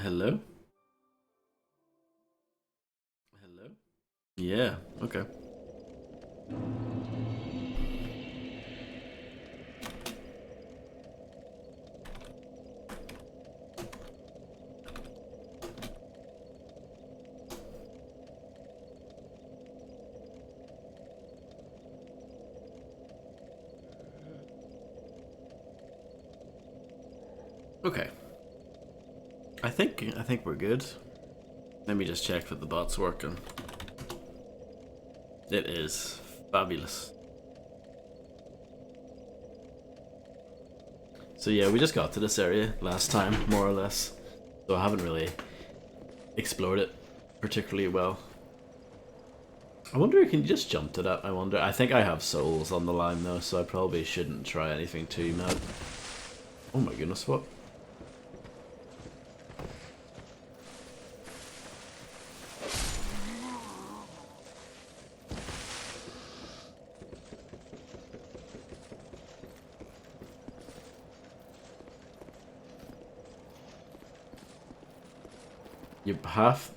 Hello? Hello? Yeah, okay. Okay. I think we're good. Let me just check that the bot's working. It is fabulous. So yeah, we just got to this area last time, more or less. So I haven't really explored it particularly well. I wonder, can you just jump to that? I wonder. I think I have souls on the line though, so I probably shouldn't try anything too mad. Oh my goodness, what?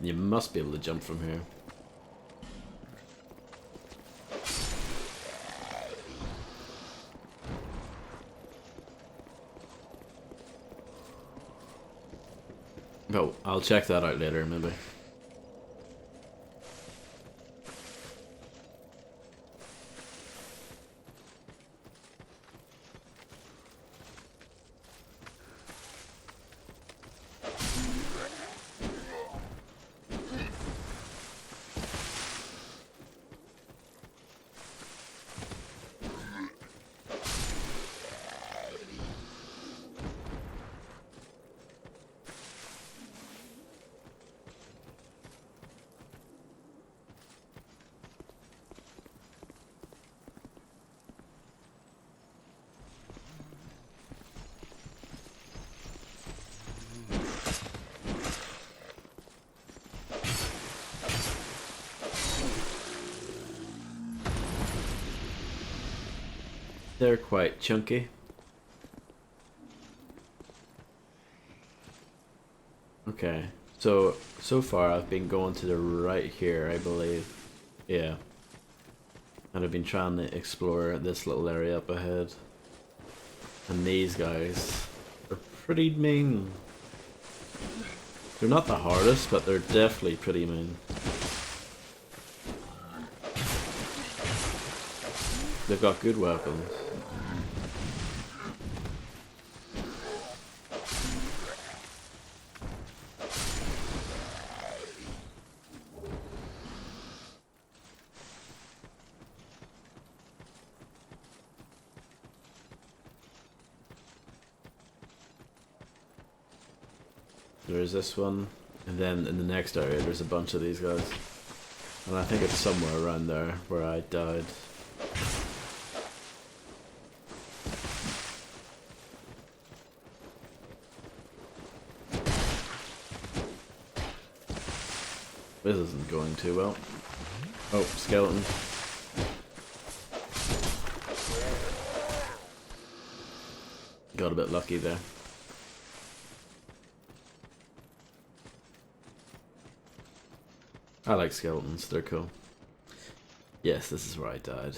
You must be able to jump from here. Oh, I'll check that out later, maybe. They're quite chunky. Okay, so far I've been going to the right here, I believe. Yeah. And I've been trying to explore this little area up ahead. And these guys are pretty mean. They're not the hardest, but they're definitely pretty mean. They've got good weapons. There's this one, and then in the next area there's a bunch of these guys. And I think it's somewhere around there where I died. This isn't going too well. Oh, skeleton. Got a bit lucky there. I like skeletons, they're cool. Yes, this is where I died.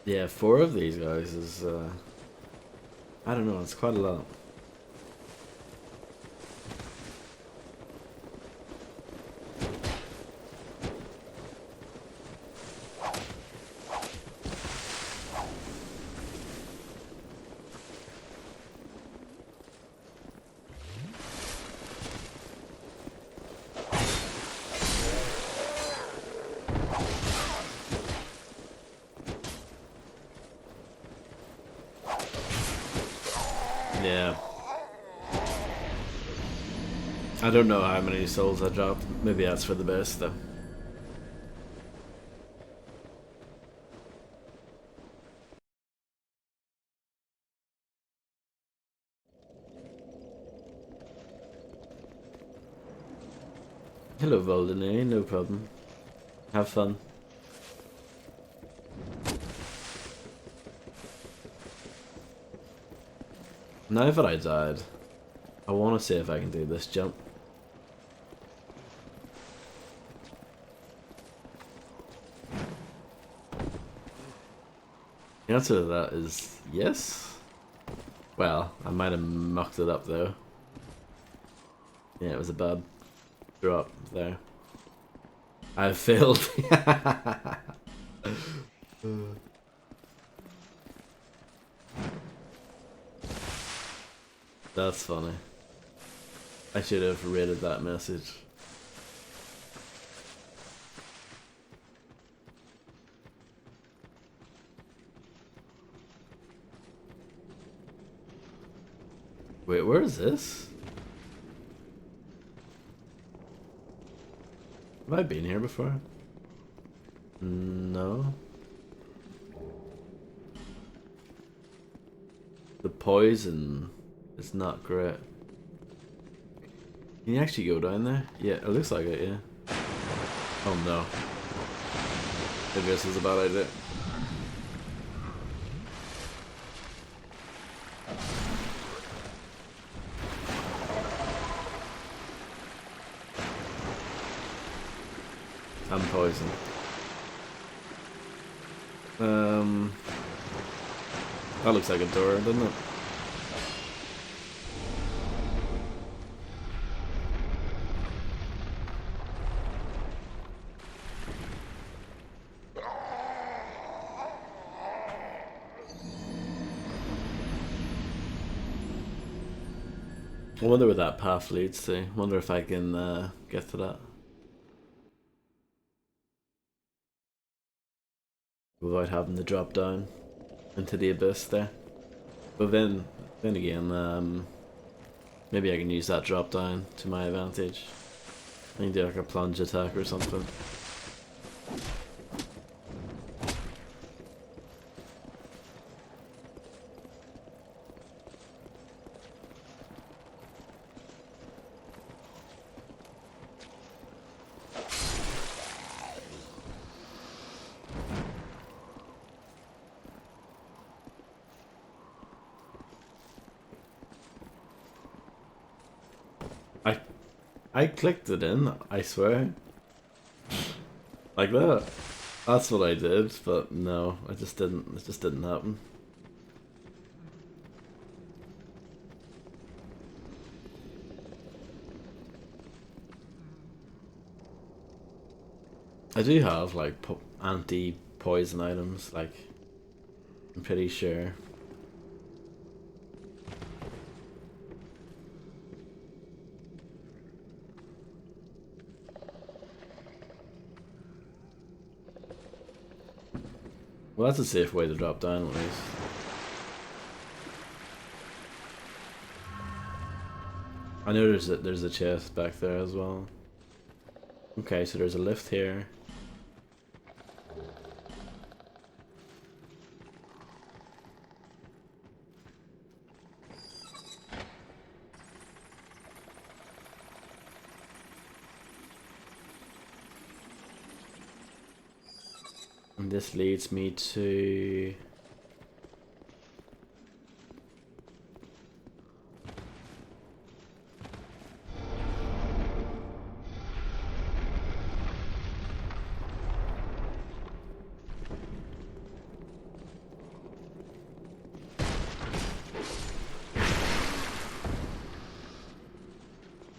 Yeah, 4 of these guys is, I don't know, it's quite a lot. Yeah. I don't know how many souls I dropped. Maybe that's for the best though. Hello, Voldene, no problem. Have fun. Now that I died, I want to see if I can do this jump. The answer to that is yes. Well, I might have mucked it up though. Yeah, it was a bad drop there. I failed. That's funny. I should have rated that message. Wait, where is this? Have I been here before? No. The poison is not great. Can you actually go down there? Yeah, it looks like it, yeah. Oh no. Maybe this is a bad idea. I'm poisoned. That looks like a door, doesn't it? I wonder where that path leads to. Wonder if I can get to that without having to drop down into the abyss there. But then again, maybe I can use that drop down to my advantage. I can do like a plunge attack or something. I clicked it in, I swear. Like that. That's what I did, but no, it just didn't happen. I do have like anti-poison items, like I'm pretty sure. Well, that's a safe way to drop down at least. I know there's a chest back there as well. Okay, so there's a lift here. And this leads me to...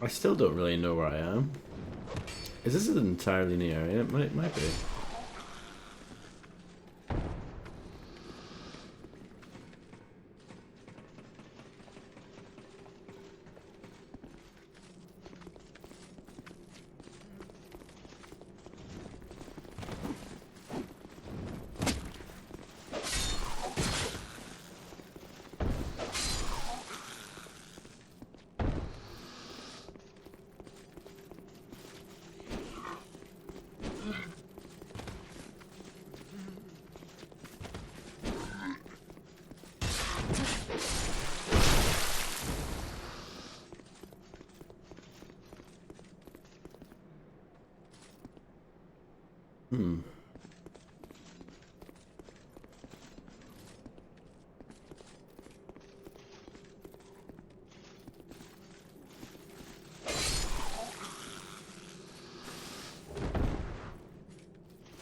I still don't really know where I am. Is this an entirely new area? It might be. Hmm.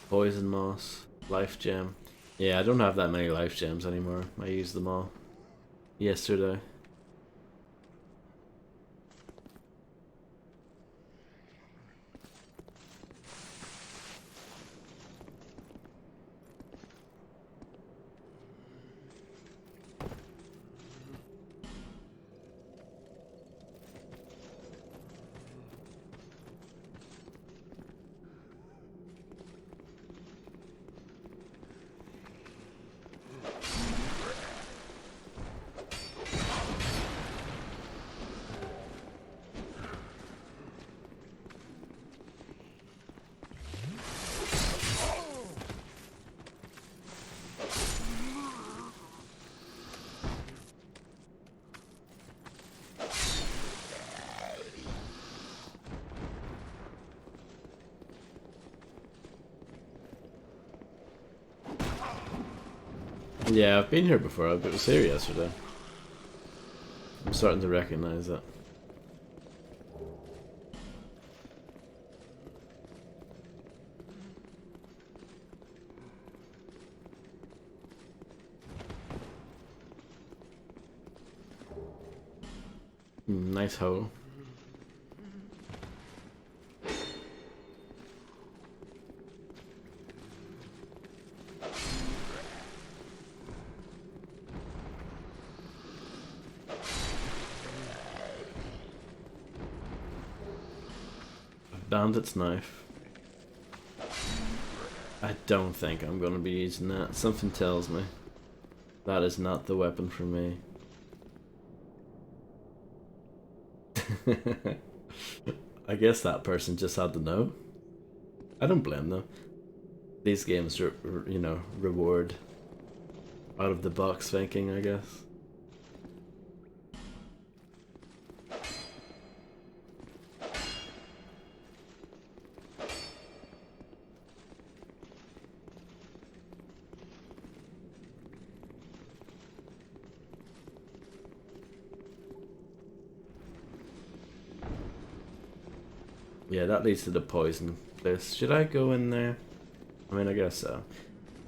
Poison moss, life gem. Yeah, I don't have that many life gems anymore. I used them all yesterday. Yeah, I've been here before. I was here yesterday. I'm starting to recognize it. Nice hole. Bandit's knife. I don't think I'm going to be using that. Something tells me that is not the weapon for me. I guess that person just had to know. I don't blame them. These games, you know, reward out of the box thinking, I guess. Yeah, that leads to the poison place. Should I go in there? I mean, I guess so.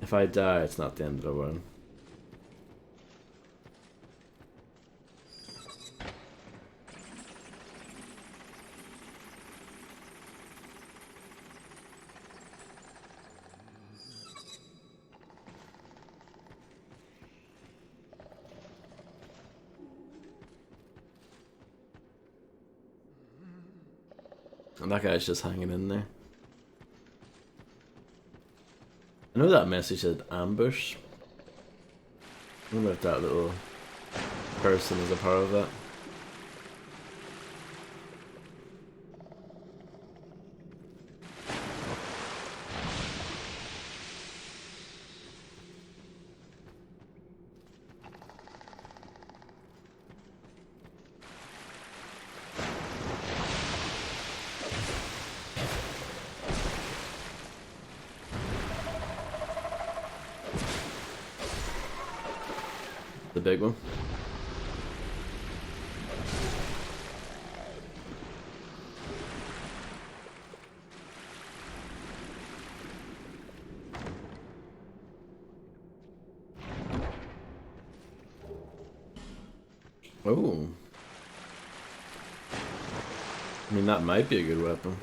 If I die, it's not the end of the world. And that guy's just hanging in there. I know that message said ambush. I wonder if that little person is a part of that. The big one. Oh. I mean, that might be a good weapon.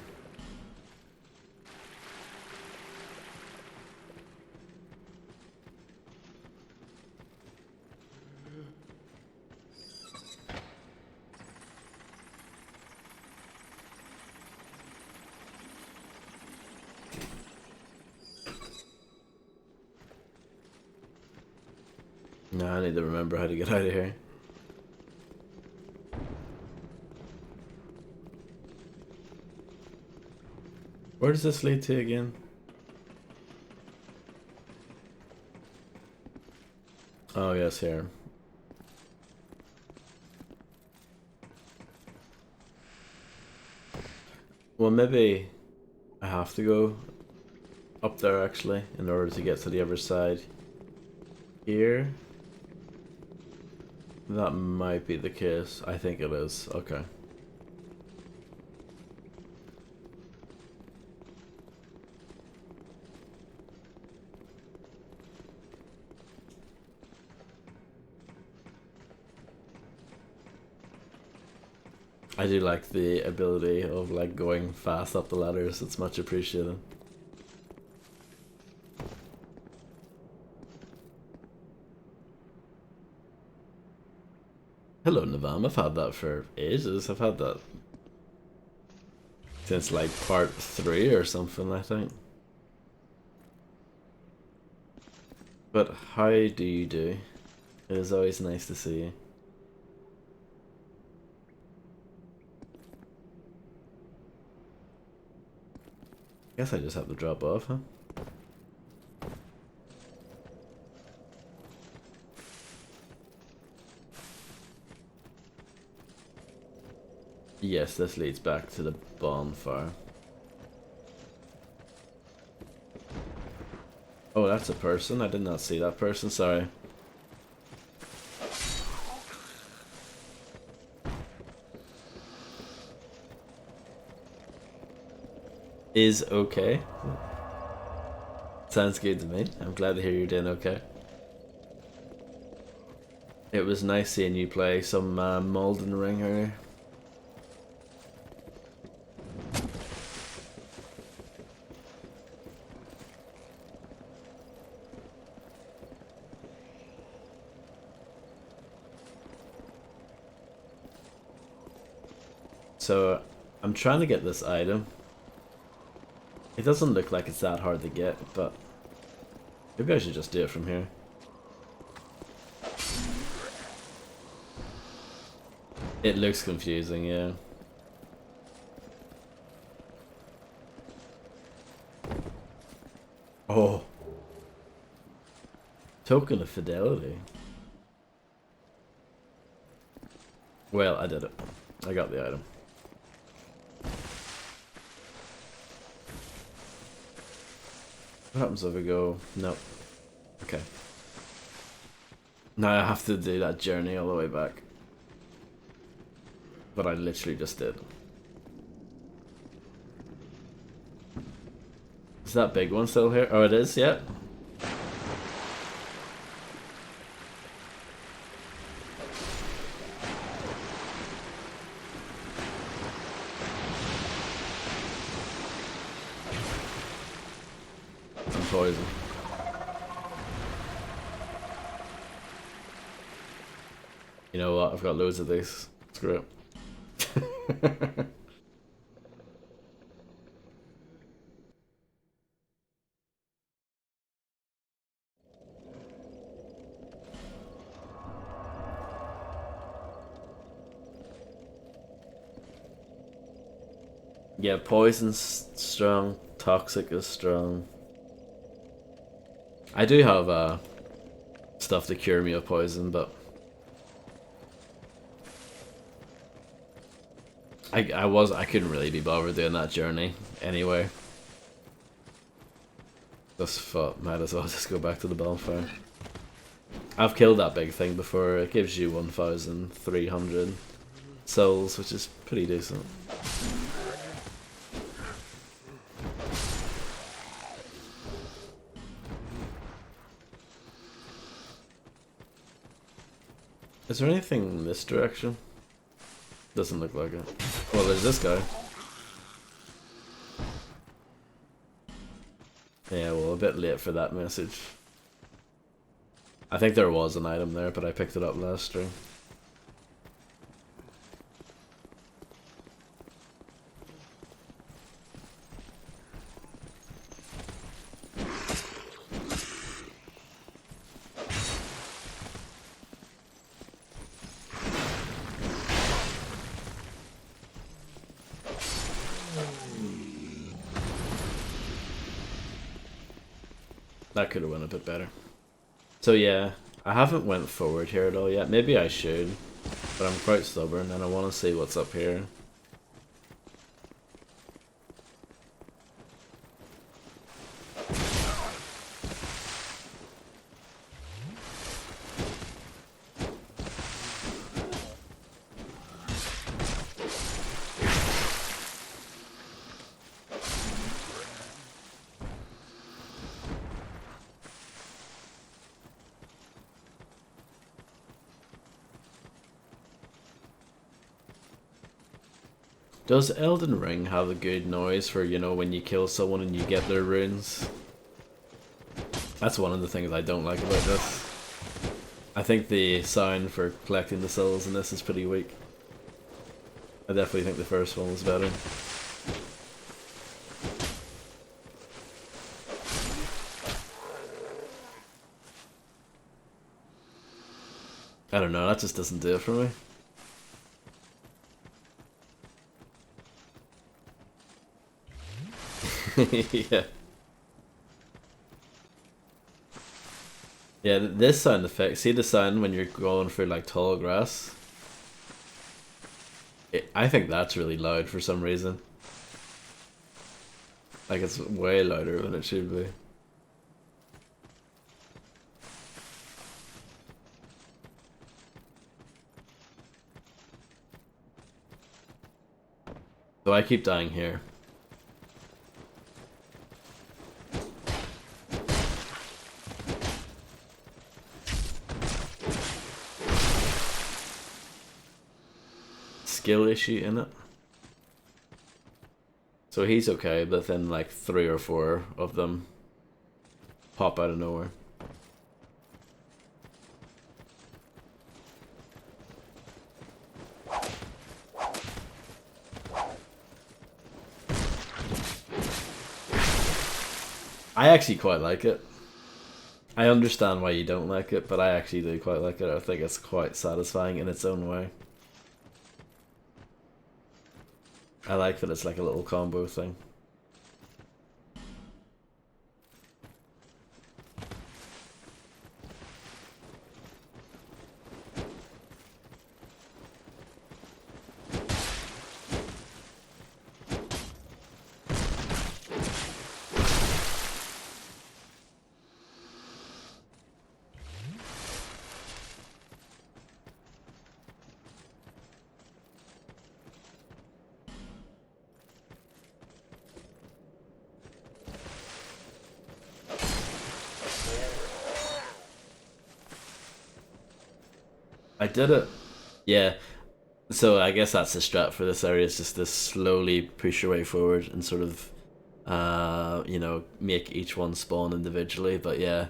No, I need to remember how to get out of here. Where does this lead to again? Oh, yes, here. Well, maybe I have to go up there actually, in order to get to the other side. Here? That might be the case. I think it is. Okay. I do like the ability of like going fast up the ladders. It's much appreciated. Hello, Navam. I've had that for ages. I've had that since like part 3 or something, I think. But how do you do? It is always nice to see you. Guess I just have to drop off, huh? Yes, this leads back to the bonfire. Oh, that's a person? I did not see that person, sorry. Is okay. Sounds good to me. I'm glad to hear you're doing okay. It was nice seeing you play some Malden Ring earlier. So, I'm trying to get this item. It doesn't look like it's that hard to get, but maybe I should just do it from here. It looks confusing, yeah. Oh. Token of fidelity. Well, I did it. I got the item. What happens if we go? Nope. Okay. Now I have to do that journey all the way back. But I literally just did. Is that big one still here? Oh, it is, yeah. Some poison. You know what? I've got loads of these. Screw it. Yeah, poison's strong, toxic is strong. I do have stuff to cure me of poison, but I couldn't really be bothered doing that journey anyway. Just thought might as well just go back to the bonfire. I've killed that big thing before. It gives you 1,300 souls, which is pretty decent. Is there anything in this direction? Doesn't look like it. Well, there's this guy. Yeah, well, a bit late for that message. I think there was an item there, but I picked it up last stream. That could have went a bit better. So yeah, I haven't went forward here at all yet. Maybe I should, but I'm quite stubborn and I want to see what's up here. Does Elden Ring have a good noise for, you know, when you kill someone and you get their runes? That's one of the things I don't like about this. I think the sound for collecting the souls in this is pretty weak. I definitely think the first one was better. I don't know, that just doesn't do it for me. Yeah. Yeah, this sound effect, see the sound when you're going through like tall grass? I think that's really loud for some reason. Like it's way louder than it should be. So I keep dying here. Skill issue in it. So he's okay, but then like 3 or 4 of them pop out of nowhere. I actually quite like it. I understand why you don't like it, but I actually do quite like it. I think it's quite satisfying in its own way. I like that it's like a little combo thing. I did it. Yeah. So I guess that's the strat for this area, is just to slowly push your way forward and sort of you know, make each one spawn individually, but yeah.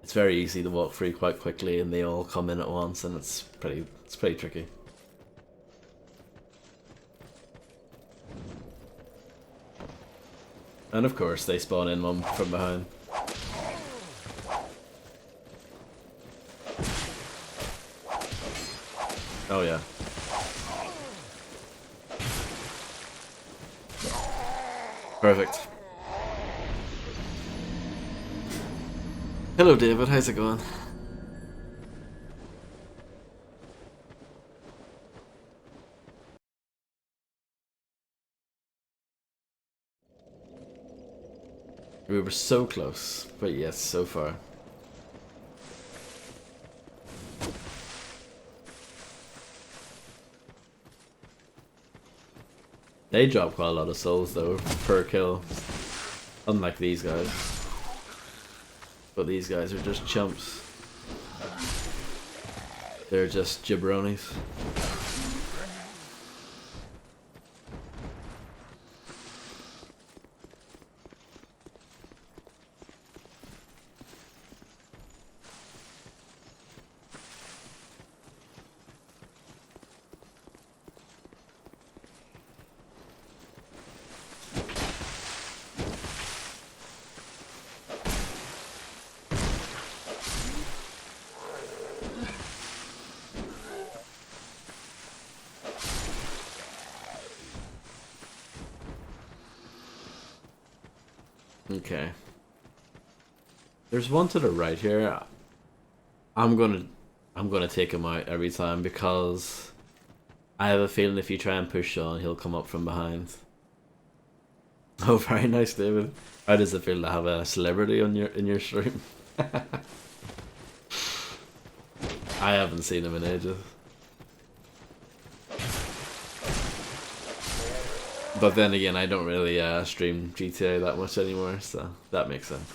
It's very easy to walk through quite quickly and they all come in at once and it's pretty tricky. And of course they spawn in one from behind. Oh yeah. Perfect. Hello David, how's it going? We were so close, but yes, so far. They drop quite a lot of souls though, per kill. Unlike these guys. But these guys are just chumps. They're just jabronis. Okay. There's one to the right here. I'm gonna take him out every time because I have a feeling if you try and push on, he'll come up from behind. Oh, very nice, David. How does it feel to have a celebrity on your stream? I haven't seen him in ages. But then again, I don't really stream GTA that much anymore, so that makes sense.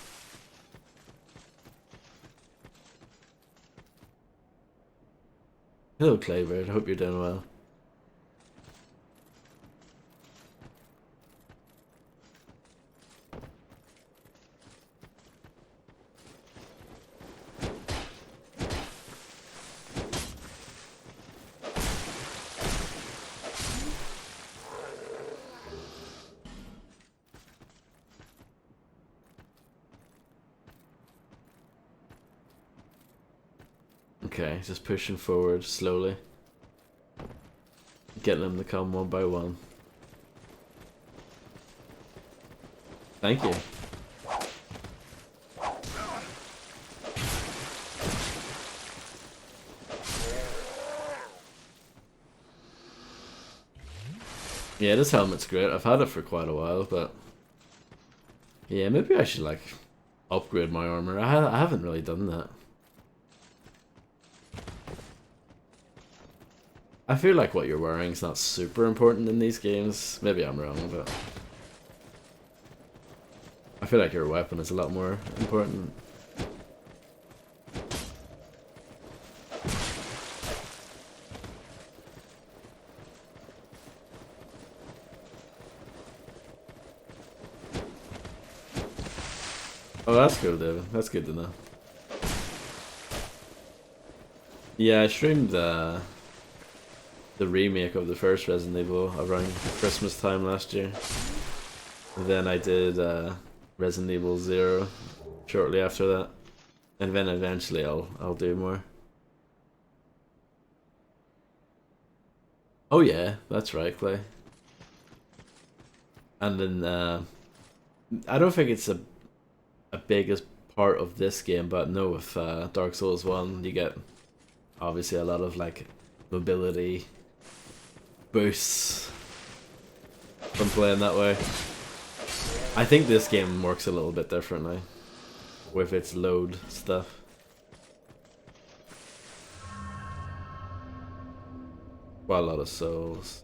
Hello, Claybird. I hope you're doing well. Okay, just pushing forward slowly. Getting them to come one by one. Thank you. Yeah, this helmet's great. I've had it for quite a while, but yeah, maybe I should like upgrade my armor. I haven't really done that. I feel like what you're wearing is not super important in these games. Maybe I'm wrong, but I feel like your weapon is a lot more important. Oh, that's cool, David. That's good to know. Yeah, I streamed the remake of the first Resident Evil around Christmas time last year. And then I did Resident Evil 0 shortly after that. And then eventually I'll do more. Oh yeah, that's right, Clay. And then I don't think it's a biggest part of this game, but no, with Dark Souls 1 you get obviously a lot of like mobility boosts from playing that way. I think this game works a little bit differently with its load stuff. Quite a lot of souls.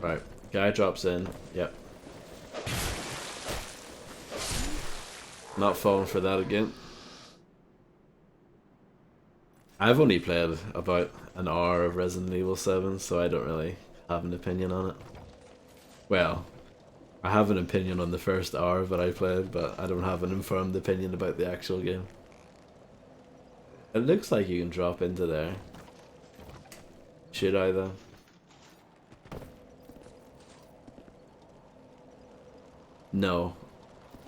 Right, guy drops in. Yep. Not falling for that again. I've only played about an hour of Resident Evil 7, so I don't really have an opinion on it. Well, I have an opinion on the first hour that I played, but I don't have an informed opinion about the actual game. It looks like you can drop into there. Should I though? No.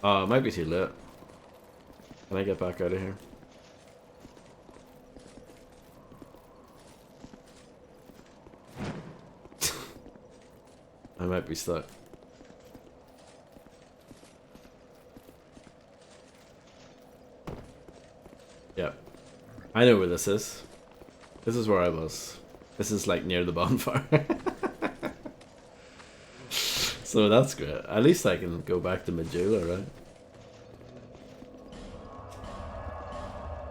Oh, it might be too late. Can I get back out of here? I might be stuck. Yep. I know where this is. This is where I was. This is like near the bonfire. So that's great. At least I can go back to Majula, right?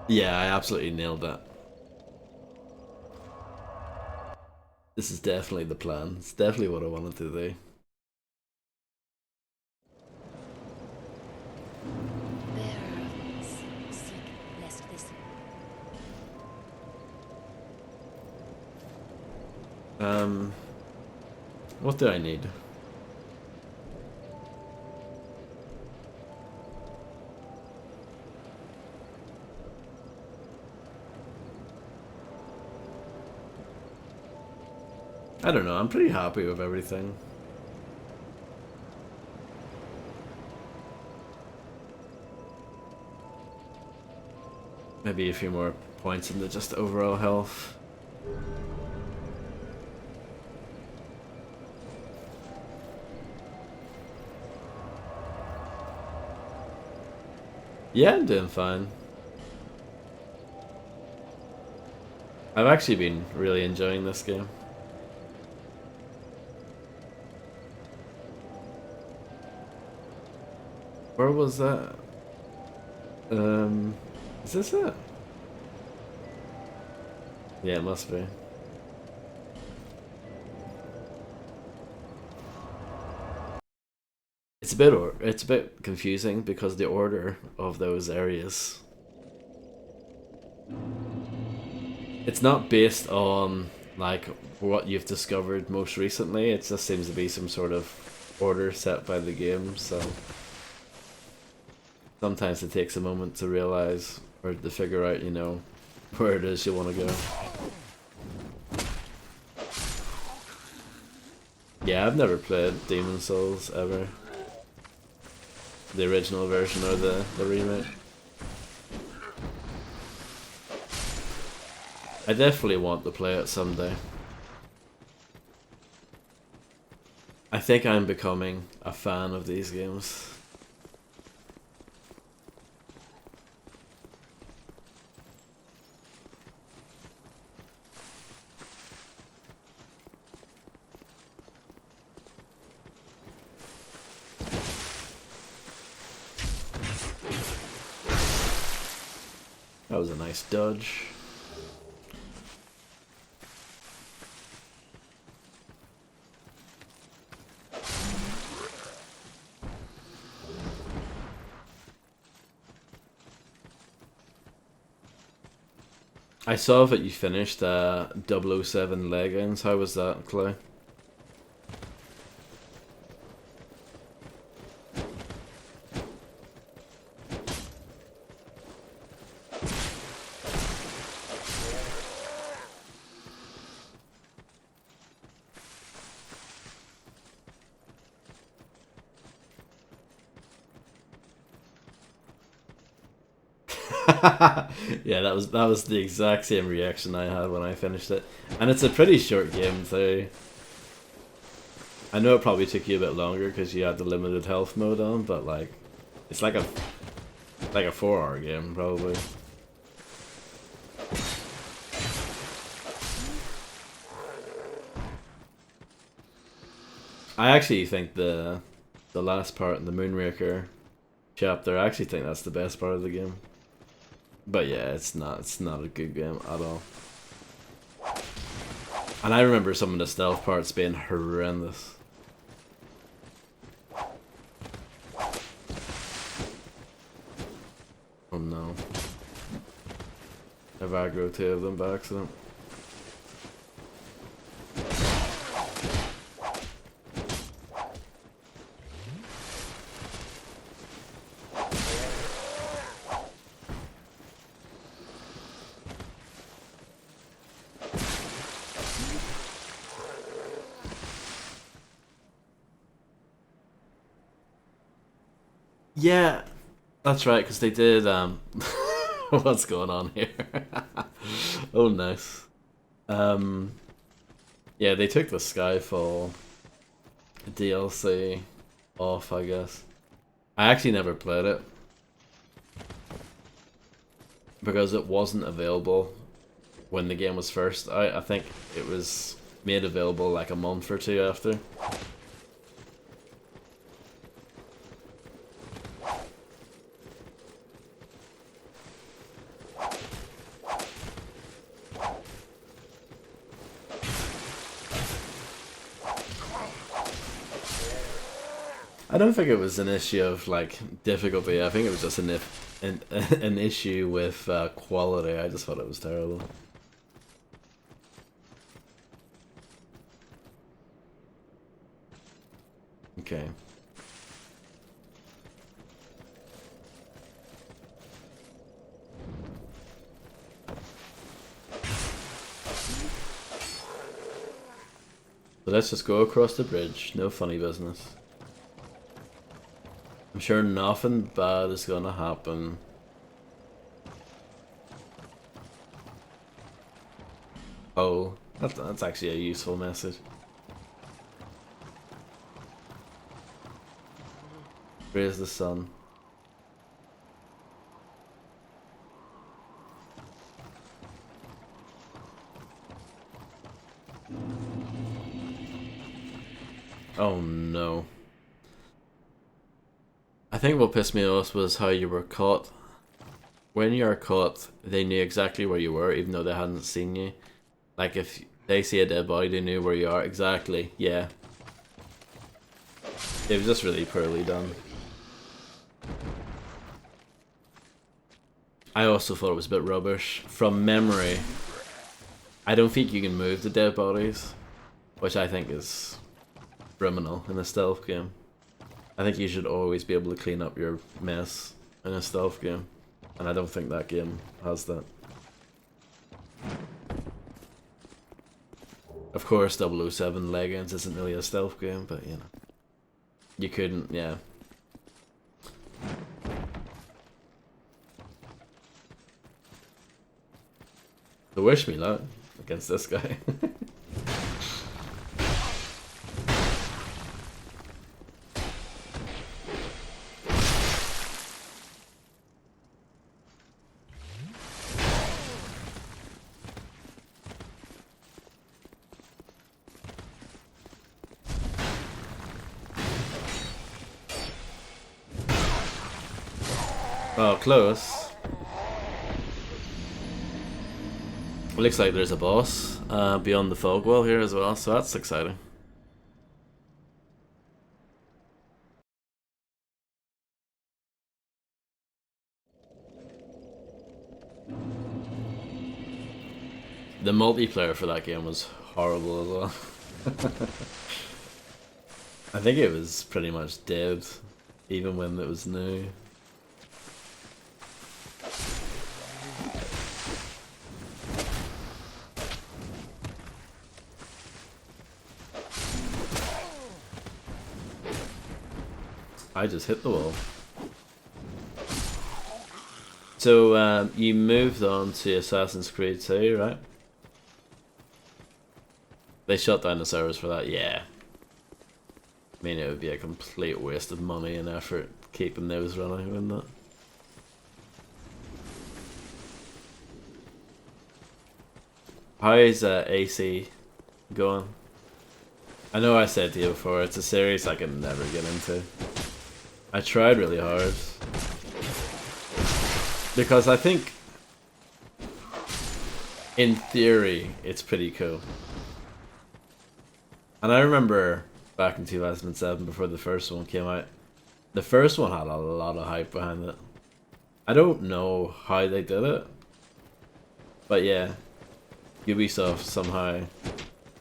Yeah, I absolutely nailed that. This is definitely the plan. It's definitely what I wanted to do. What do I need? I don't know, I'm pretty happy with everything. Maybe a few more points into just overall health. Yeah, I'm doing fine. I've actually been really enjoying this game. Where was that? Is this it? Yeah, it must be. It's a bit confusing because the order of those areas. It's not based on like what you've discovered most recently. It just seems to be some sort of order set by the game, so sometimes it takes a moment to realize or to figure out, you know, where it is you want to go. Yeah, I've never played Demon Souls ever. The original version or the remake. I definitely want to play it someday. I think I'm becoming a fan of these games. That was a nice dodge. I saw that you finished 007 Legends. How was that, Clay? Yeah, that was the exact same reaction I had when I finished it. And it's a pretty short game too. I know it probably took you a bit longer because you had the limited health mode on, but like it's like a 4-hour game probably. I actually think the last part in the Moonraker chapter, I actually think that's the best part of the game. But yeah, it's not a good game at all. And I remember some of the stealth parts being horrendous. Oh no. I've aggroed 2 of them by accident. Yeah, that's right, because they did, what's going on here? Oh, nice. Um, yeah, they took the Skyfall DLC off, I guess. I actually never played it. Because it wasn't available when the game was first. I think it was made available like a month or 2 after. I don't think it was an issue of like difficulty. I think it was just an issue with quality. I just thought it was terrible. Okay. So let's just go across the bridge. No funny business. I'm sure nothing bad is gonna happen. Oh, that's actually a useful message. Praise the sun. Oh no. I think what pissed me off was how you were caught. When you are caught, they knew exactly where you were, even though they hadn't seen you. Like, if they see a dead body, they knew where you are. Exactly, yeah. It was just really poorly done. I also thought it was a bit rubbish. From memory, I don't think you can move the dead bodies, which I think is criminal in a stealth game. I think you should always be able to clean up your mess in a stealth game, and I don't think that game has that. Of course, 007 Legends isn't really a stealth game, but you know. You couldn't, yeah. So wish me luck against this guy. Oh, close. Looks like there's a boss beyond the fog wall here as well, so that's exciting. The multiplayer for that game was horrible as well. I think it was pretty much dead, even when it was new. I just hit the wall. So you moved on to Assassin's Creed 2, right? They shut down the servers for that, yeah. I mean, it would be a complete waste of money and effort keeping those running, wouldn't it? How is AC going? I know I said to you before, it's a series I can never get into. I tried really hard. Because I think, in theory, it's pretty cool. And I remember back in 2007, before the first one came out, the first one had a lot of hype behind it. I don't know how they did it, but yeah, Ubisoft somehow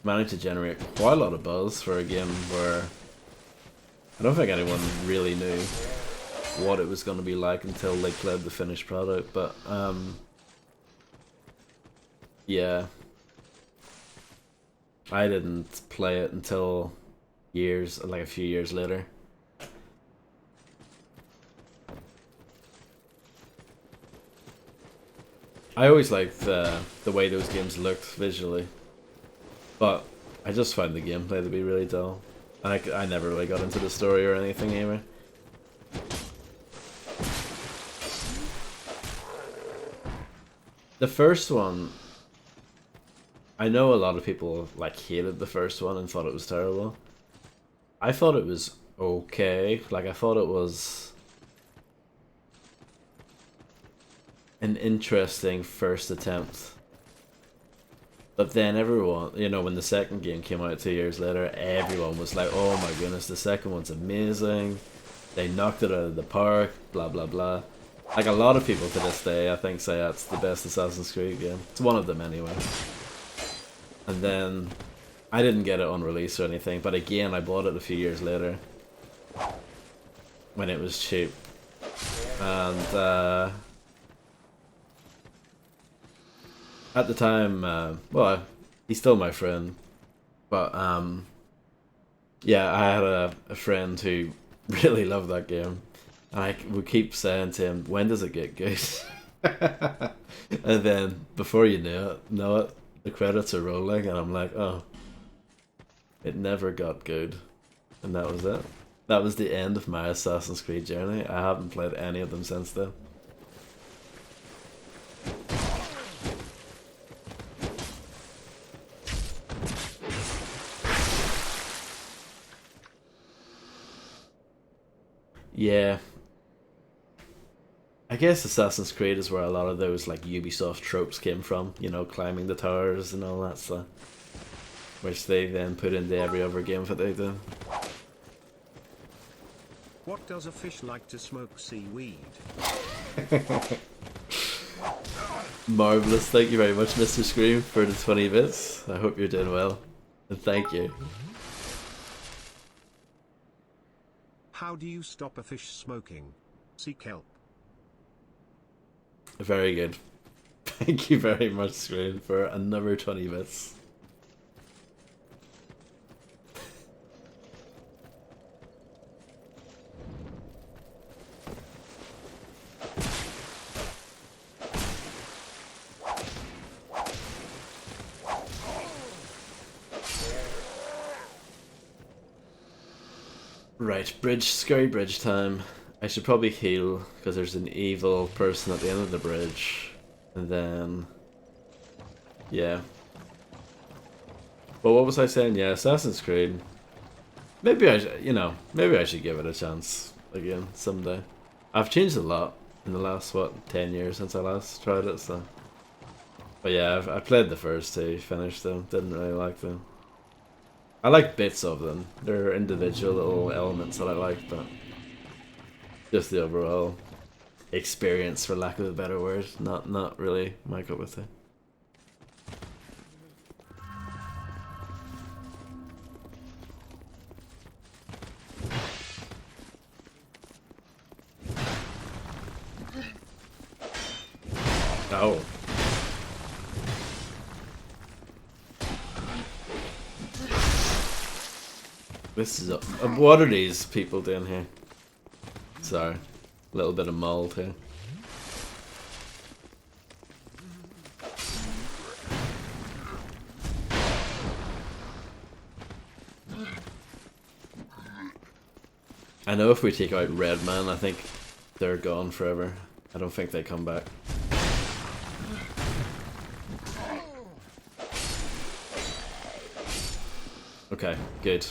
managed to generate quite a lot of buzz for a game where I don't think anyone really knew what it was going to be like until they played the finished product, but yeah, I didn't play it until years, like a few years later. I always liked the way those games looked visually, but I just found the gameplay to be really dull. I never really got into the story or anything anyway. The first one, I know a lot of people like hated the first one and thought it was terrible. I thought it was okay. Like, I thought it was an interesting first attempt. But then everyone, you know, when the second game came out 2 years later, everyone was like, oh my goodness, the second one's amazing. They knocked it out of the park, blah blah blah. Like, a lot of people to this day, I think, say that's the best Assassin's Creed game. It's one of them anyway. And then, I didn't get it on release or anything, but again, I bought it a few years later. When it was cheap. And, at the time, well, he's still my friend, but yeah, I had a friend who really loved that game, and I would keep saying to him, when does it get good? And then, before you know it, the credits are rolling, and I'm like, oh, it never got good, and that was it. That was the end of my Assassin's Creed journey. I haven't played any of them since then. Yeah. I guess Assassin's Creed is where a lot of those like Ubisoft tropes came from, you know, climbing the towers and all that stuff. Which they then put into every other game that they do. What does a fish like to smoke seaweed? Marvellous, thank you very much, Mr. Scream, for the 20 bits. I hope you're doing well. And thank you. How do you stop a fish smoking? Seek help. Very good. Thank you very much, Scream, for another 20 bits. Right, scary bridge time. I should probably heal, because there's an evil person at the end of the bridge. And then... yeah. But what was I saying? Yeah, Assassin's Creed. Maybe I should, maybe I should give it a chance again someday. I've changed a lot in the last, what, 10 years since I last tried it, so... But yeah, I played the first two, finished them, didn't really like them. I like bits of them. There are individual little elements that I like, but just the overall experience, for lack of a better word, not really my cup of tea. Oh. This is what are these people doing here? Sorry, a little bit of mold here. I know if we take out Redman, I think they're gone forever. I don't think they come back. Okay, good.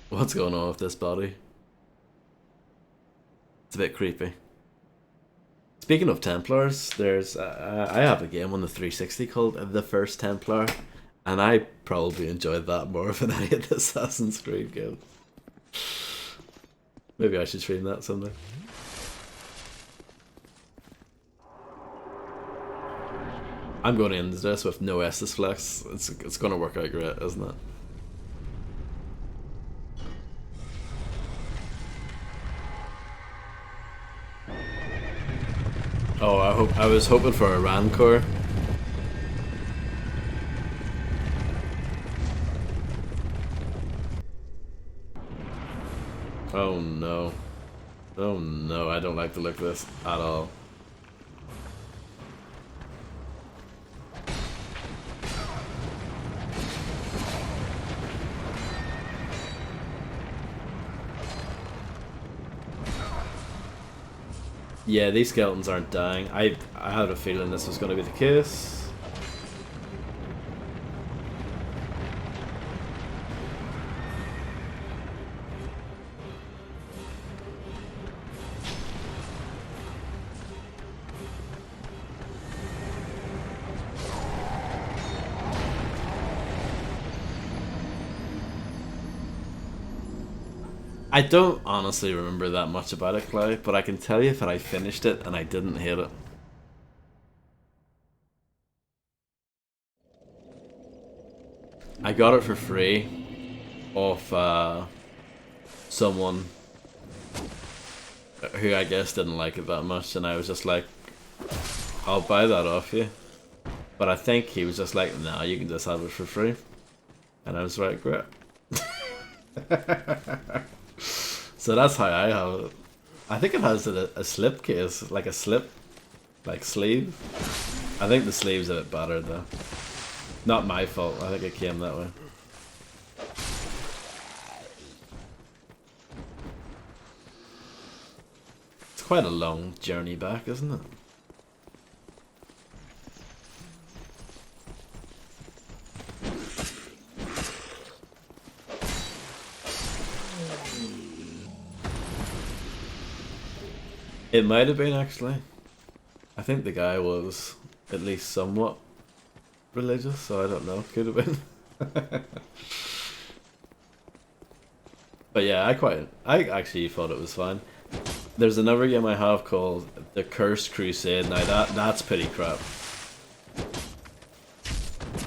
What's going on with this body? It's a bit creepy. Speaking of Templars, there's I have a game on the 360 called The First Templar, and I probably enjoyed that more than any of the Assassin's Creed games. Maybe I should stream that someday. I'm going into this with no Estus Flex. It's gonna work out great, isn't it? Oh, I was hoping for a Rancor. Oh no. Oh no, I don't like the look of this at all. Yeah, these skeletons aren't dying. I had a feeling this was going to be the case. I don't honestly remember that much about it, Clay, but I can tell you that I finished it and I didn't hate it. I got it for free off someone who I guess didn't like it that much, and I was just like, I'll buy that off you. But I think he was just like, nah, you can just have it for free. And I was like, great. So that's how I have it. I think it has a slip case, like a slip, like sleeve. I think the sleeve's a bit battered though. Not my fault, I think it came that way. It's quite a long journey back, isn't it? It might have been, actually. I think the guy was at least somewhat religious, so I don't know. Could have been. But yeah, I actually thought it was fine. There's another game I have called The Cursed Crusade. Now that's pretty crap.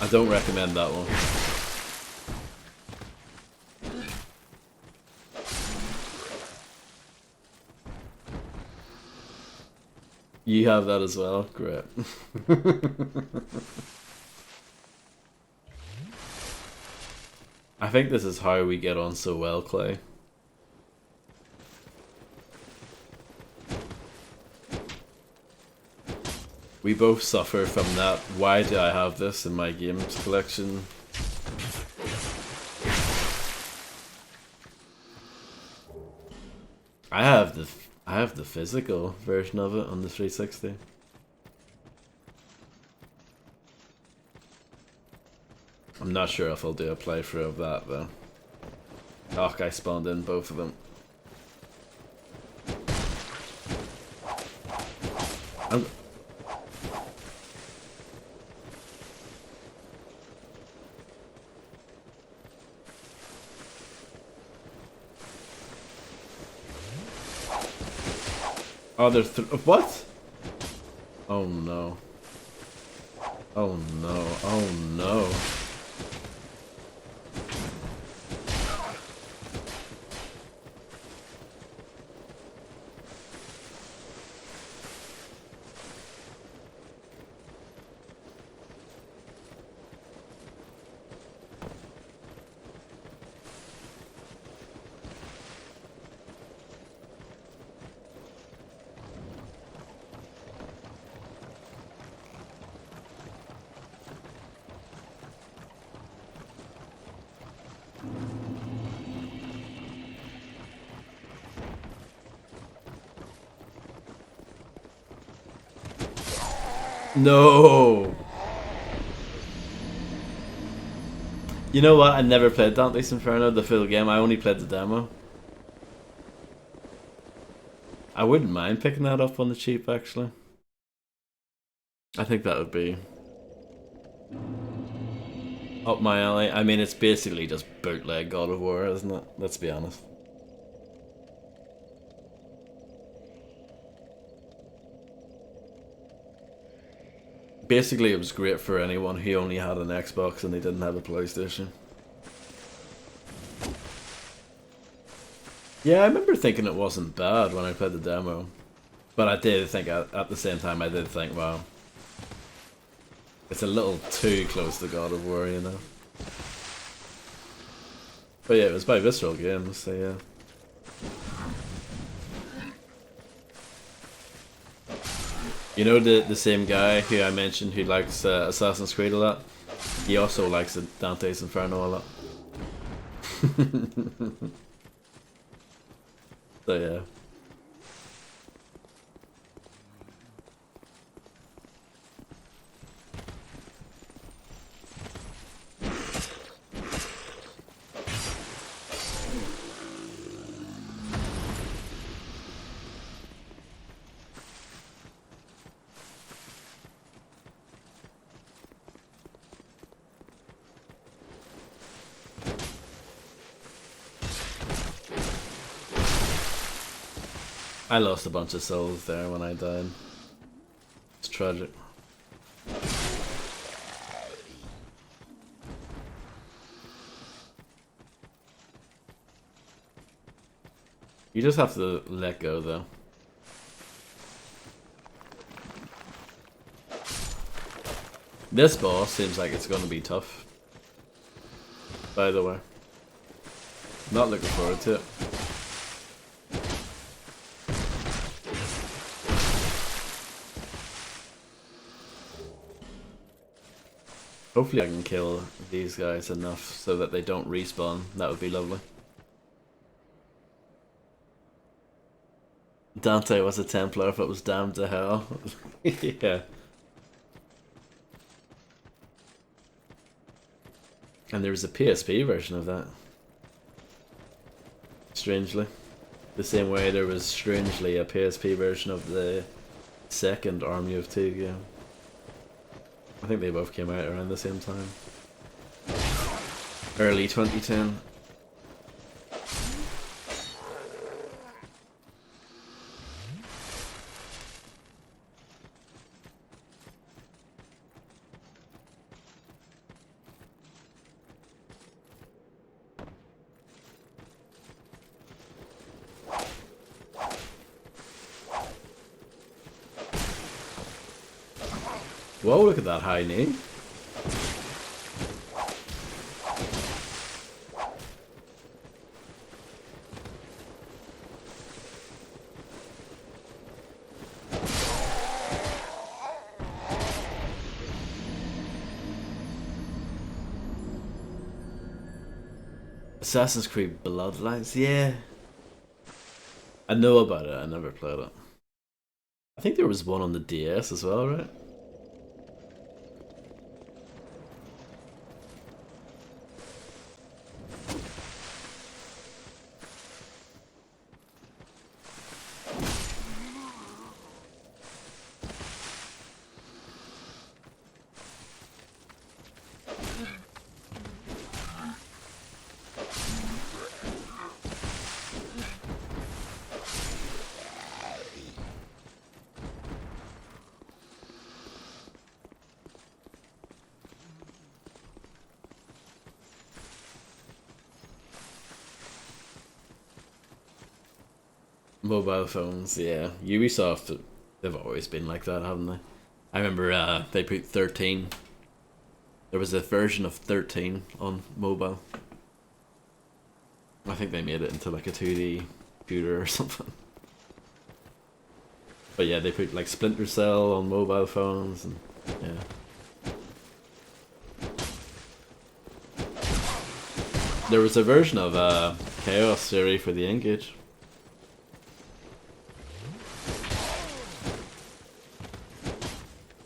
I don't recommend that one. You have that as well? Great. I think this is how we get on so well, Clay. We both suffer from that. Why do I have this in my games collection? I have the physical version of it on the 360. I'm not sure if I'll do a playthrough of that though. Oh, I spawned in both of them. I'm... Oh, there's what? Oh no. Oh no. Oh no. No. You know what? I never played Dante's Inferno, the full game. I only played the demo. I wouldn't mind picking that up on the cheap, actually. I think that would be up my alley. I mean, it's basically just bootleg God of War, isn't it? Let's be honest. Basically, it was great for anyone who only had an Xbox and they didn't have a PlayStation. Yeah, I remember thinking it wasn't bad when I played the demo. But I did think, at the same time, I did think, wow, it's a little too close to God of War, you know? But yeah, it was by Visceral Games, so yeah. You know the same guy who I mentioned who likes Assassin's Creed a lot? He also likes Dante's Inferno a lot. So yeah. I lost a bunch of souls there when I died. It's tragic. You just have to let go though. This boss seems like it's gonna be tough. By the way. Not looking forward to it. Hopefully I can kill these guys enough so that they don't respawn. That would be lovely. Dante was a Templar if it was damned to hell. Yeah. And there was a PSP version of that. Strangely. The same way there was strangely a PSP version of the second Army of Two game. I think they both came out around the same time. Early 2010. Whoa, look at that high knee. Assassin's Creed Bloodlines, yeah. I know about it, I never played it. I think there was one on the DS as well, right? Mobile phones, yeah. Ubisoft, they've always been like that, haven't they? I remember they put 13. There was a version of 13 on mobile. I think they made it into like a 2D shooter or something. But yeah, they put like Splinter Cell on mobile phones, and yeah. There was a version of Chaos Theory for the N-Gage.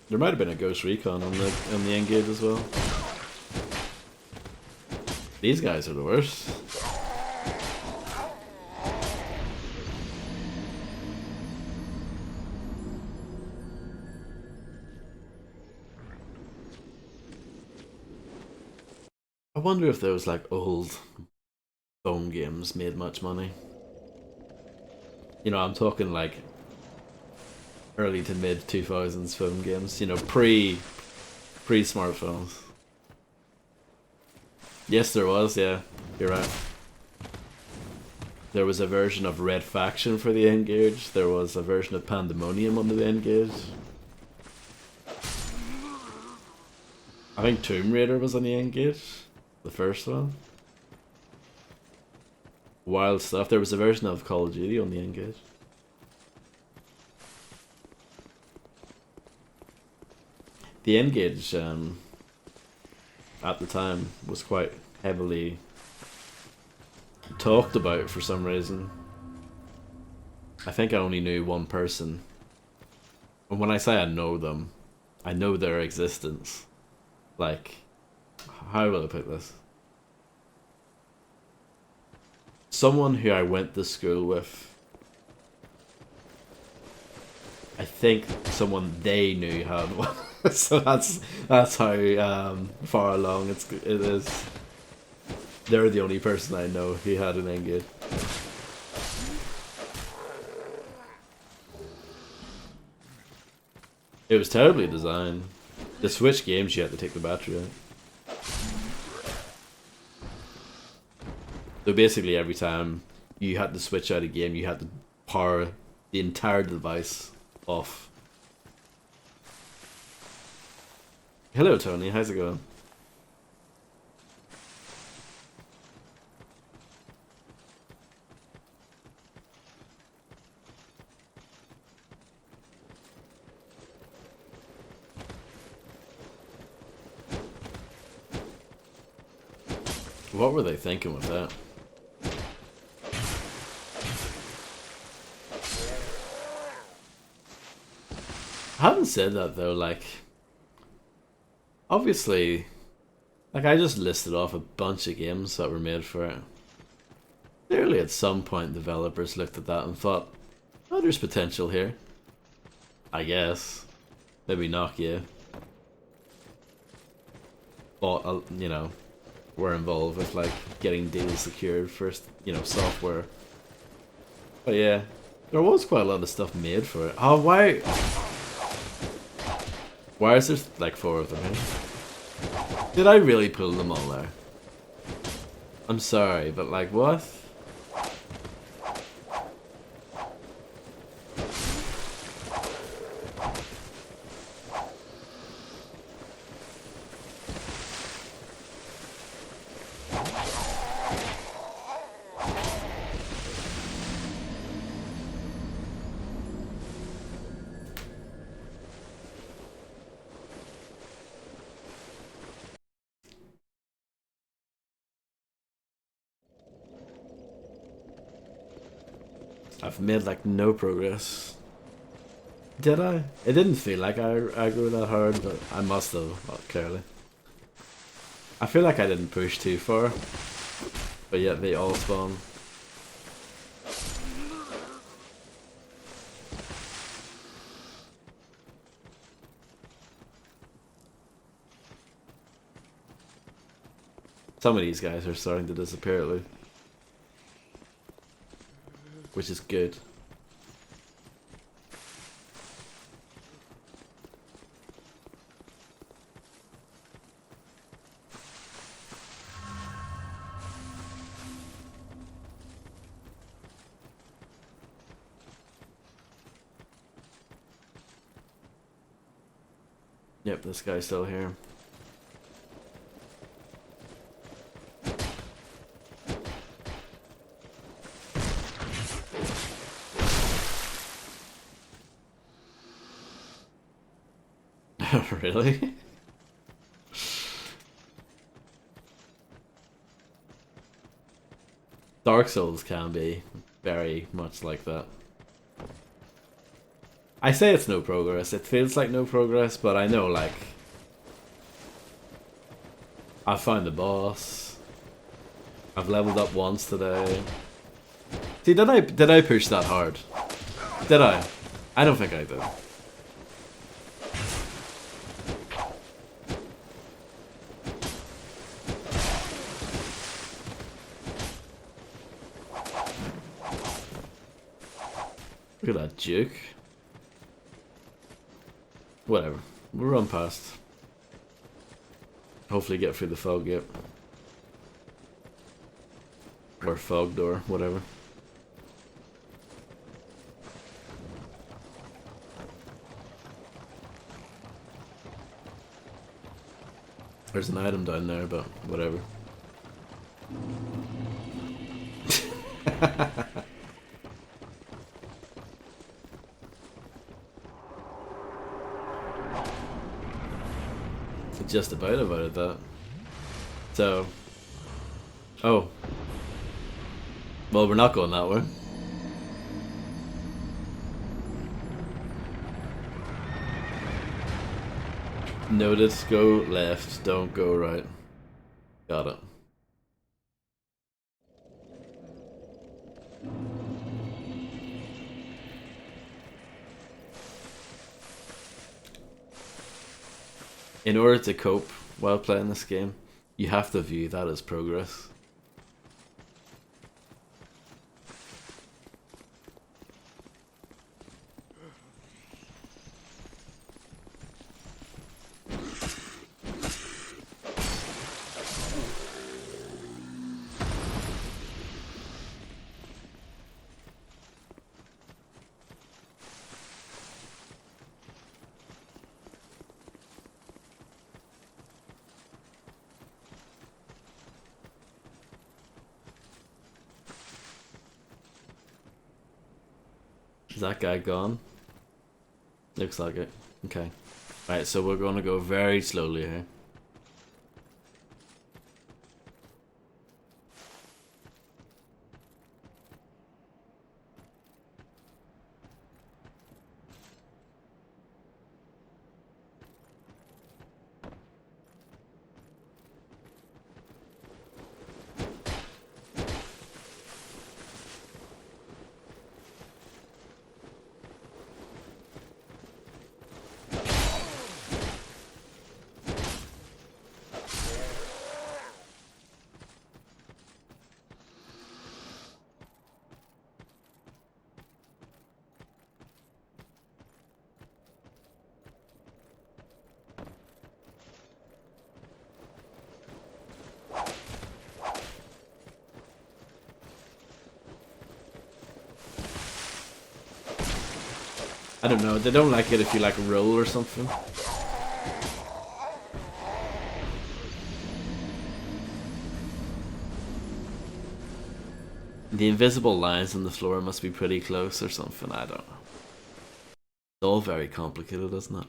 There might have been a Ghost Recon on the N-Gage as well. These guys are the worst. I wonder if those like old phone games made much money. You know, I'm talking like early to mid 2000s phone games. You know, pre smartphones. Yes, there was. Yeah, you're right. There was a version of Red Faction for the N-Gage. There was a version of Pandemonium on the N-Gage. I think Tomb Raider was on the N-Gage. The first one. Wild stuff. There was a version of Call of Duty on the N-Gage. The N-Gage, at the time, was quite heavily talked about for some reason. I think I only knew one person. And when I say I know them, I know their existence. Like, how will I put this? Someone who I went to school with. I think someone they knew had one. So that's how far along it is. They're the only person I know who had an N-Gage. It was terribly designed. The Switch games, you had to take the battery out. So basically every time you had to switch out a game, you had to power the entire device off. Hello Tony, how's it going? What were they thinking with that? Having said that though, like, obviously, like I just listed off a bunch of games that were made for it. Clearly at some point developers looked at that and thought, oh, there's potential here. I guess. Maybe Nokia. But, you know, were involved with like getting deals secured for, you know, software. But yeah, there was quite a lot of stuff made for it. Oh, why? Why is there like 4 of them here? Did I really pull them all there? I'm sorry, but like what? I've made like no progress. Did I? It didn't feel like I grew that hard, but I must have, well, clearly. I feel like I didn't push too far, but yet they all spawn. Some of these guys are starting to disappear, Lou. Which is good. Yep, this guy's still here. Really? Dark Souls can be very much like that. I say it's no progress, it feels like no progress, but I know, like, I found the boss. I've leveled up once today. See, did I push that hard? Did I? I don't think I did. Look at that juke. Whatever. We'll run past. Hopefully get through the fog gate. Or fog door, whatever. There's an item down there, but whatever. Just about avoided that. So, oh, well, we're not going that way. Noted. Go left. Don't go right. Got it. In order to cope while playing this game, you have to view that as progress. Is that guy gone? Looks like it. Okay. Right, so we're gonna go very slowly here. I don't know, they don't like it if you like roll or something. The invisible lines on the floor must be pretty close or something, I don't know. It's all very complicated, isn't it?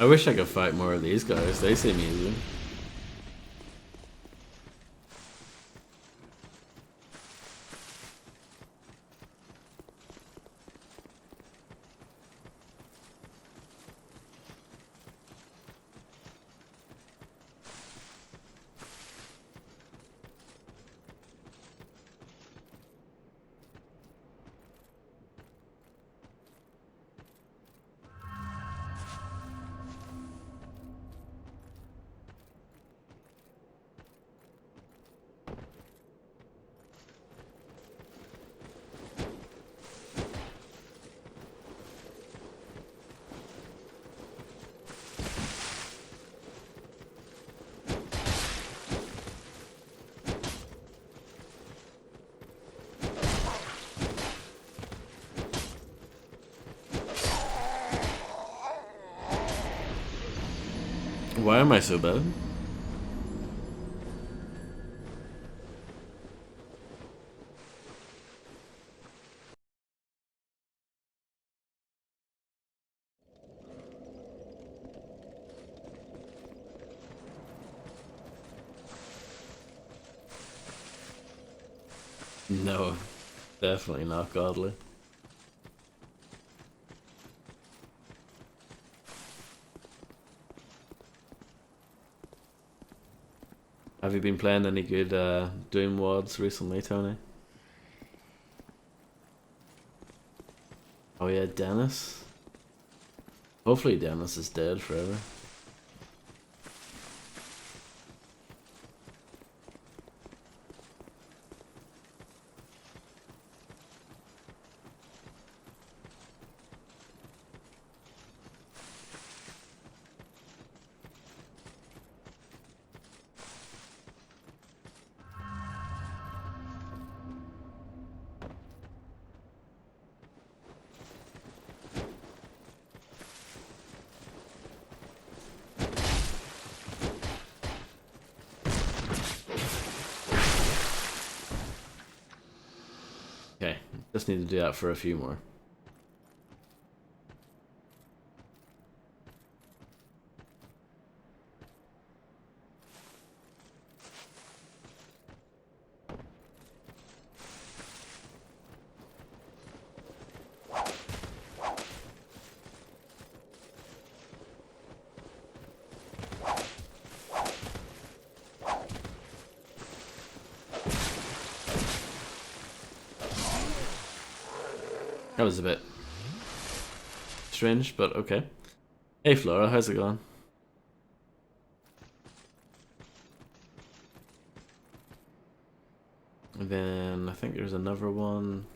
I wish I could fight more of these guys. They seem easy. Why am I so bad? No, definitely not godly. Have you been playing any good Doom WODs recently, Tony? Oh yeah, Dennis. Hopefully Dennis is dead forever. Okay, just need to do that for a few more. That was a bit strange, but okay. Hey Flora, how's it going? And then I think there's another one.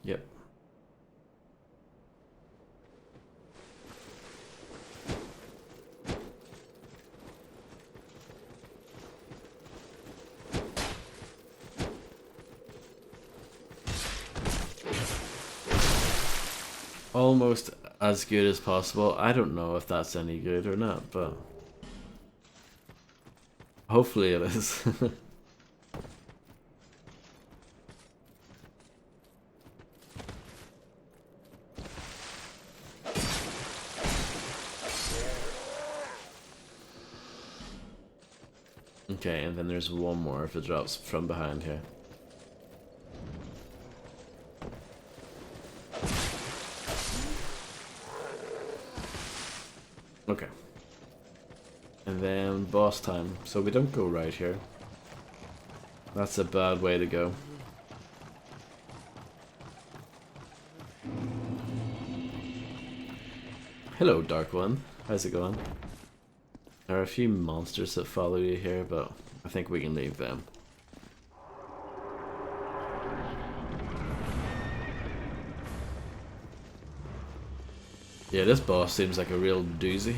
Yep. Almost as good as possible. I don't know if that's any good or not, but hopefully it is. Okay, and then there's one more if it drops from behind here. Okay. And then boss time. So we don't go right here. That's a bad way to go. Hello, Dark One. How's it going? There are a few monsters that follow you here, but I think we can leave them. Yeah, this boss seems like a real doozy.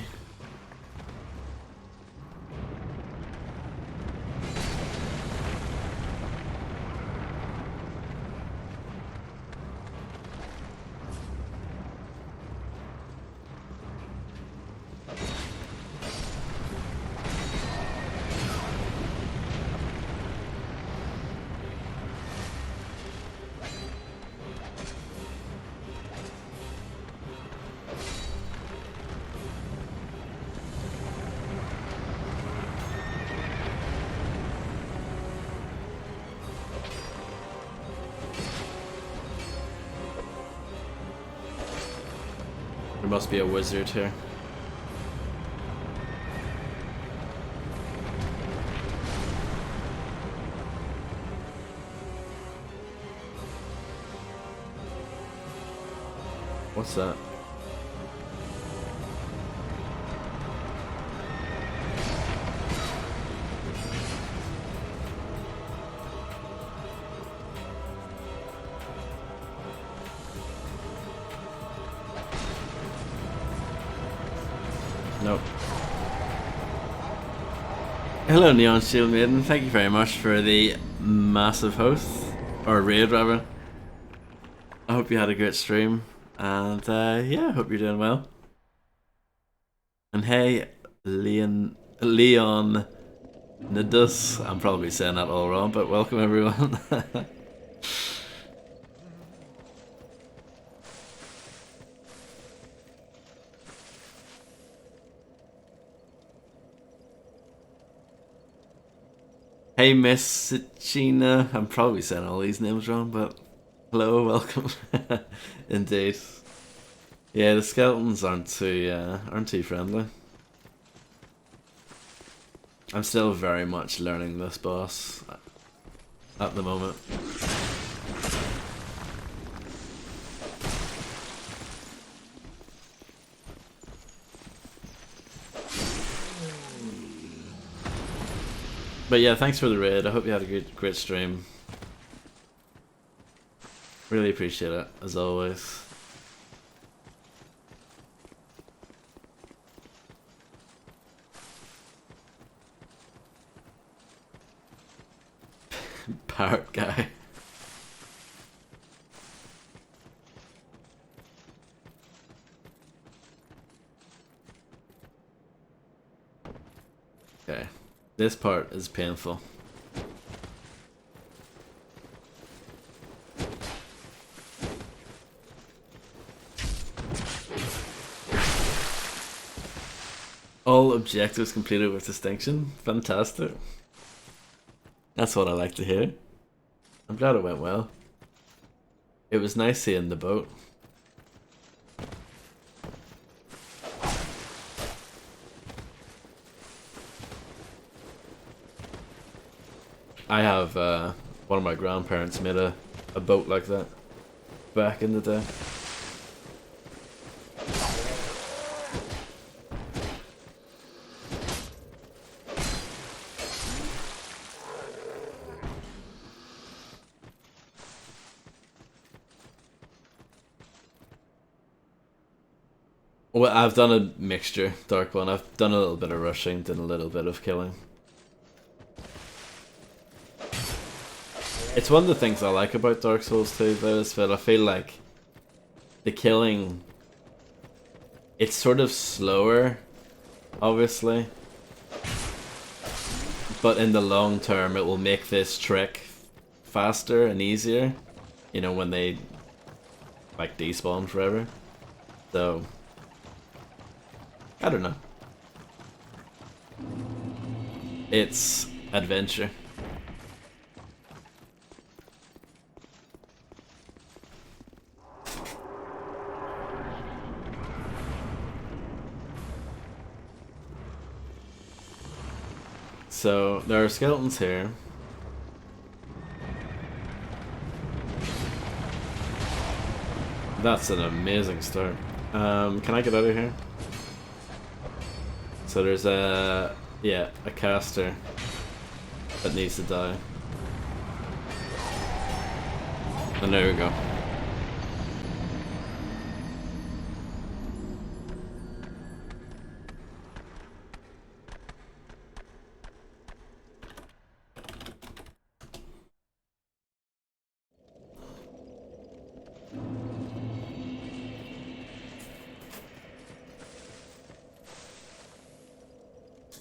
There must be a wizard here. What's that? Nope. Hello, Neon Shield Maiden. Thank you very much for the massive host, or raid rather. I hope you had a great stream, and yeah, I hope you're doing well. And hey, Leon Nidus, I'm probably saying that all wrong, but welcome everyone. Hey, Miss China. I'm probably saying all these names wrong, but hello, welcome. Indeed. Yeah, the skeletons aren't too friendly. I'm still very much learning this boss at the moment. But yeah, thanks for the raid. I hope you had a great stream. Really appreciate it, as always. Parrot guy. Okay, this part is painful. All objectives completed with distinction. Fantastic. That's what I like to hear. I'm glad it went well. It was nice seeing the boat. I have one of my grandparents made a boat like that back in the day. Well, I've done a mixture, DarkOne. I've done a little bit of rushing, done a little bit of killing. It's one of the things I like about Dark Souls 2 though, is that I feel like the killing, it's sort of slower, obviously, but in the long term it will make this trick faster and easier, you know, when they like despawn forever. So I don't know. It's adventure. So there are skeletons here. That's an amazing start. Can I get out of here? So there's a caster that needs to die. And there we go.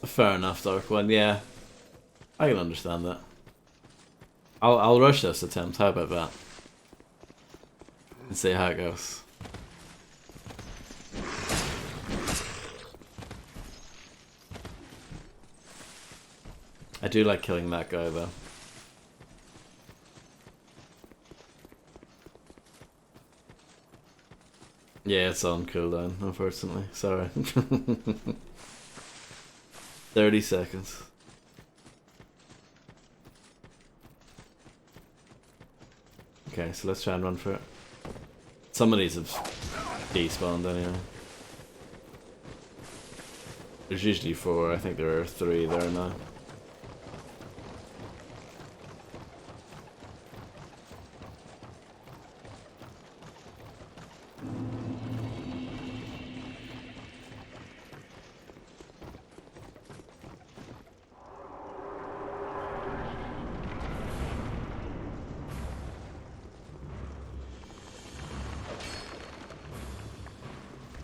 Fair enough, DarkOne. Yeah, I can understand that. I'll rush this attempt. How about that? And see how it goes. I do like killing that guy though. Yeah, it's on cooldown, unfortunately. Sorry. 30 seconds. Okay, so let's try and run for it. Some of these have despawned anyway. There's usually 4, I think there are 3 there now.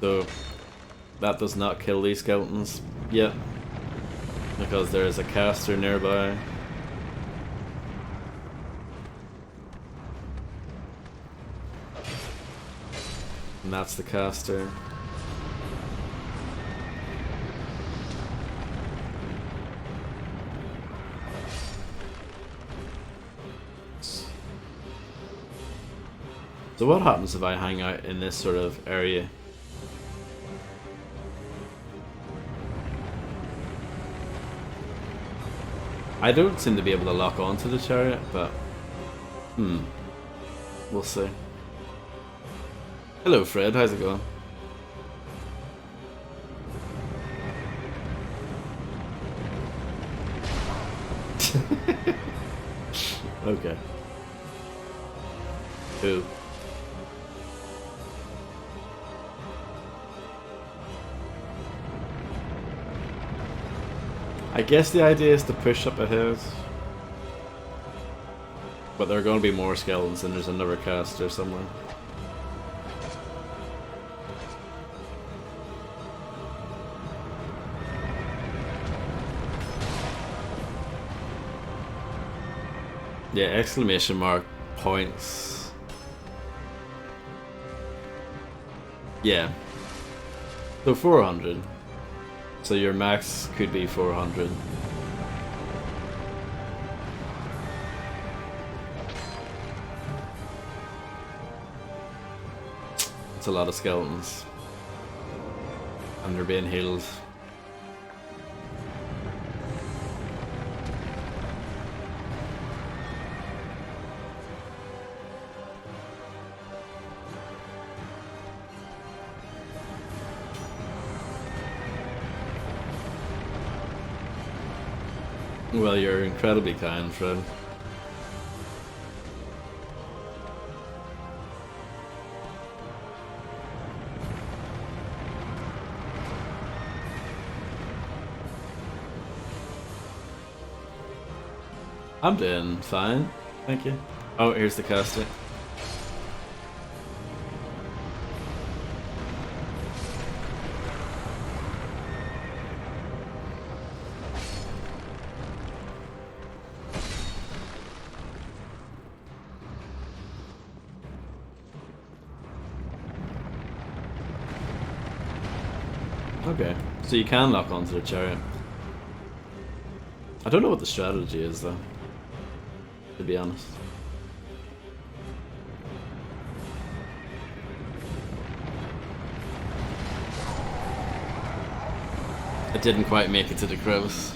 So that does not kill these skeletons yet, because there is a caster nearby. And that's the caster. So what happens if I hang out in this sort of area? I don't seem to be able to lock onto the chariot, but we'll see. Hello Fred, how's it going? Okay. Who? I guess the idea is to push up ahead. But there are going to be more skeletons and there's another caster somewhere. Yeah, exclamation mark points. Yeah. So 400. So your max could be 400. It's a lot of skeletons. And they're being healed. Well, you're incredibly kind, Fred. I'm doing fine, thank you. Oh, here's the caster. Okay, so you can lock onto the chariot. I don't know what the strategy is though, to be honest. I didn't quite make it to the crevice.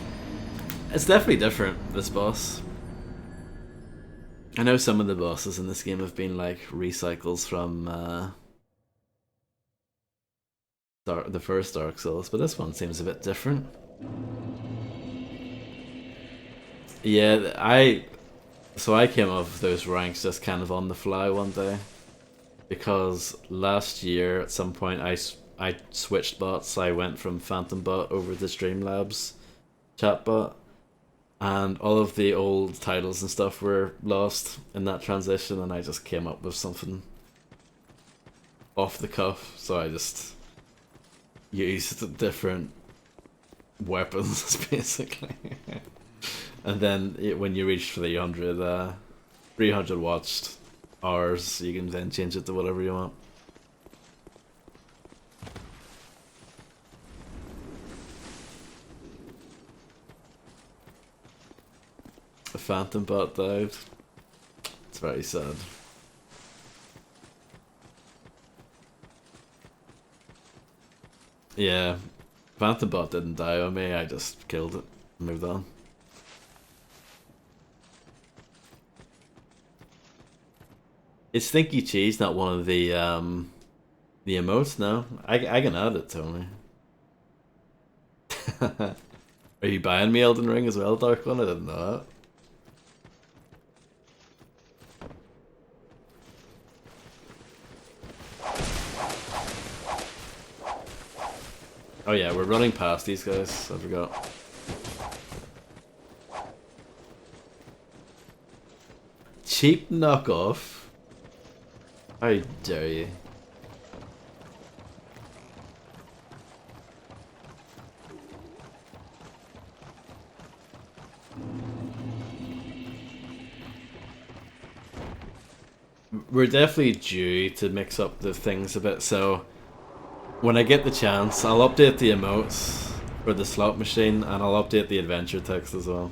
It's definitely different, this boss. I know some of the bosses in this game have been like recycles from the first Dark Souls, but this one seems a bit different. Yeah, I came off those ranks just kind of on the fly one day, because last year at some point I switched bots. I went from Phantom Bot over to Streamlabs chatbot, and all of the old titles and stuff were lost in that transition, and I just came up with something off the cuff, so I just used different weapons basically. And then when you reach 300 watched hours, you can then change it to whatever you want. The Phantom Bot died. It's very sad. Yeah, Phantom Bot didn't die on me, I just killed it. Moved on. Is Stinky Cheese not one of the emotes? No, I can add it, Tony. Are you buying me Elden Ring as well, Dark One? I didn't know that. Oh yeah, we're running past these guys. I forgot. Cheap knockoff. How dare you? We're definitely due to mix up the things a bit, so when I get the chance, I'll update the emotes for the slot machine, and I'll update the adventure text as well.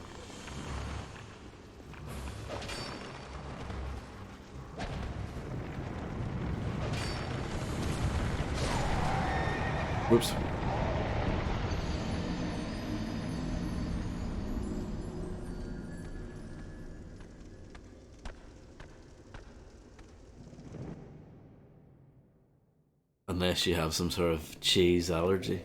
Whoops. Unless you have some sort of cheese allergy.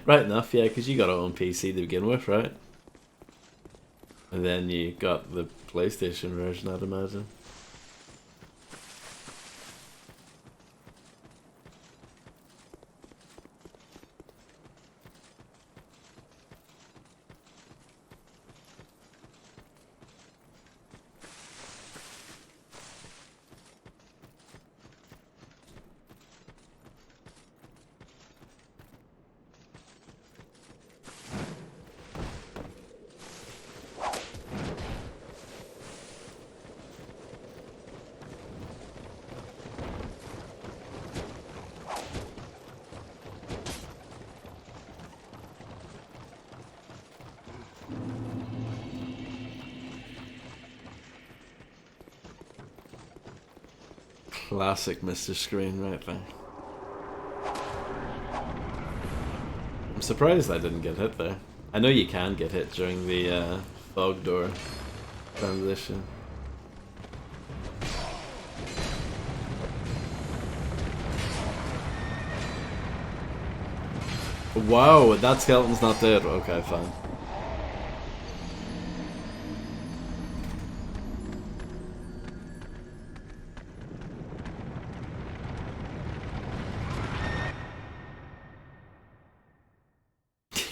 Right enough, yeah, because you got it on PC to begin with, right? And then you got the PlayStation version, I'd imagine. Classic Mr. Screen right there. I'm surprised I didn't get hit there. I know you can get hit during the fog door transition. Wow, that skeleton's not dead. Okay, fine.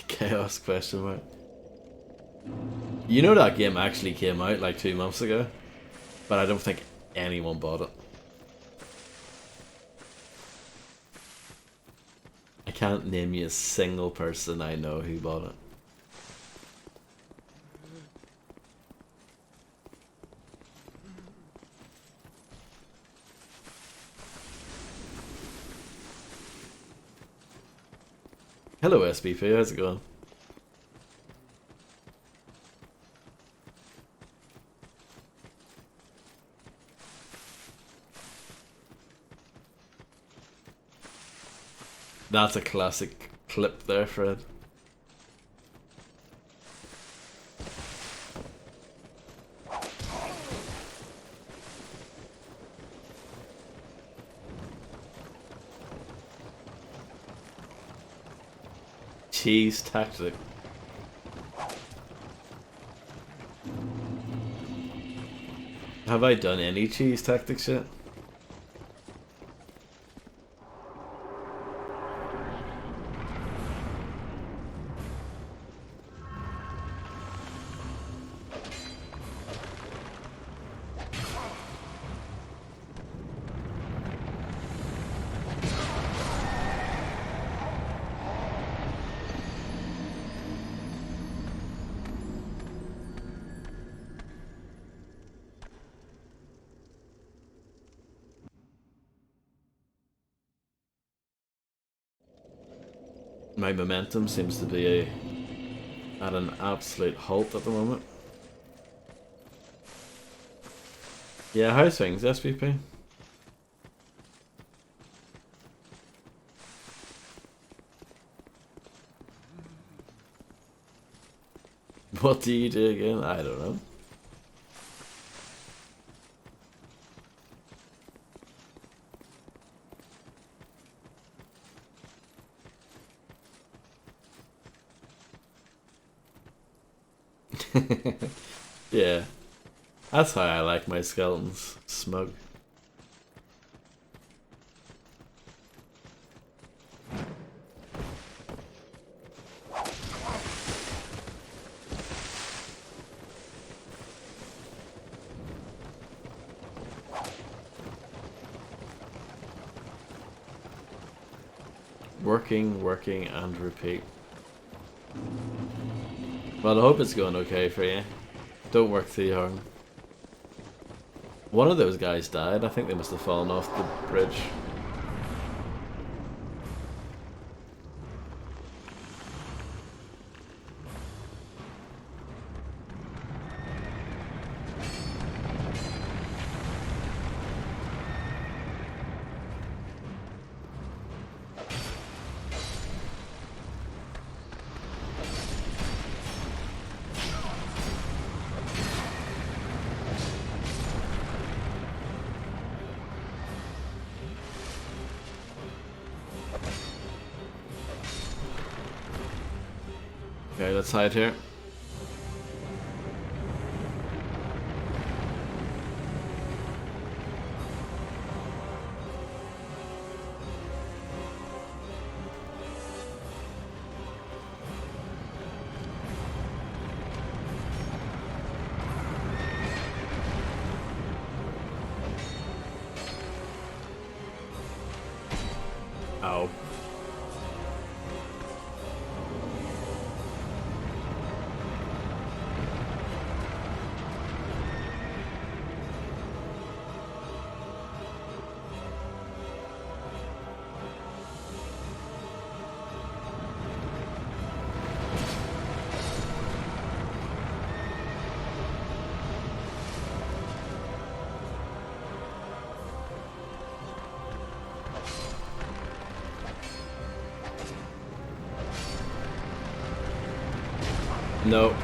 Chaos question mark. You know that game actually came out like 2 months ago, but I don't think anyone bought it. I can't name you a single person I know who bought it. Hello SBP, how's it going? That's a classic clip there, Fred. Cheese tactic. Have I done any cheese tactics yet? My momentum seems to be at an absolute halt at the moment. Yeah, how's things, SVP? What do you do again? I don't know. Yeah, that's how I like my skeletons. Smug. Working, and repeat. Well, I hope it's going okay for you. Don't work too hard. One of those guys died. I think they must have fallen off the bridge. Okay, let's hide here. Ow. No.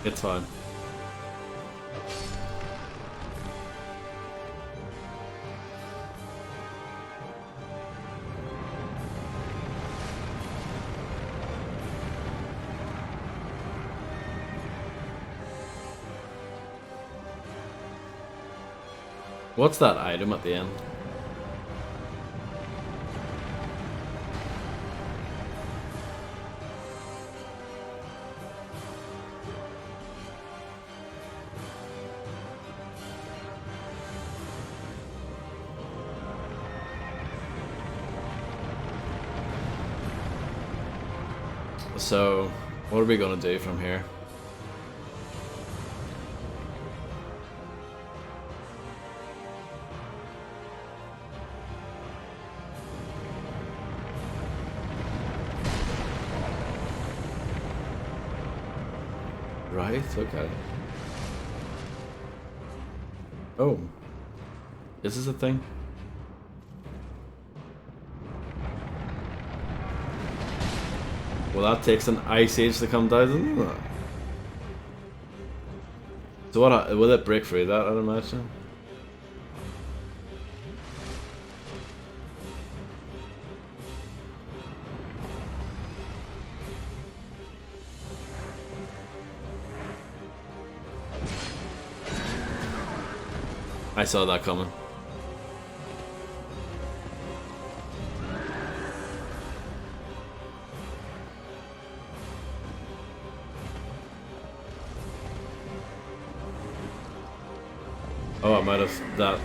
It's fine. What's that item at the end? So, what are we gonna do from here? Right, okay. Oh. This is a thing? Well, that takes an ice age to come down, doesn't it? So what, will it break through that, I'd imagine? I saw that coming. Oh, I might have that.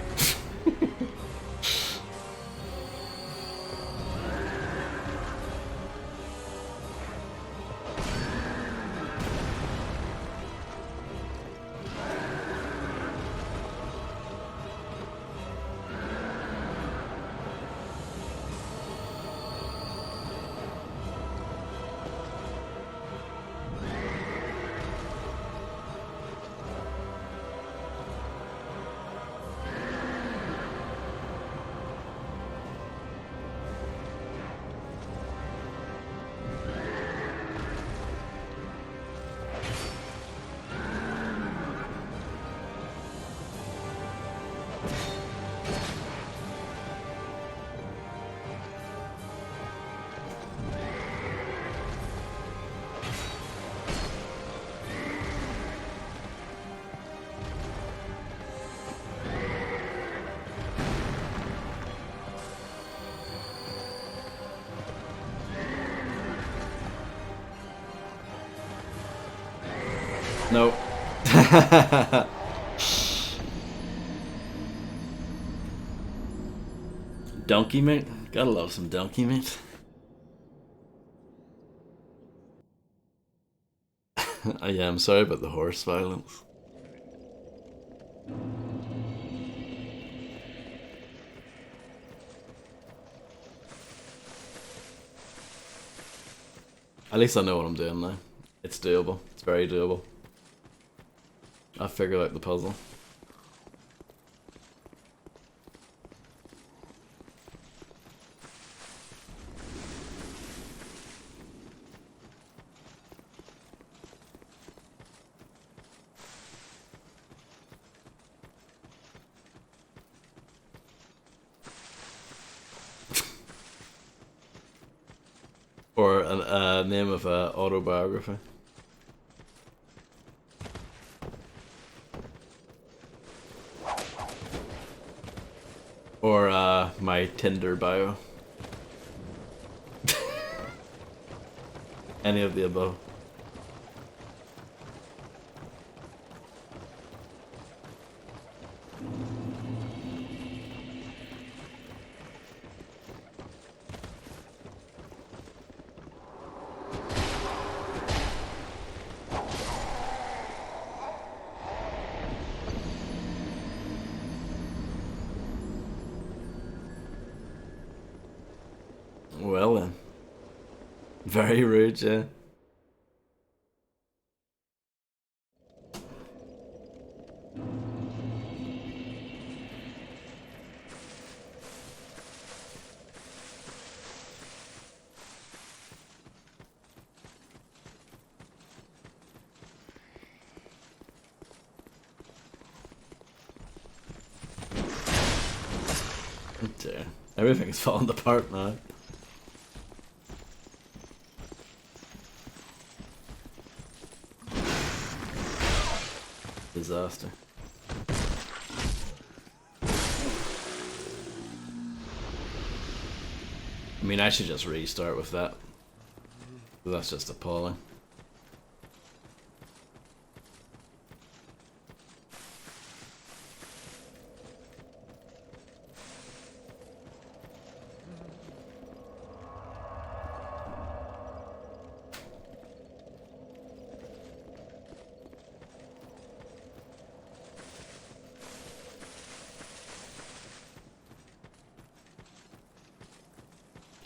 No. Donkey meat? Gotta love some donkey meat. Yeah, I'm sorry about the horse violence. At least I know what I'm doing now. It's doable. It's very doable. I figured out the puzzle. Or a name of a autobiography. Or my Tinder bio. Any of the above. Well then. Very rude, yeah. Oh dear. Everything's falling apart now. Disaster. I mean, I should just restart with that. That's just appalling.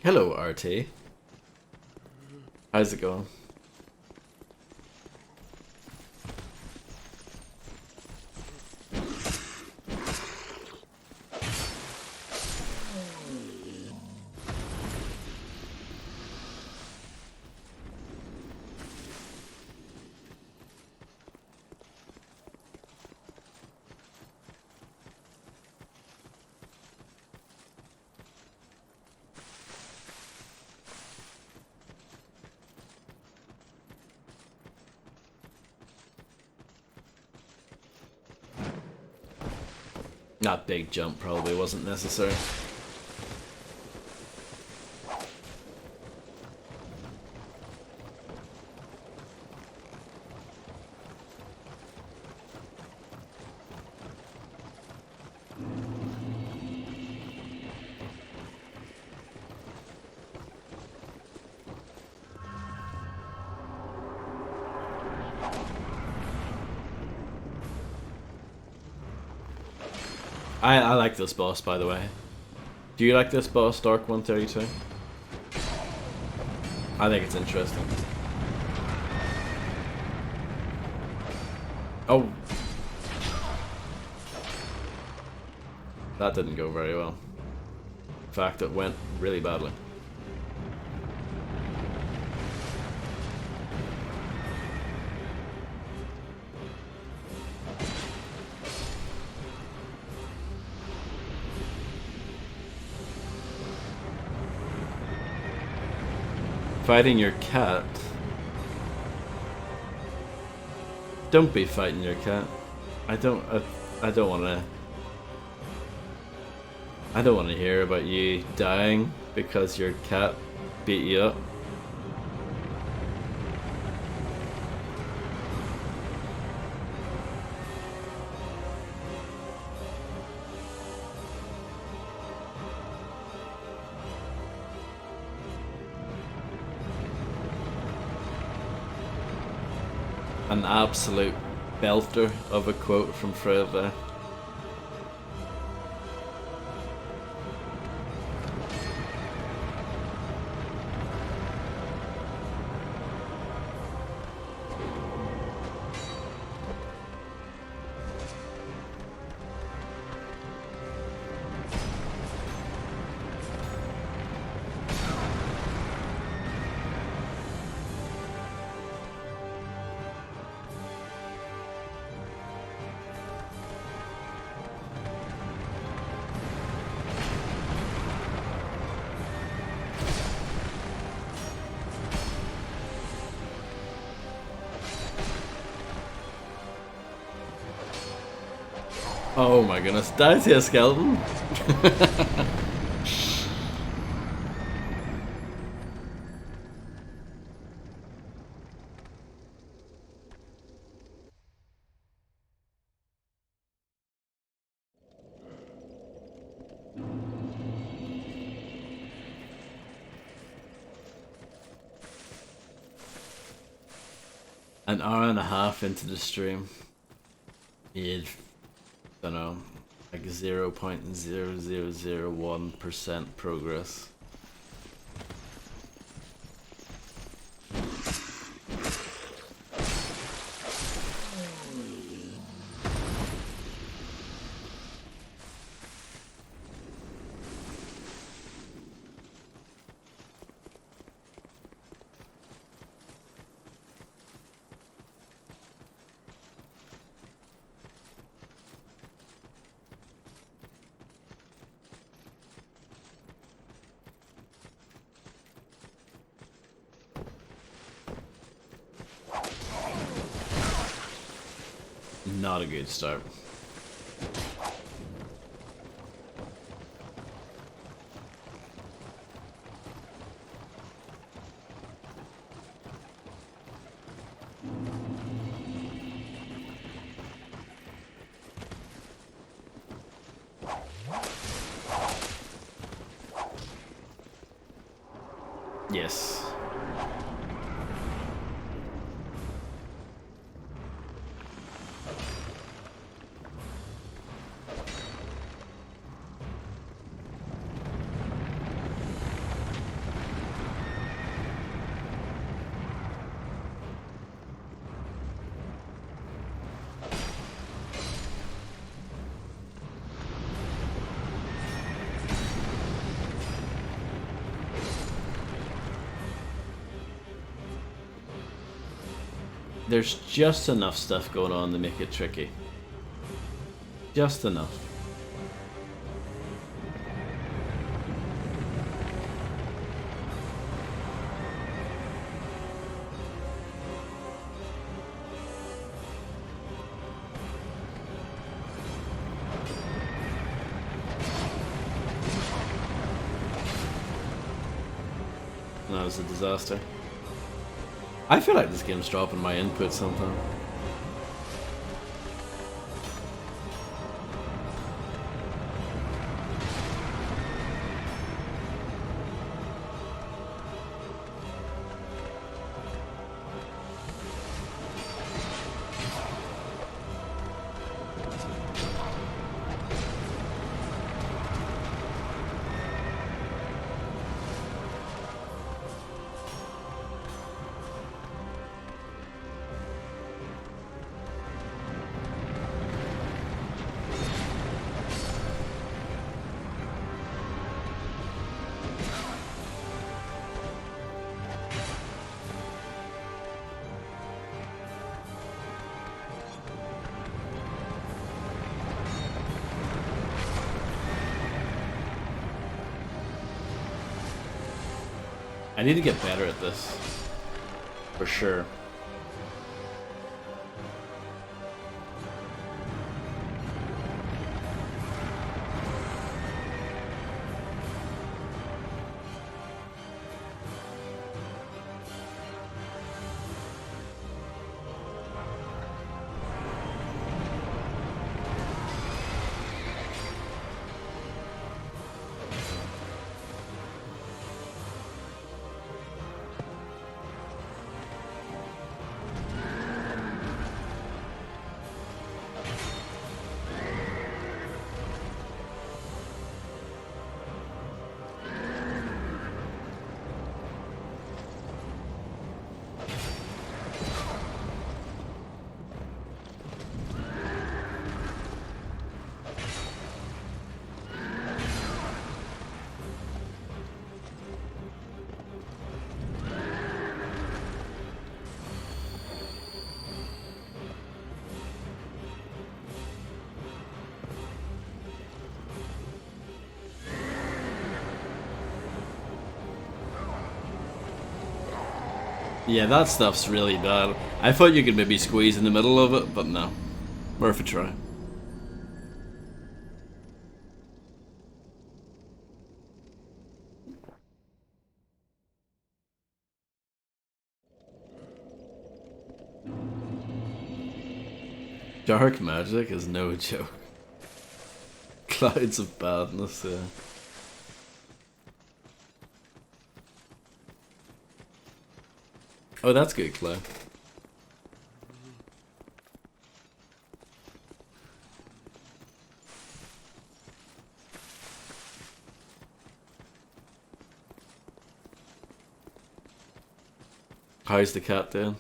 Hello, RT. How's it going? That big jump probably wasn't necessary. I like this boss, by the way. Do you like this boss, DarkOne32? I think it's interesting. Oh! That didn't go very well. In fact, it went really badly. Fighting your cat? Don't be fighting your cat. I don't wanna hear about you dying because your cat beat you up. An absolute belter of a quote from Fred there. Oh my goodness, did I see a skeleton? An hour and a half into the stream. Yeah, don't know, like 0.0001% progress. Not a good start. Yes. There's just enough stuff going on to make it tricky. Just enough. That was a disaster. I feel like this game's dropping my input sometime. I need to get better at this. For sure. Yeah, that stuff's really bad. I thought you could maybe squeeze in the middle of it, but no. Worth a try. Dark magic is no joke. Clouds of badness, yeah. Oh, that's good, Clay. How's the cat doing?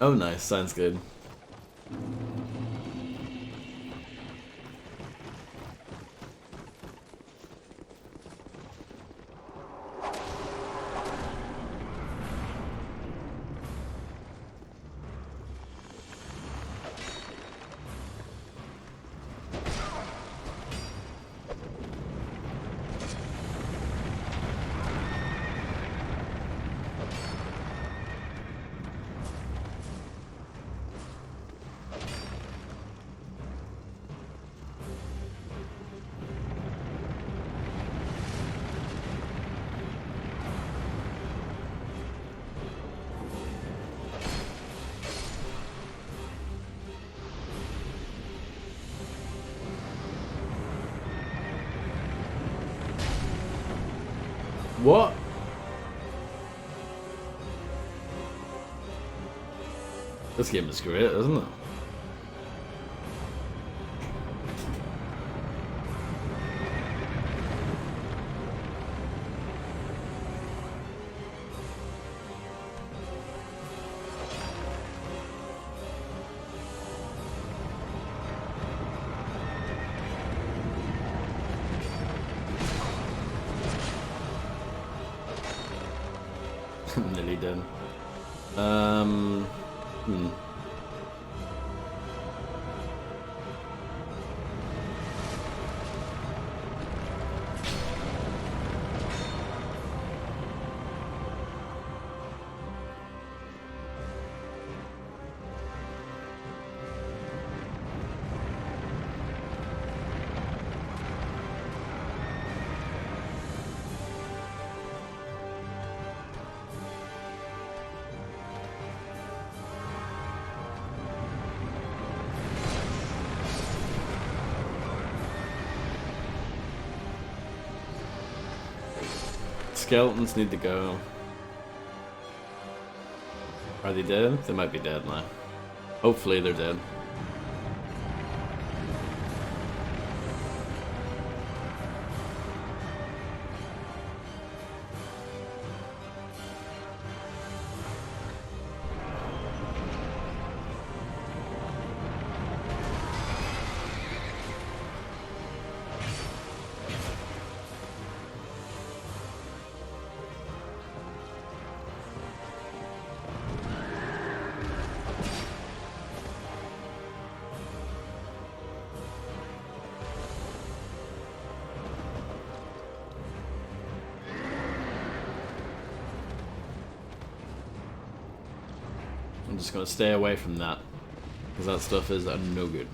Oh, nice. Sounds good. What? This game is great, isn't it? Nearly did. Hmm. Skeletons need to go. Are they dead? They might be dead now. Hopefully they're dead. I'm just gonna stay away from that, because that stuff is no good.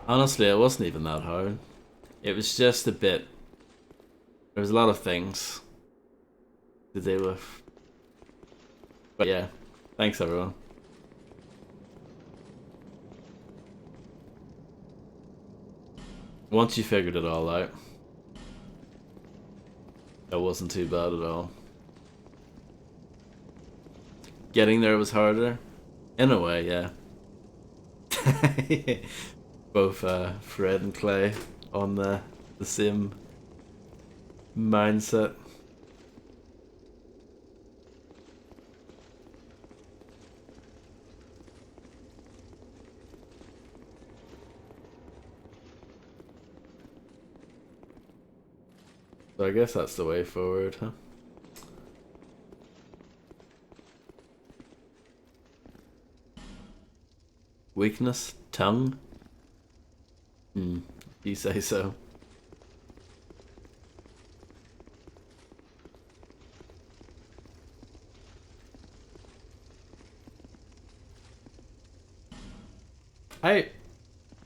Honestly, it wasn't even that hard. It was just a bit. There was a lot of things to deal with. But yeah, thanks everyone. Once you figured it all out, it wasn't too bad at all. Getting there was harder. In a way, yeah. Both Fred and Clay on the same mindset. So I guess that's the way forward, huh? Weakness? Tongue? Hmm, you say so.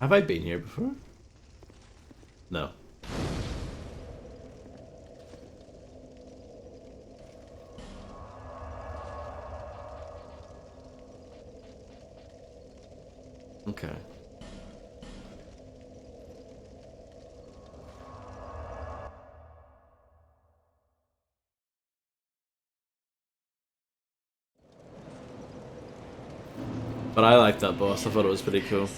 Have I been here before? No. Okay. But I liked that boss. I thought it was pretty cool.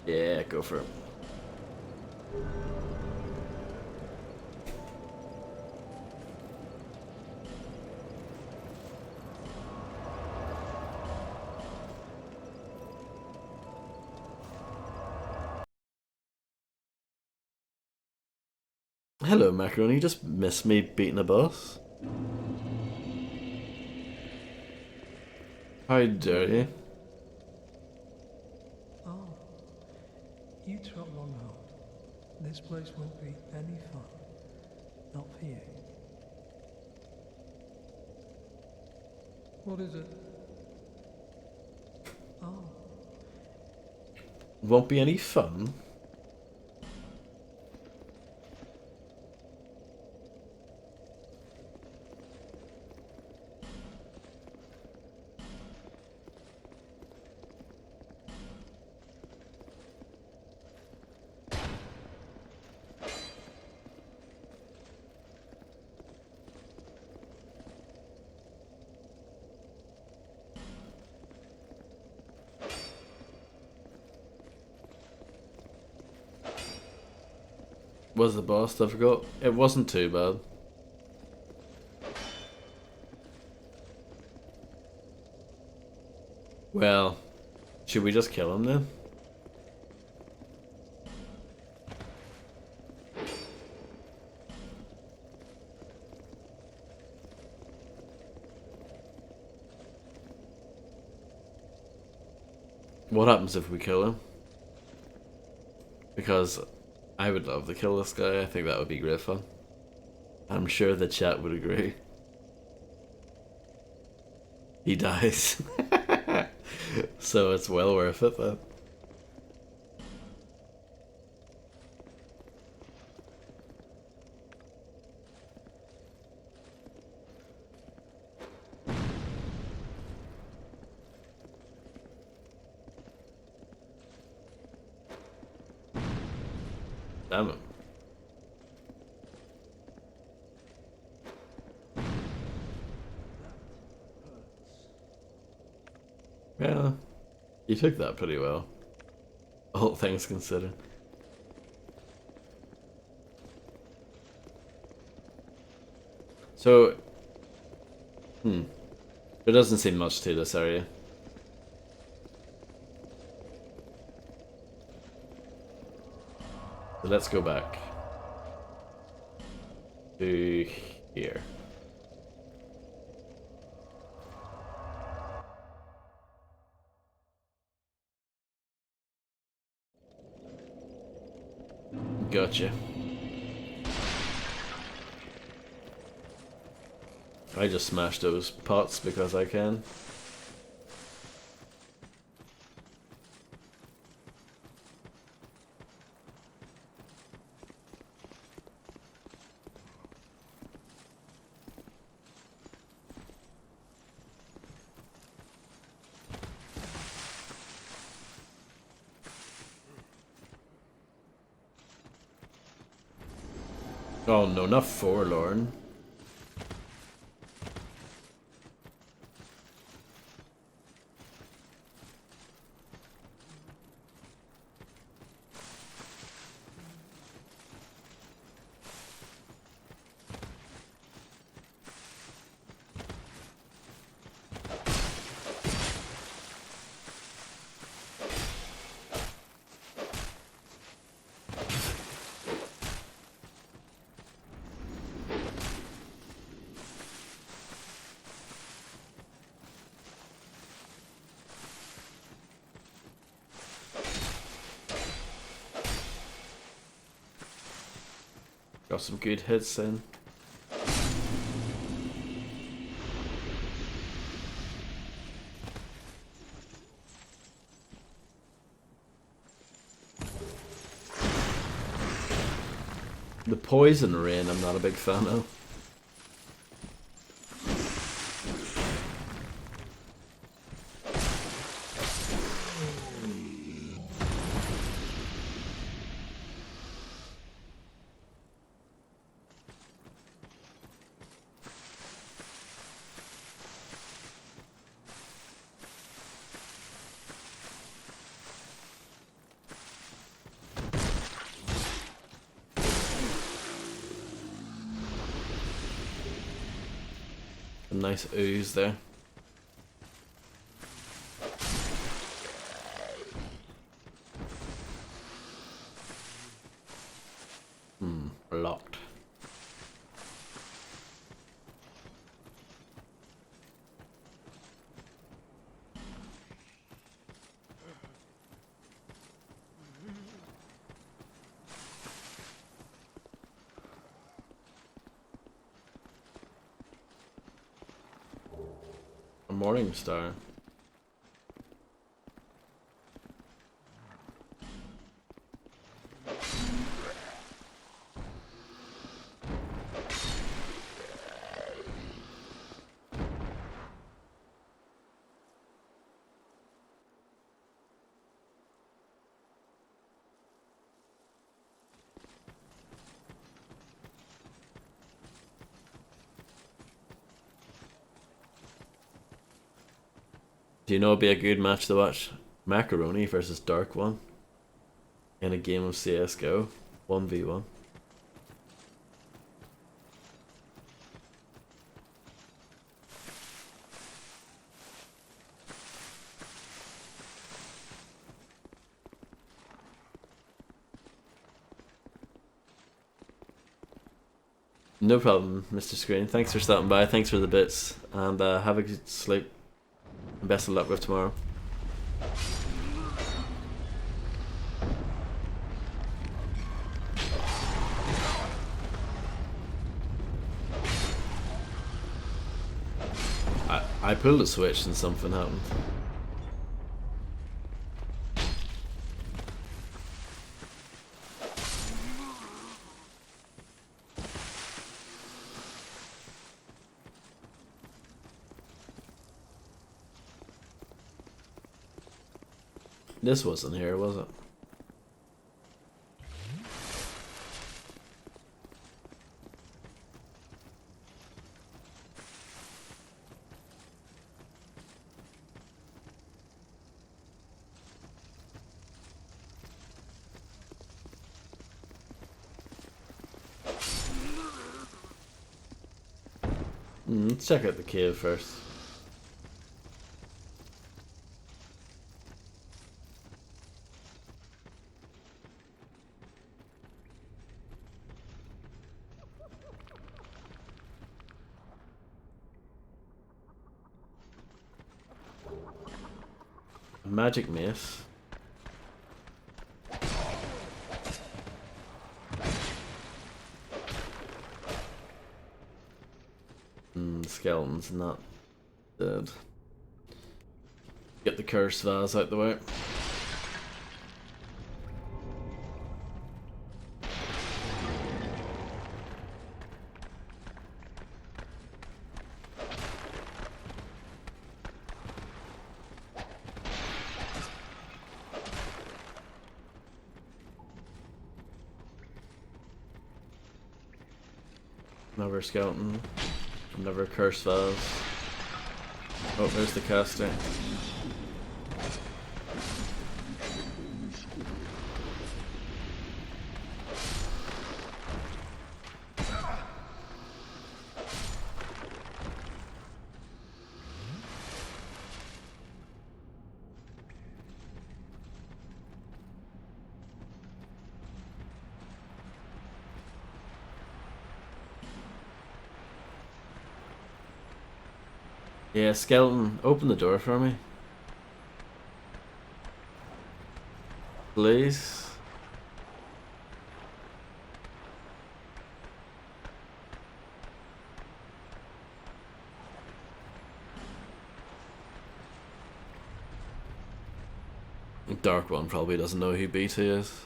Yeah, go for it. Hello, Macaroni. You just missed me beating a boss? How dare you? Oh, you trot along home. This place won't be any fun. Not for you. What is it? Oh, Won't be any fun? Was the boss difficult? It wasn't too bad. Well, should we just kill him then? What happens if we kill him? Because I would love to kill this guy. I think that would be great fun. I'm sure the chat would agree. He dies. So it's well worth it then. Damn it. Yeah, you took that pretty well. All things considered. So, there doesn't seem much to this area. So let's go back to here. Gotcha. I just smashed those pots because I can. Oh no, not forlorn. Got some good hits in. The poison rain I'm not a big fan of. A nice ooze there. Locked. A morning star. Do you know it'd be a good match to watch? Macaroni versus DarkOne in a game of CSGO 1v1. No problem, Mr. Screen. Thanks for stopping by. Thanks for the bits, and have a good sleep. Best of luck with tomorrow. I pulled a switch and something happened. This wasn't here, was it? Let's check out the cave first. Magic mace. fucking skeletons and that. Dead. Get the cursed vase out the way. Another skeleton. Another cursed vase. Oh, there's the caster. Yeah, skeleton, open the door for me. Please. Dark One probably doesn't know who BT is.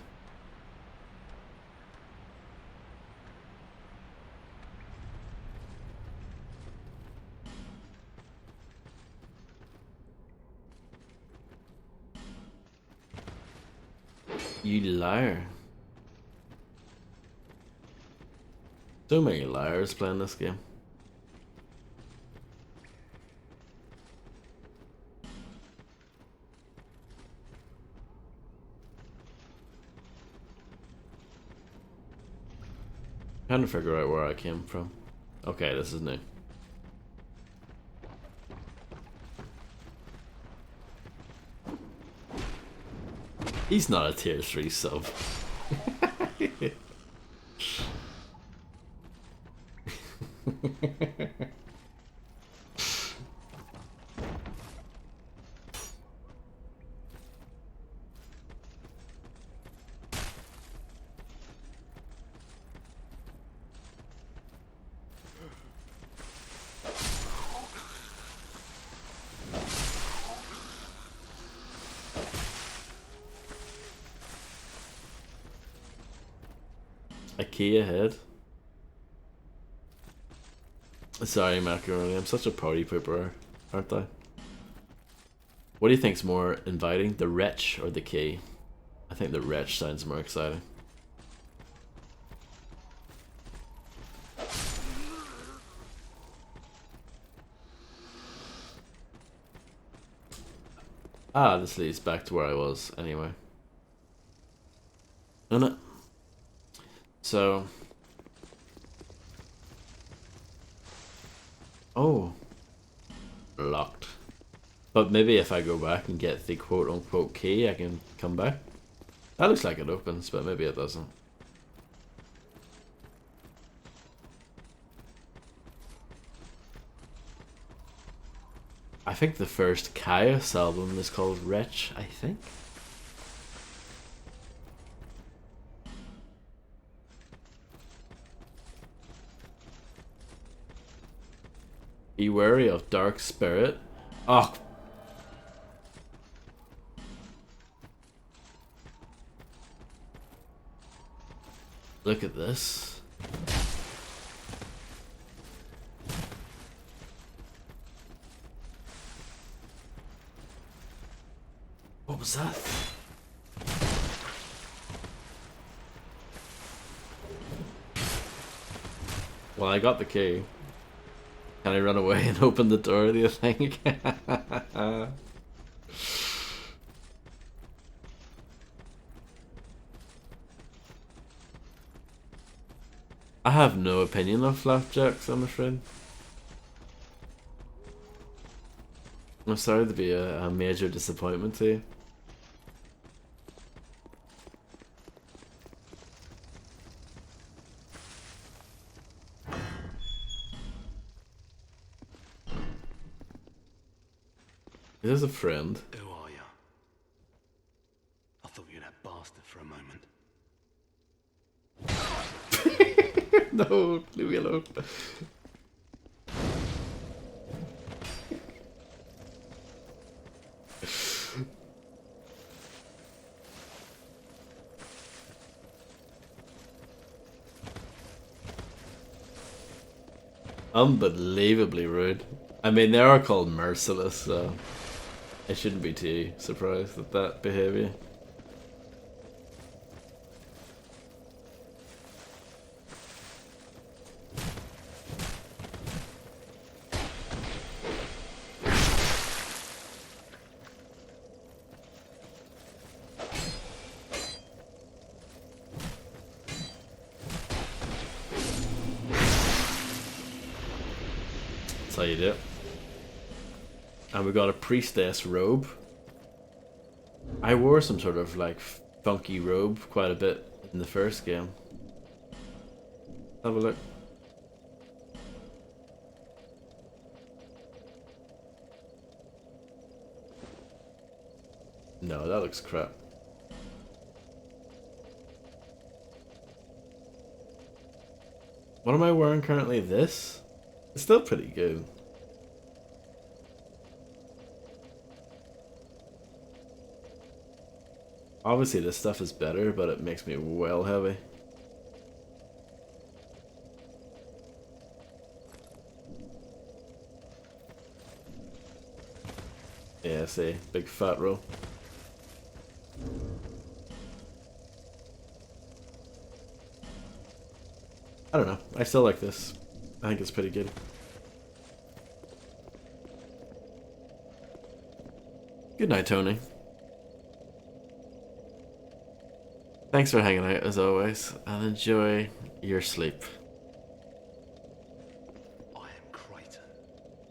You liar. So many liars playing this game. Trying to figure out where I came from. Okay, this is new. He's not a tier 3 sub. A key ahead. Sorry, Macaroni, I'm such a party pooper, aren't I? What do you think's more inviting, the wretch or the key? I think the wretch sounds more exciting. Ah, this leads back to where I was anyway. Isn't it? So... Oh. Locked. But maybe if I go back and get the quote-unquote key, I can come back. That looks like it opens, but maybe it doesn't. I think the first Caius album is called Wretch, I think. Be wary of dark spirit. Oh. Look at this. What was that? Well, I got the key. Can I run away and open the door, do you think? I have no opinion of flapjacks, I'm afraid. I'm sorry to be a major disappointment to you. Is this a friend? Who are you? I thought you were that bastard for a moment. No, leave me alone. Unbelievably rude. I mean, they are called merciless, so I shouldn't be too surprised at that behavior. That's how you do it. And we got a priestess robe. I wore some sort of like funky robe quite a bit in the first game. Have a look. No, that looks crap. What am I wearing currently? This? It's still pretty good. Obviously this stuff is better, but it makes me well heavy. Yeah, see, big fat roll. I don't know, I still like this. I think it's pretty good. Good night, Tony. Thanks for hanging out as always, and enjoy your sleep. I am Creighton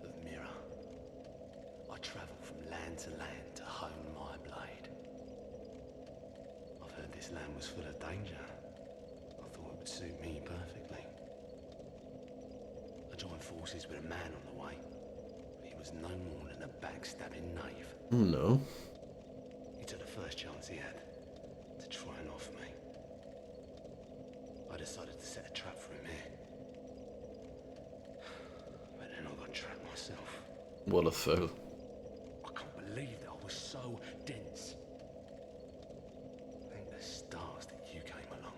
of Mirror. I travel from land to land to hone my blade. I've heard this land was full of danger. I thought it would suit me perfectly. I joined forces with a man on the way, but he was no more than a backstabbing knave. No. He took the first chance he had to try and off me. I decided to set a trap for him here. But then I got trapped myself. What a fool. I can't believe that I was so dense. Thank the stars that you came along.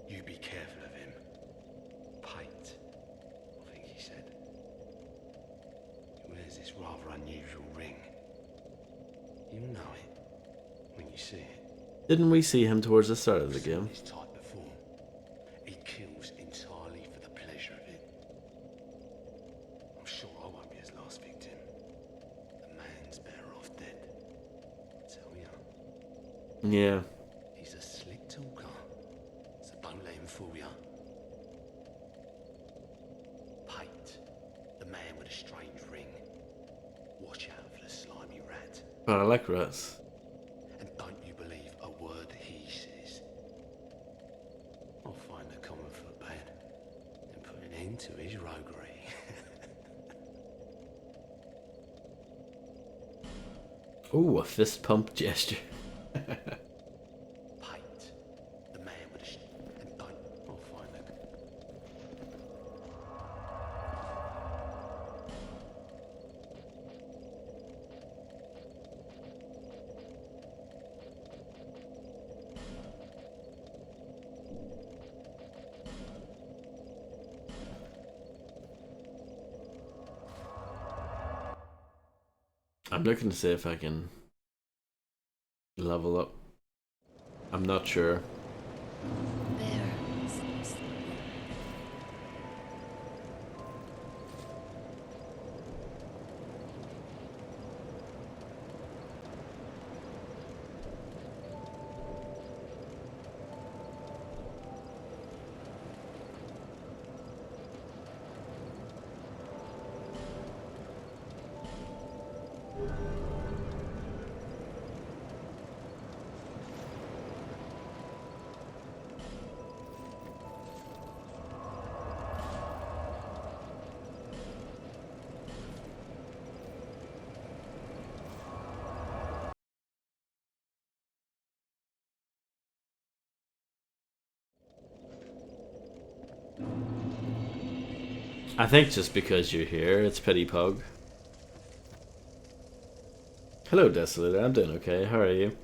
You be careful of him. Pate, I think he said. He wears this rather unusual ring. You'll know it when you see it. Didn't we see him towards the start of the game? This type before. He kills entirely for the pleasure of it. I'm sure I won't be his last victim. The man's better off dead. I tell ya. Yeah. He's a slick talker, so don't let him fool ya. Pate, the man with a strange ring. Watch out for the slimy rat. But I like rats. And don't you believe a word he says. I'll find the common foot bad and put an end to his roguery. Ooh, a fist pump gesture. Pate, the man with a and don't. I'll find the. I'm looking to see if I can level up. I'm not sure. I think just because you're here, it's Petty Pug. Hello, Desolator. I'm doing okay. How are you?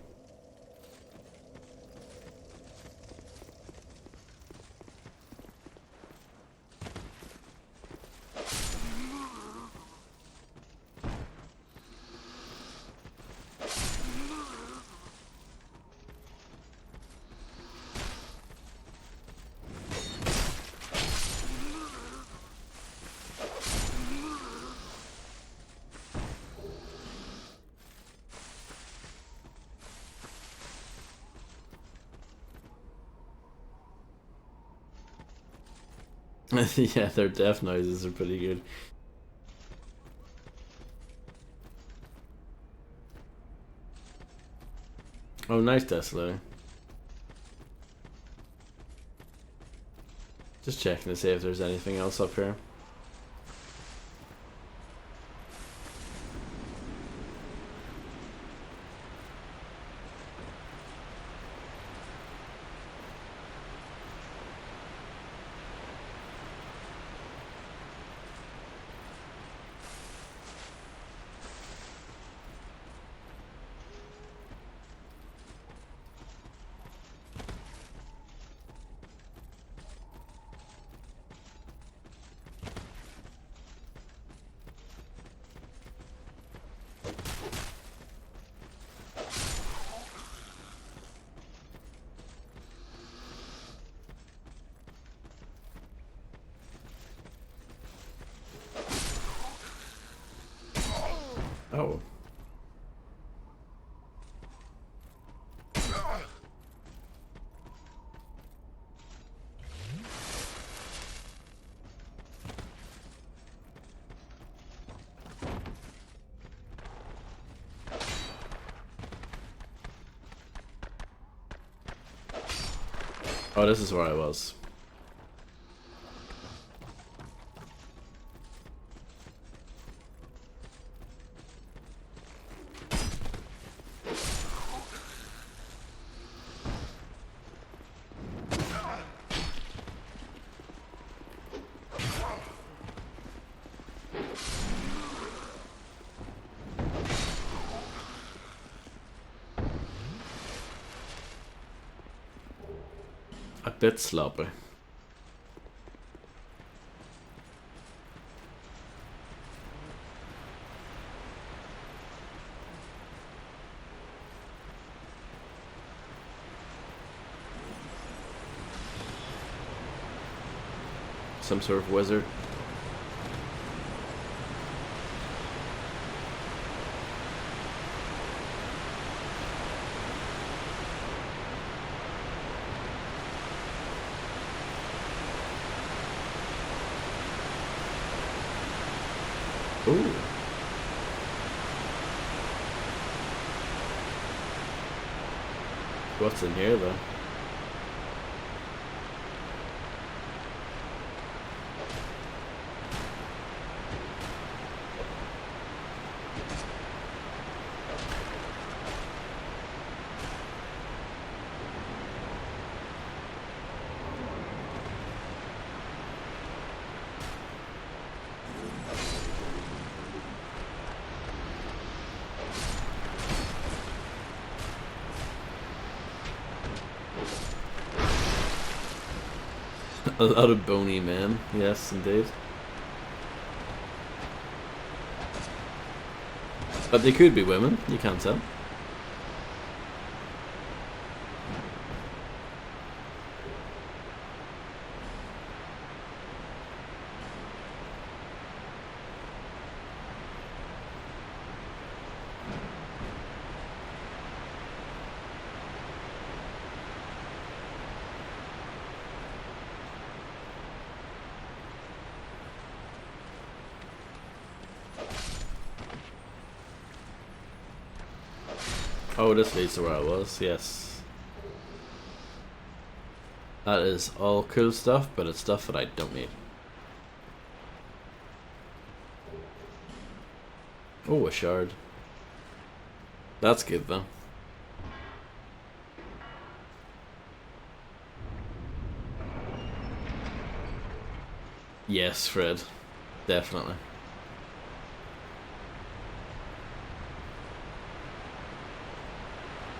Yeah, their death noises are pretty good. Oh, nice Tesla. Just checking to see if there's anything else up here. Oh. Oh, this is where I was. A bit sloppy. Some sort of wizard. Ooh. What's in here though? A lot of bony men, yes indeed. But they could be women, you can't tell. Oh, this leads to where I was, yes. That is all cool stuff, but it's stuff that I don't need. Oh, a shard. That's good though. Yes, Fred. Definitely.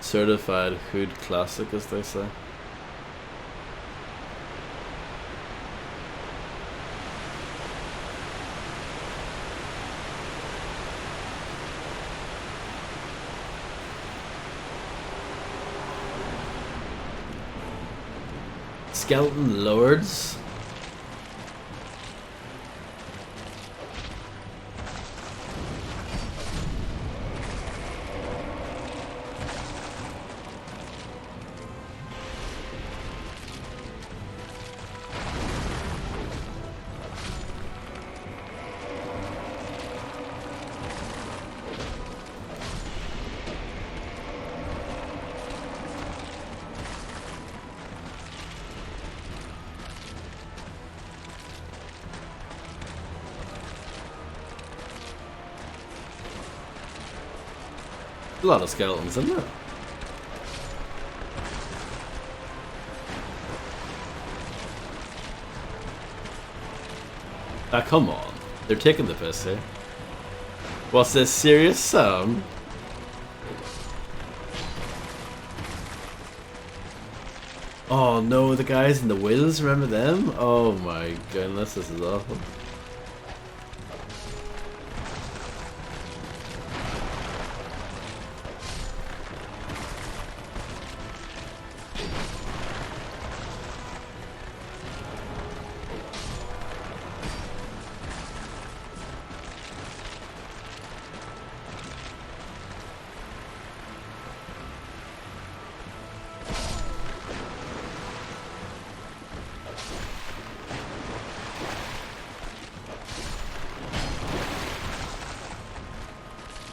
Certified hood classic, as they say. Skeleton Lords. A lot of skeletons, isn't there? Ah, come on. They're taking the piss here. What's this serious sound? Oh no, the guys in the wheels, remember them? Oh my goodness, this is awful.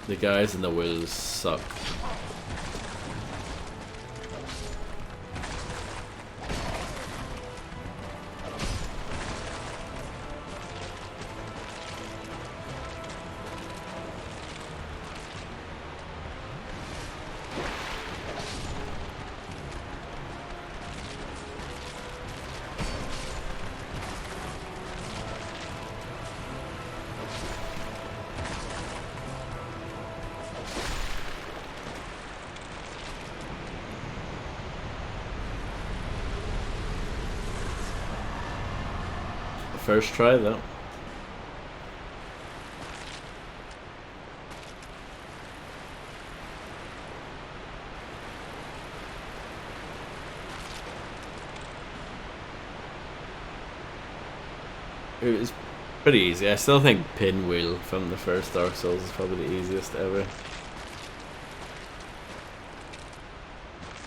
The guys in the wheels suck. First try though. It was pretty easy. I still think Pinwheel from the first Dark Souls is probably the easiest ever.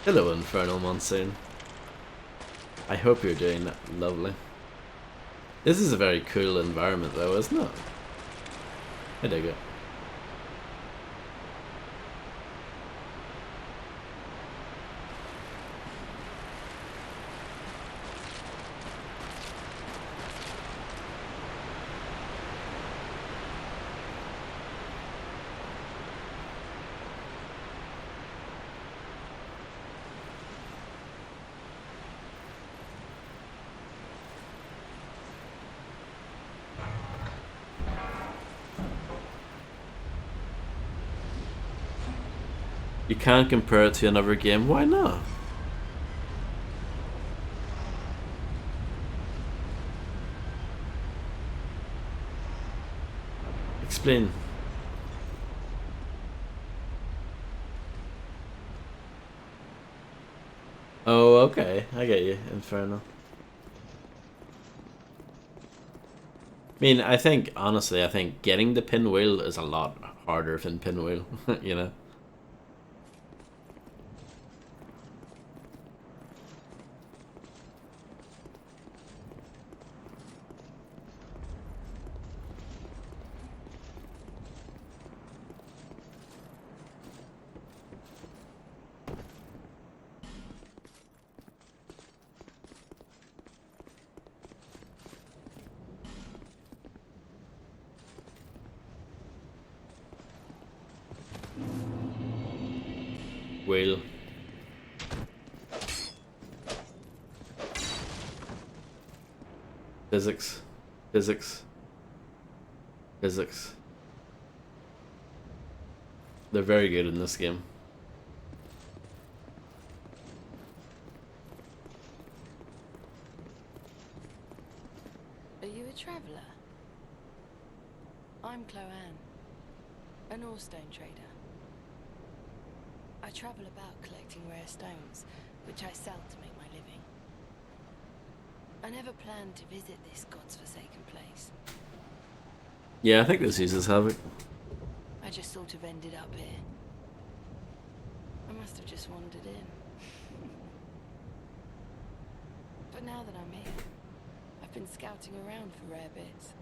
Hello, Infernal Monsoon. I hope you're doing lovely. This is a very cool environment though, isn't it? I dig it. You can't compare it to another game, why not? Explain. Oh, okay, I get you, Infernal. I mean, I think, honestly, I think getting the Pinwheel is a lot harder than Pinwheel, you know? Wheel. Physics. Physics. Physics. They're very good in this game. Are you a traveller? I'm Chloanne, an ore-stone trader. I travel about collecting rare stones, which I sell to make my living. I never planned to visit this god's forsaken place. Yeah, I think this uses Havoc. I just sort of ended up here. I must have just wandered in. But now that I'm here, I've been scouting around for rare bits.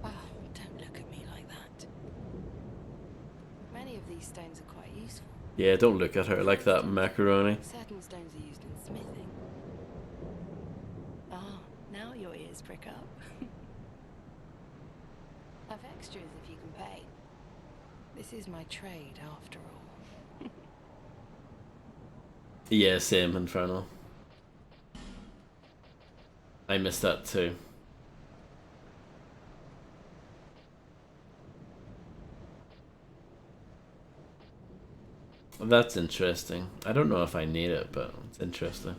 Oh, don't look at me like that. Many of these stones are quite useful. Yeah, don't look at her like that, macaroni. Certain stones are used in smithing. Ah, now your ears prick up. Have extras if you can pay. This is my trade, after all. Yeah, same, Infernal. I missed that too. That's interesting. I don't know if I need it, but it's interesting.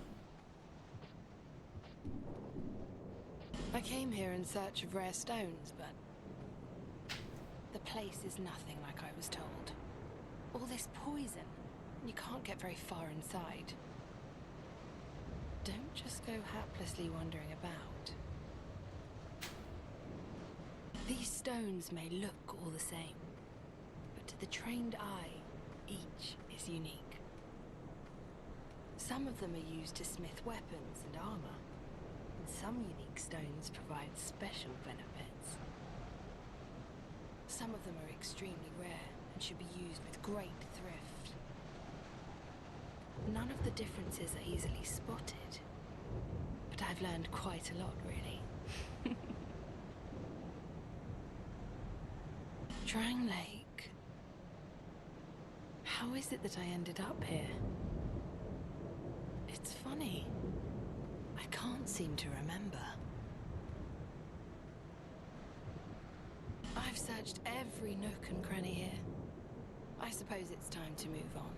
I came here in search of rare stones, but the place is nothing like I was told. All this poison, and you can't get very far inside. Don't just go haplessly wandering about. These stones may look all the same, but to the trained eye, each is unique. Some of them are used to smith weapons and armor, and some unique stones provide special benefits. Some of them are extremely rare and should be used with great thrift. None of the differences are easily spotted, but I've learned quite a lot, really. Drang Lake. How is it that I ended up here? It's funny. I can't seem to remember. I've searched every nook and cranny here. I suppose it's time to move on.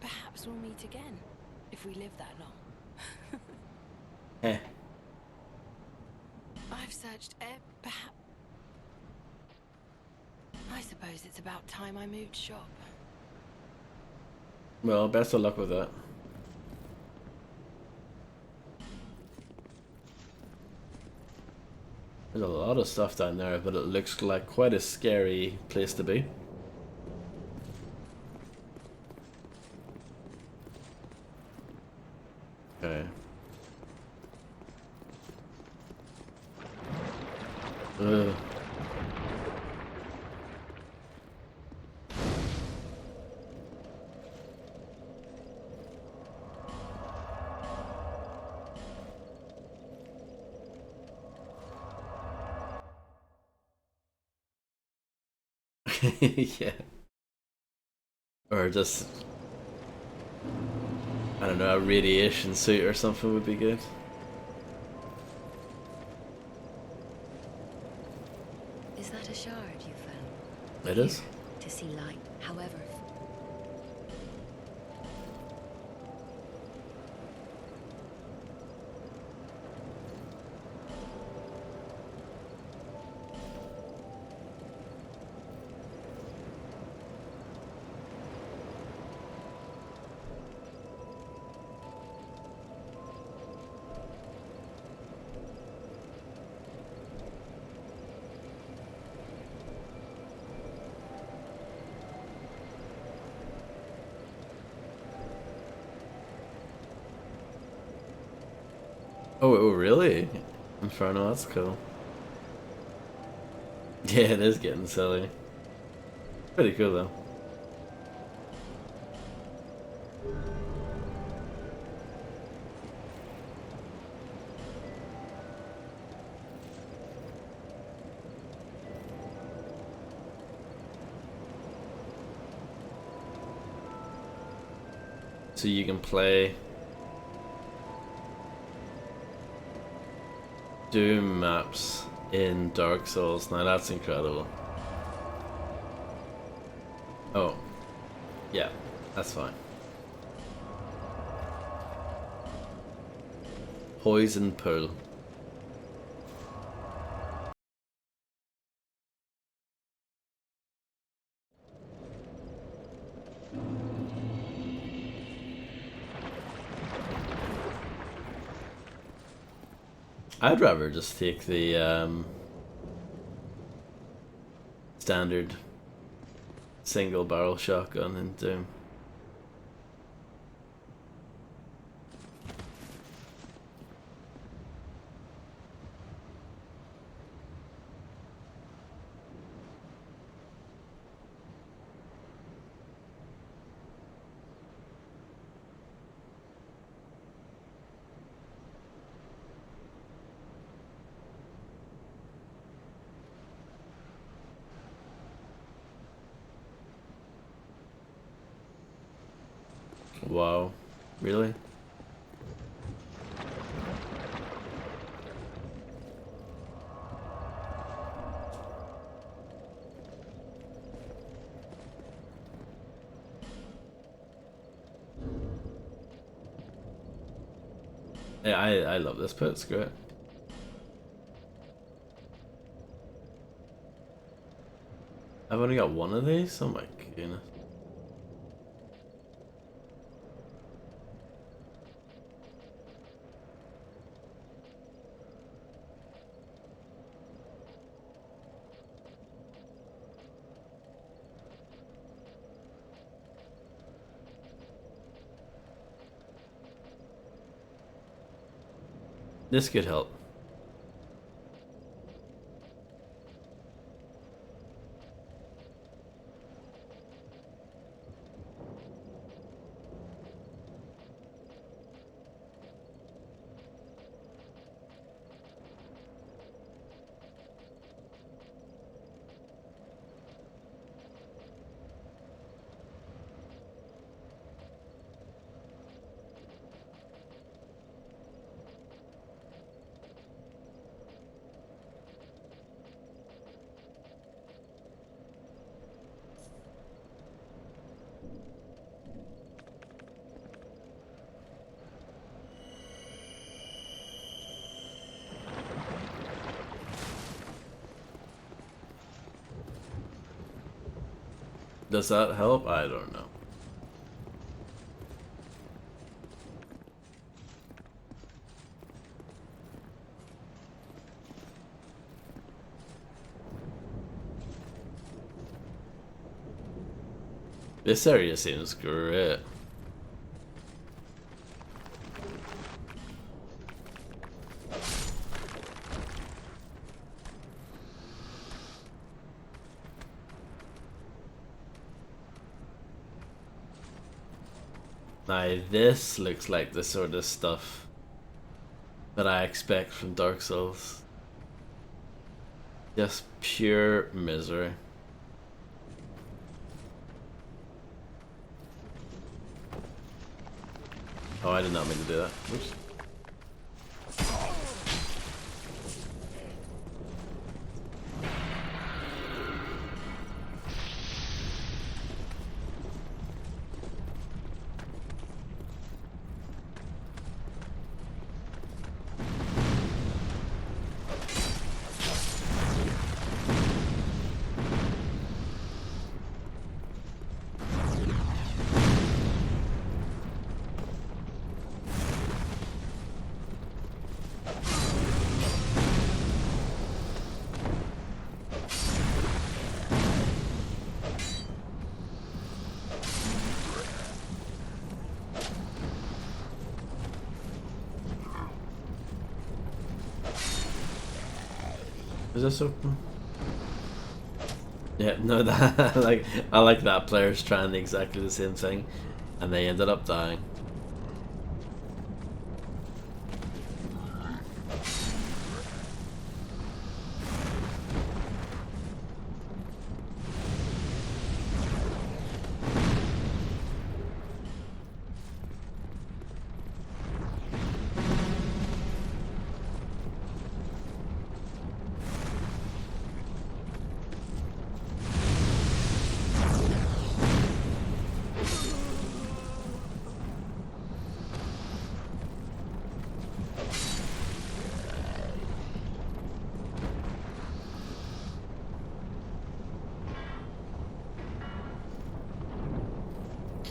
Perhaps we'll meet again, if we live that long. Eh. I've searched perhaps... I suppose it's about time I moved shop. Well, best of luck with that. There's a lot of stuff down there, but it looks like quite a scary place to be. Okay. Ugh. Yeah. Or just, I don't know, a radiation suit or something would be good. Is that a shard you found? It is. To see light, however. Oh, really? Inferno, that's cool. Yeah, it is getting silly. Pretty cool though. So you can play Doom maps in Dark Souls. Now that's incredible. Oh, yeah, that's fine. Poison Pool. I'd rather just take the standard single barrel shotgun in Doom. Wow. Really? Yeah, I love this pit, it's great. I've only got one of these? Oh my goodness. This could help. Does that help? I don't know. This area seems great. Now this looks like the sort of stuff that I expect from Dark Souls. Just pure misery. Oh, I did not mean to do that. Oops. Is this open? Yeah, no, that like I like that players trying exactly the same thing, and they ended up dying.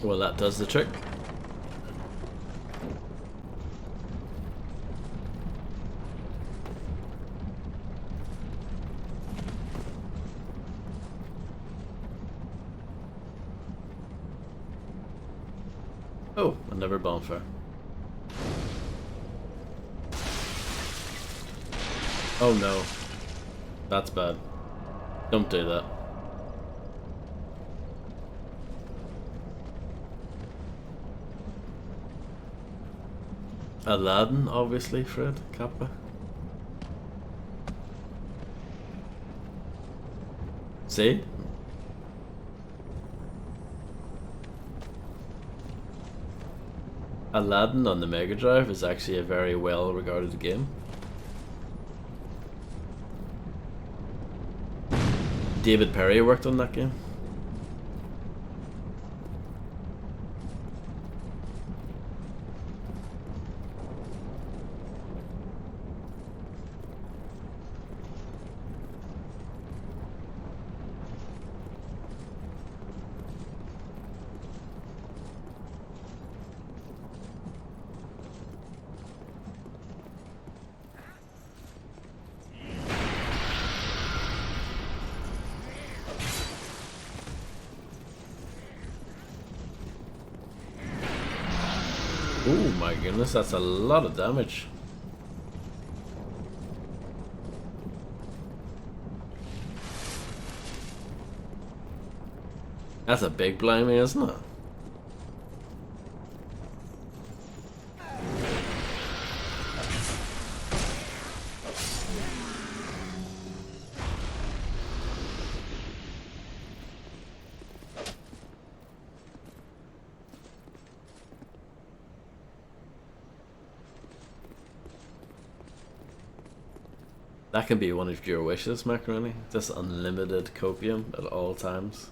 Well, that does the trick. Oh, another bonfire. Oh no. That's bad. Don't do that. Aladdin, obviously, Fred, Kappa. See? Aladdin on the Mega Drive is actually a very well regarded game. David Perry worked on that game. Oh my goodness, that's a lot of damage. That's a big blimey, isn't it? That can be one of your wishes, Macaroni. Just unlimited copium at all times.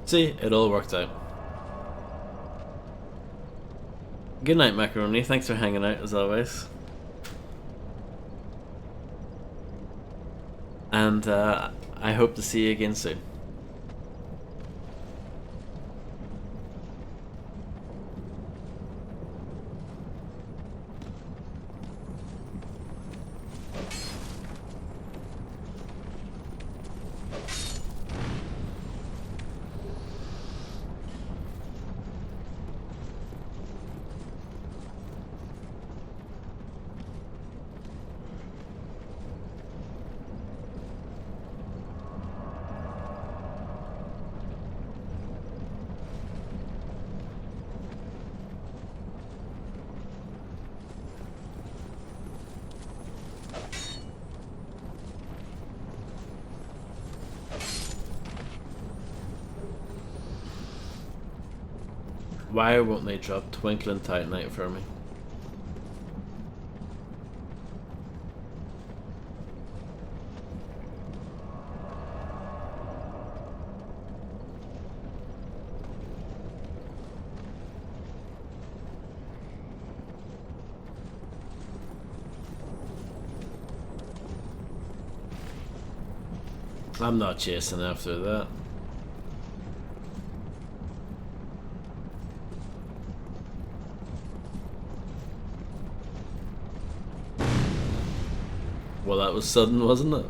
See, it all worked out. Good night, Macaroni. Thanks for hanging out as always. And I hope to see you again soon. Why won't they drop Twinkling Titanite for me? I'm not chasing after that. Well, that was sudden, wasn't it?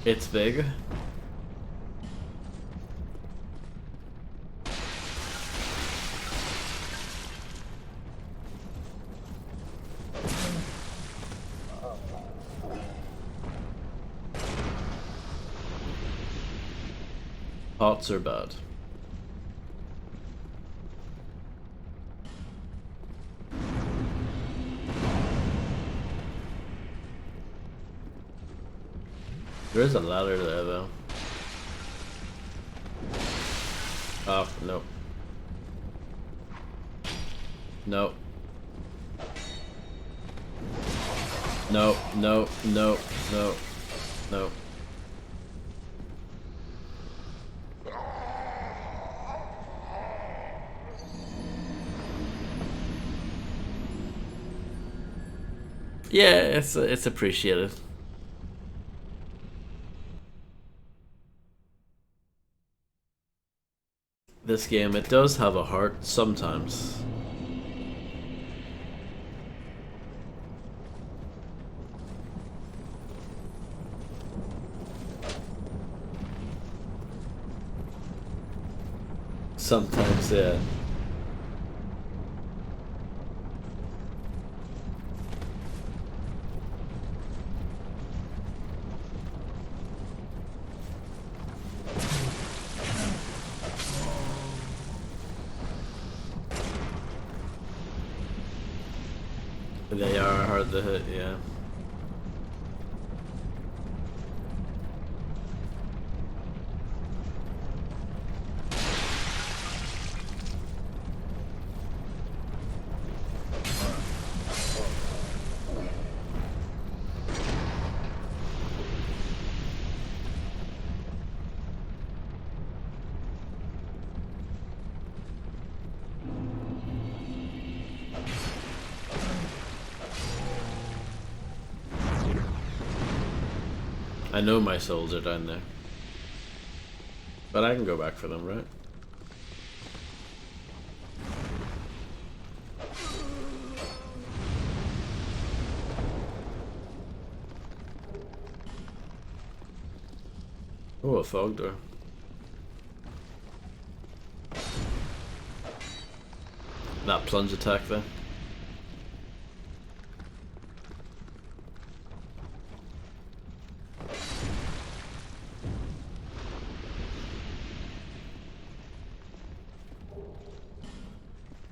It's big. Pots are bad. There is a ladder there though. Oh, no. No. No, no, no, no, no. Yeah, it's appreciated. This game, it does have a heart sometimes. Sometimes, yeah. They are hard to hit, yeah. I know my souls are down there. But I can go back for them, right? Oh, a fog door. That plunge attack there.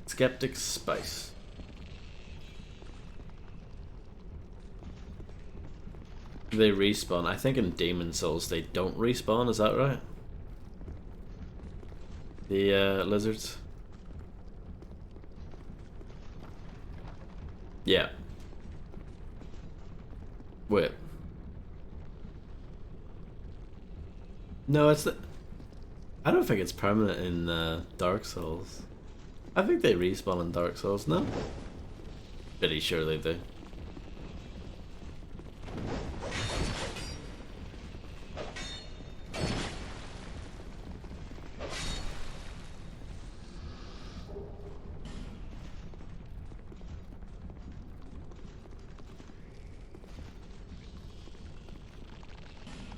Skeptic Spice. They respawn. I think in Demon Souls they don't respawn, is that right? The lizards? Yeah. Wait. No, it's the... I don't think it's permanent in Dark Souls. I think they respawn in Dark Souls, no? Pretty sure they do.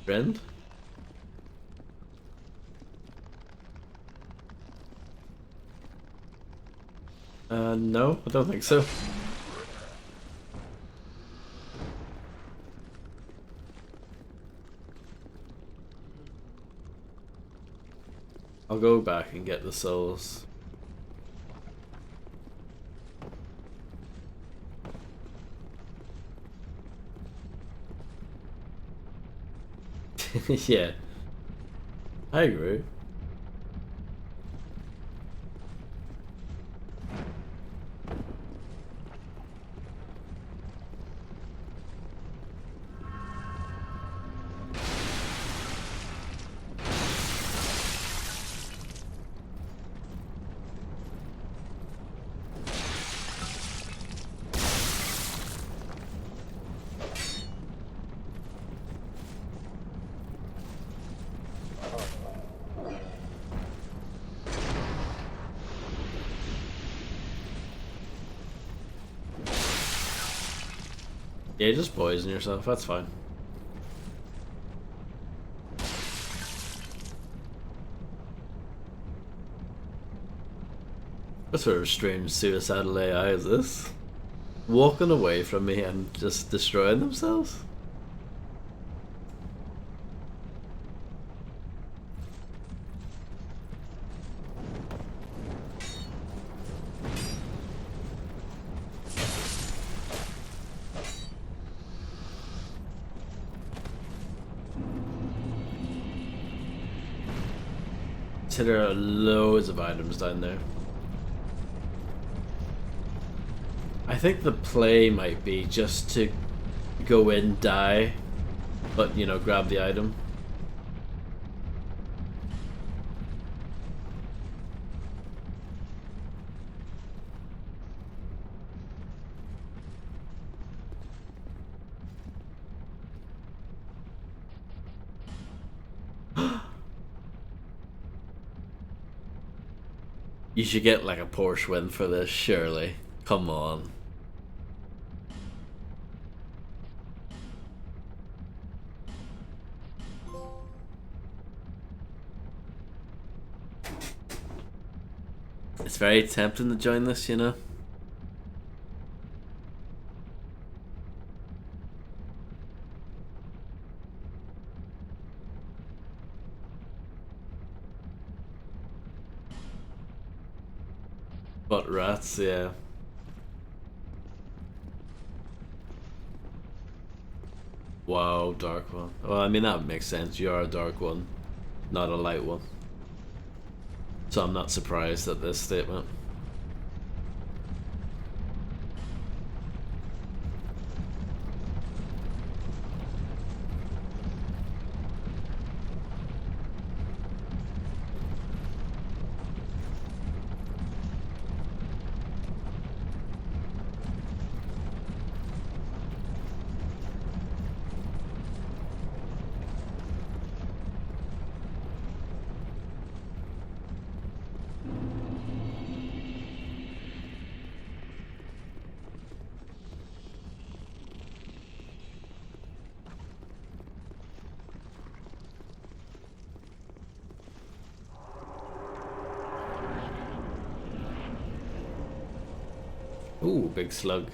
Friend? No, I don't think so. I'll go back and get the souls. Yeah. I agree. Yeah, just poison yourself, that's fine. What sort of strange suicidal AI is this? Walking away from me and just destroying themselves? So there are loads of items down there. I think the play might be just to go in, die, but you know, grab the item. You should get like a Porsche win for this, surely. Come on. It's very tempting to join this, you know? But rats, yeah. Wow, dark one. Well, I mean, that would make sense. You are a dark one, not a light one. So I'm not surprised at this statement. Ooh, big slug.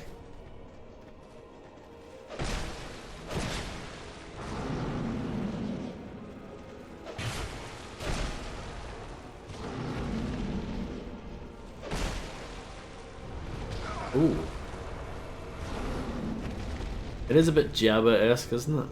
Ooh. It is a bit Jabba-esque, isn't it?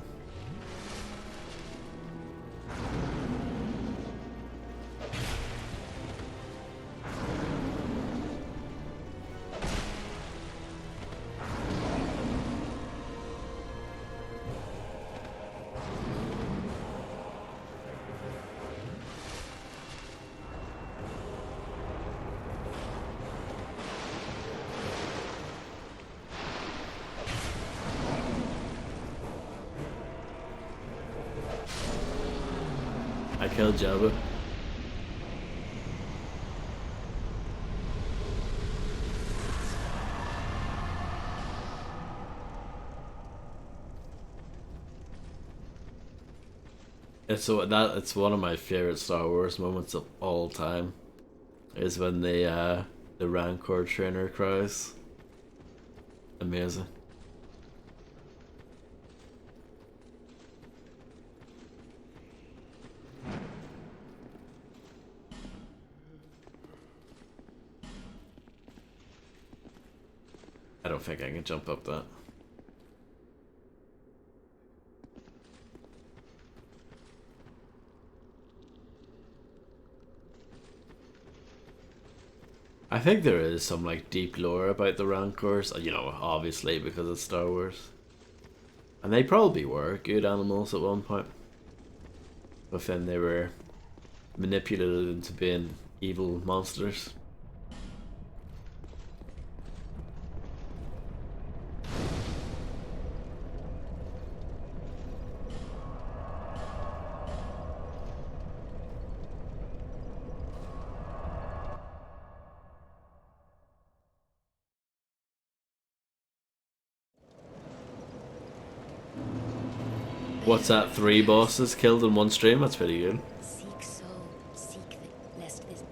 I killed Jabba. It's one of my favorite Star Wars moments of all time. Is when the Rancor trainer cries. Amazing. I don't think I can jump up that. I think there is some like deep lore about the Rancors, you know, obviously because it's Star Wars. And they probably were good animals at one point. But then they were manipulated into being evil monsters. What's that? 3 bosses killed in one stream? That's pretty good. Seek soul, seek the lest this.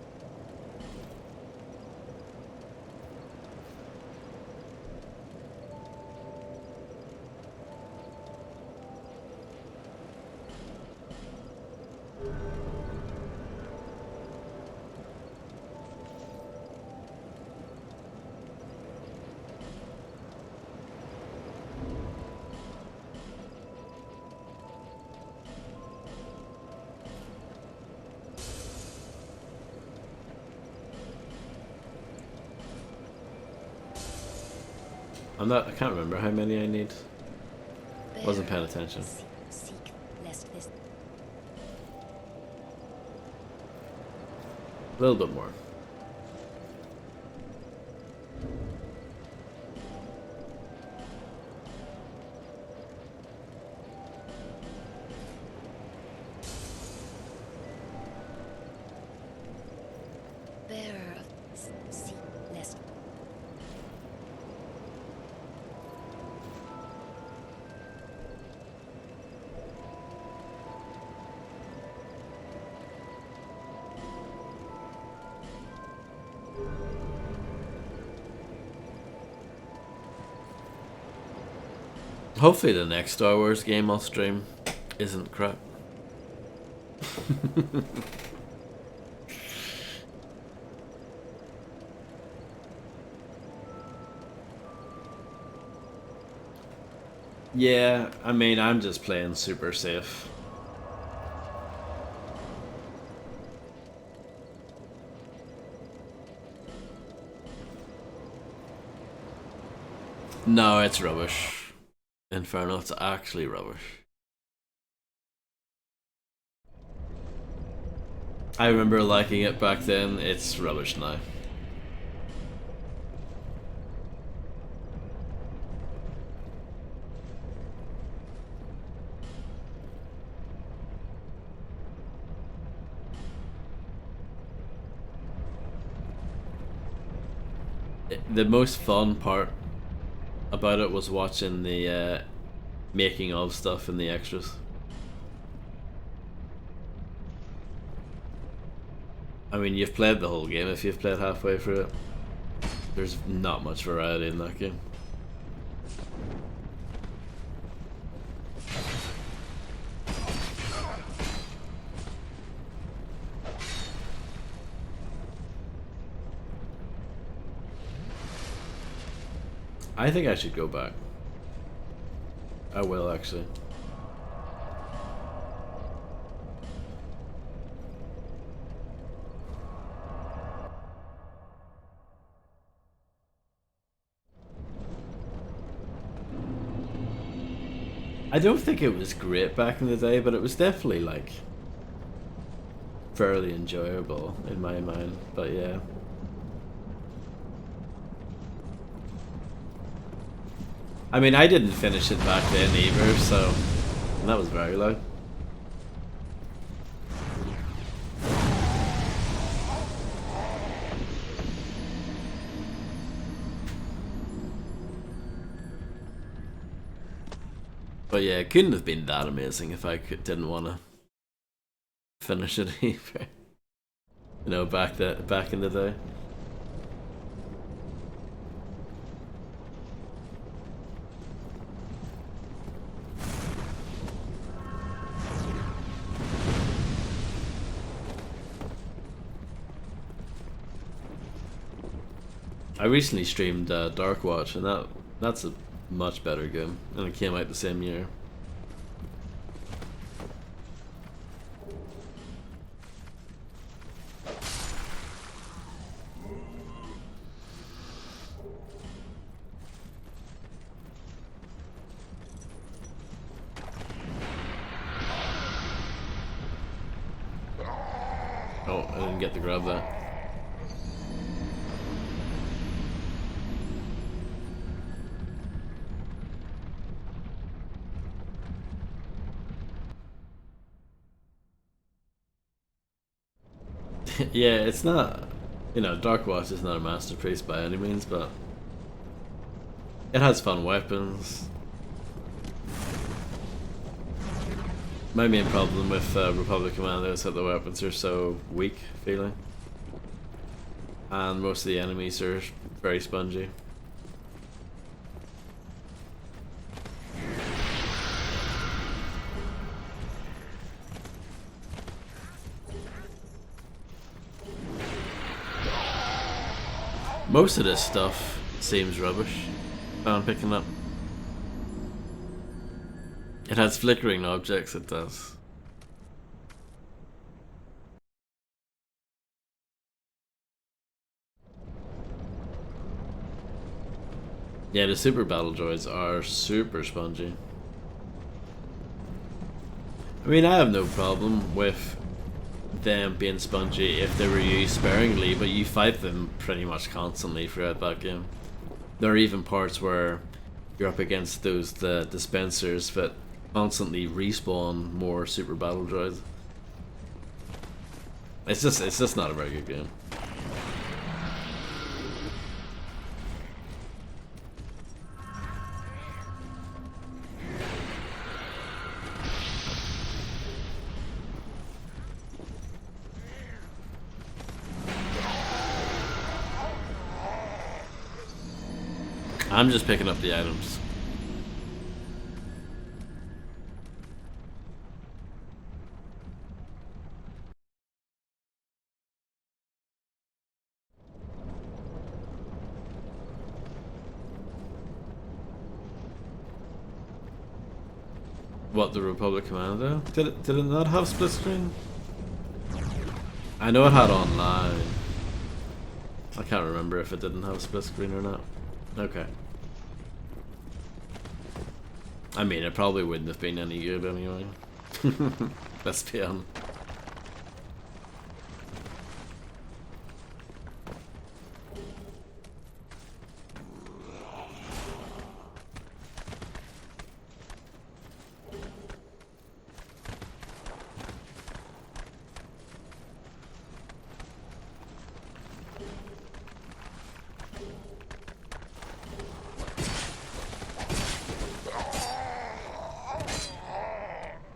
I can't remember how many I need. Wasn't paying Bearer, attention. seek lest this. A little bit more. Bearer of seek lest. Hopefully the next Star Wars game I'll stream isn't crap. Yeah, I mean, I'm just playing super safe. No, it's rubbish. Infernal, it's actually rubbish. I remember liking it back then, it's rubbish now. The most fun part about it was watching the making of stuff and the extras. I mean, you've played the whole game if you've played halfway through it. There's not much variety in that game. I think I should go back. I will actually. I don't think it was great back in the day, but it was definitely like fairly enjoyable in my mind. But yeah. I mean, I didn't finish it back then either, so and that was very low. But yeah, it couldn't have been that amazing if I didn't want to finish it either. You know, back in the day. I recently streamed Dark Watch, and that's a much better game, and it came out the same year. Oh, I didn't get to grab that. Yeah, it's not, you know, Dark Watch is not a masterpiece by any means, but it has fun weapons. My main problem with Republic Commando is that the weapons are so weak feeling, and most of the enemies are very spongy. Most of this stuff seems rubbish. I'm picking up. It has flickering objects, it does. Yeah, the super battle droids are super spongy. I mean, I have no problem with them being spongy if they were used sparingly, but you fight them pretty much constantly throughout that game. There are even parts where you're up against the dispensers that constantly respawn more super battle droids. It's just not a very good game. I'm just picking up the items. What, the Republic Commando? Did it not have split screen? I know it had online. I can't remember if it didn't have split screen or not. Okay. I mean, it probably wouldn't have been any good anyway. Let's be honest.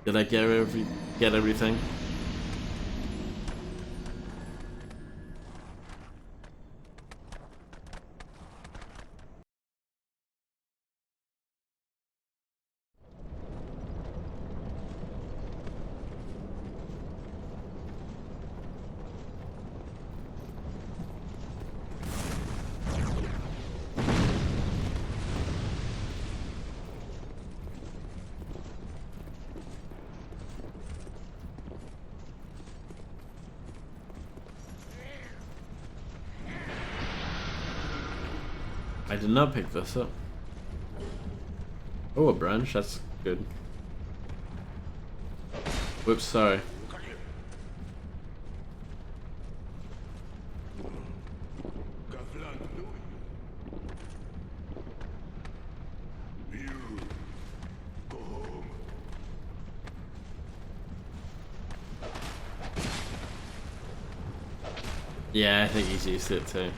Did I get everything? I did not pick this up. Oh, a branch, that's good. Whoops, sorry. Yeah, I think he's used to it too.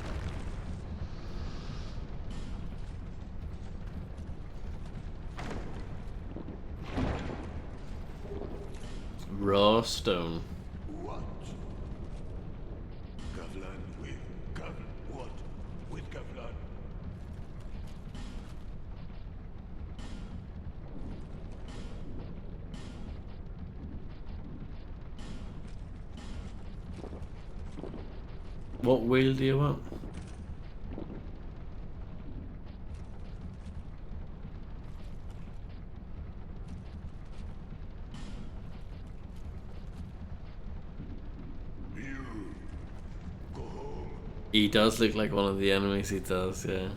Raw stone. What? Gavlan with what? With Gavlan? What wheel do you want? He does look like one of the enemies, he does, yeah.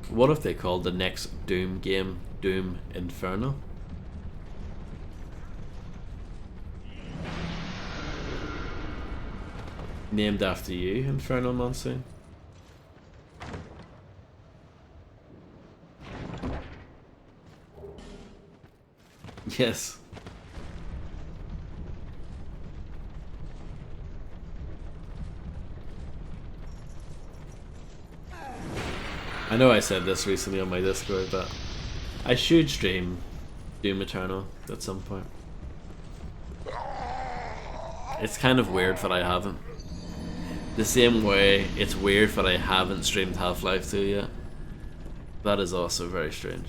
What if they called the next Doom game Doom Inferno? Named after you, Inferno Monsoon? Yes. I know I said this recently on my Discord, but I should stream Doom Eternal at some point. It's kind of weird that I haven't. The same way it's weird that I haven't streamed Half-Life 2 yet. That is also very strange.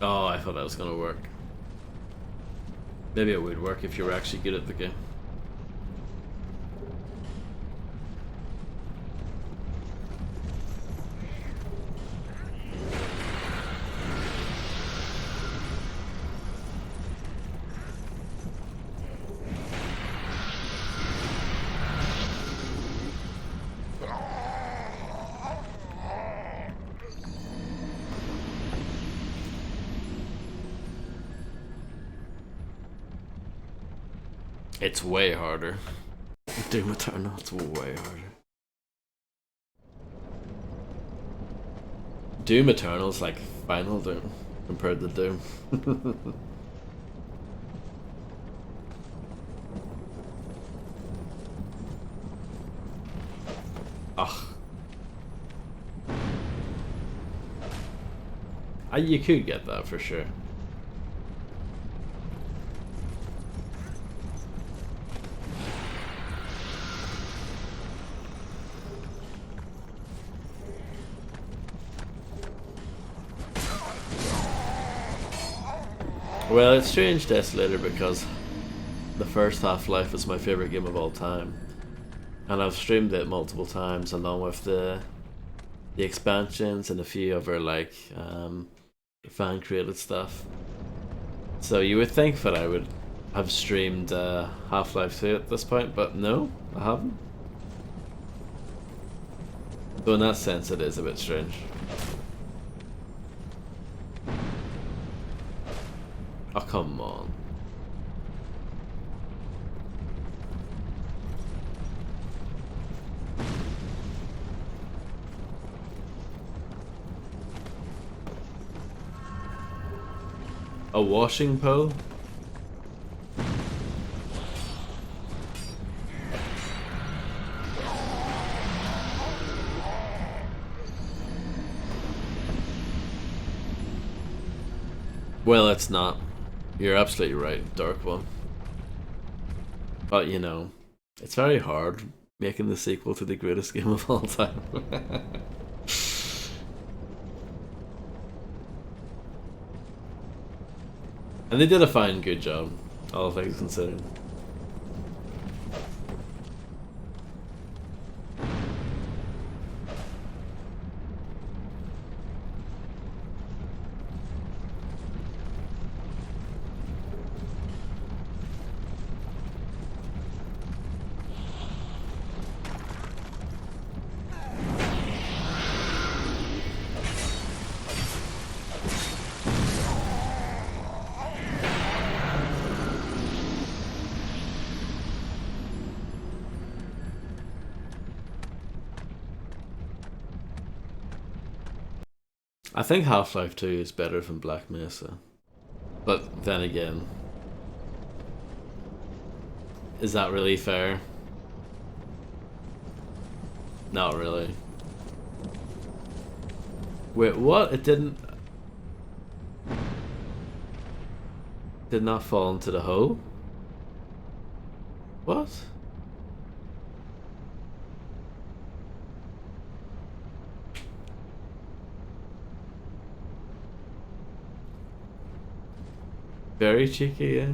Oh, I thought that was gonna work. Maybe it would work if you were actually good at the game. It's way harder. Doom Eternal, it's way harder. Doom Eternal's like Final Doom compared to Doom. Ugh. You could get that for sure. Well, it's Strange Desolator because the first Half-Life was my favourite game of all time. And I've streamed it multiple times along with the expansions and a few other like fan created stuff. So you would think that I would have streamed Half-Life 2 at this point, but no, I haven't. So in that sense it is a bit strange. Oh, come on. A washing pole? Well, it's not. You're absolutely right, Dark One. But you know, it's very hard making the sequel to the greatest game of all time. And they did a fine, good job, all things considered. I think Half-Life 2 is better than Black Mesa. But then again, is that really fair? Not really. Wait, what? It did not fall into the hole? What? Very cheeky, yeah.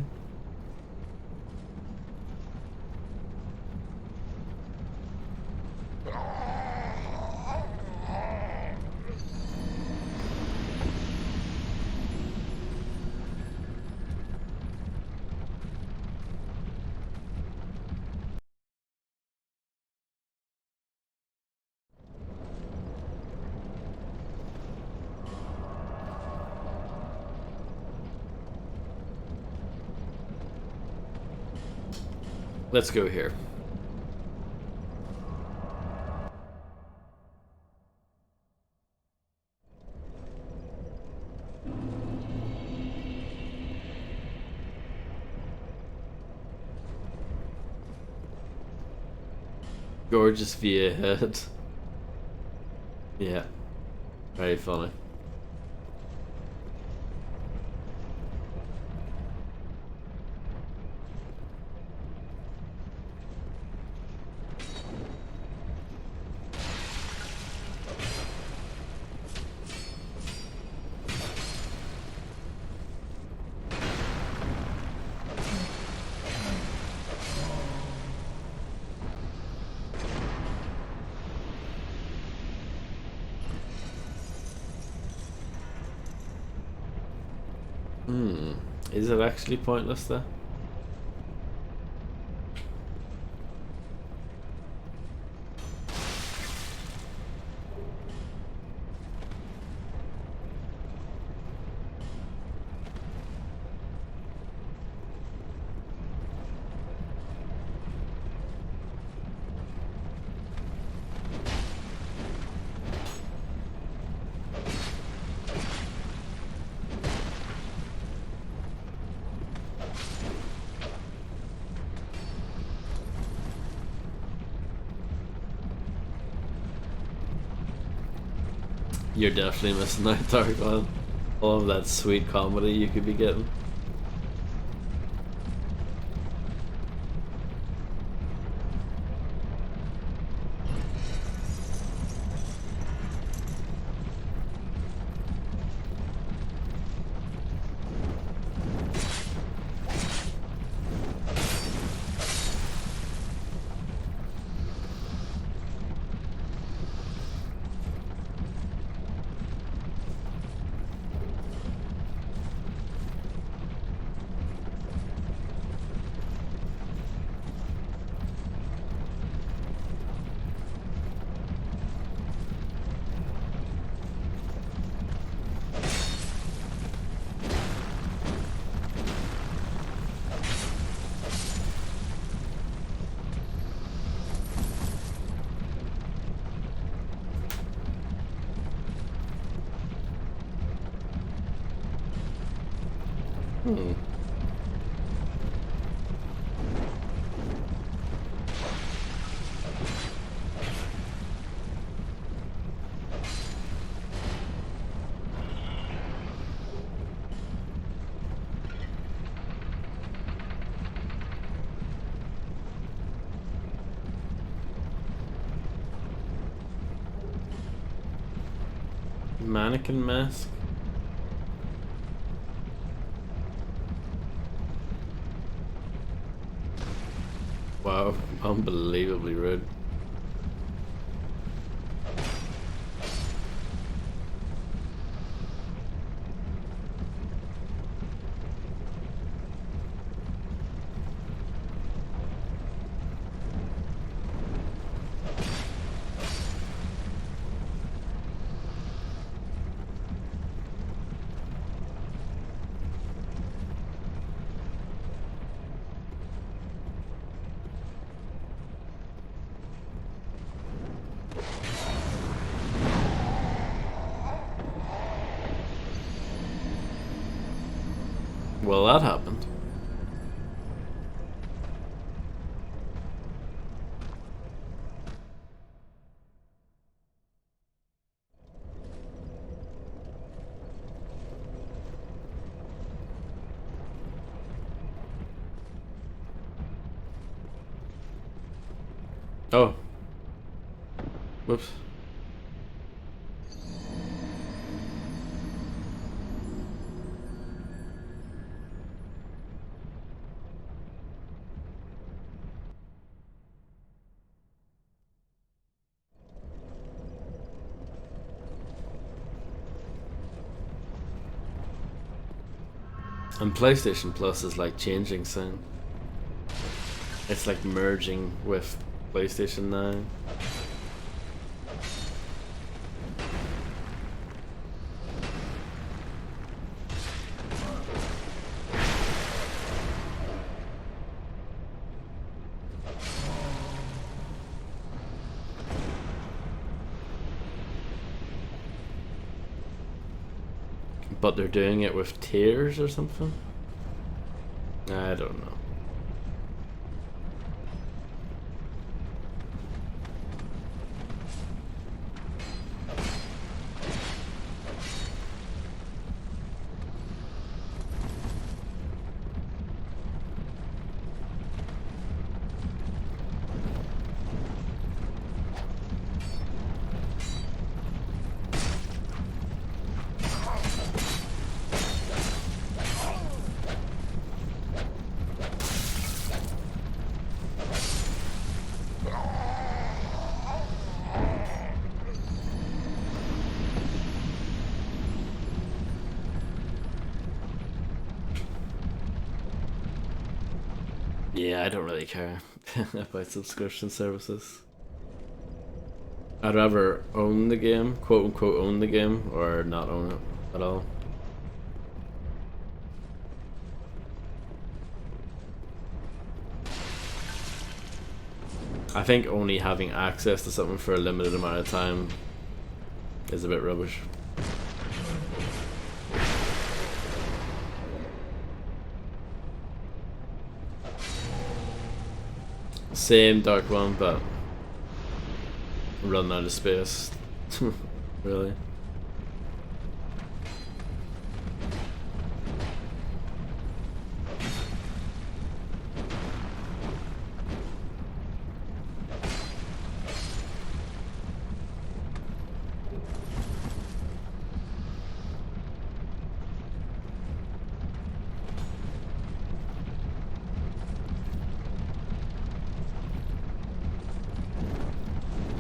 Let's go here. Gorgeous view ahead. Yeah, very funny. Is it actually pointless though? You're definitely missing out, DarkOne. All of that sweet comedy you could be getting. Hmm. Mannequin mask? Wow, unbelievably rude. Well, that happened. Oh. Whoops. And PlayStation Plus is like changing soon. It's like merging with PlayStation now. But they're doing it with tiers or something? I don't know. Yeah, I don't really care about subscription services. I'd rather own the game, quote unquote own the game, or not own it at all. I think only having access to something for a limited amount of time is a bit rubbish. Same Dark One, but running out of space. Really.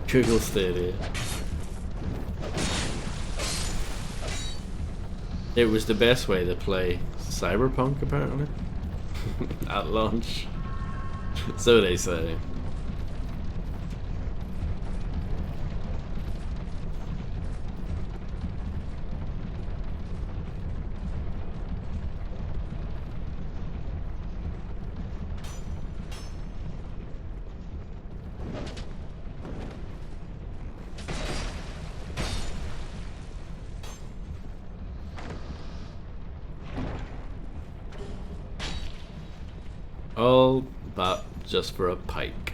Google Stadia. It was the best way to play Cyberpunk, apparently, at launch. So they say. All but just for a pike.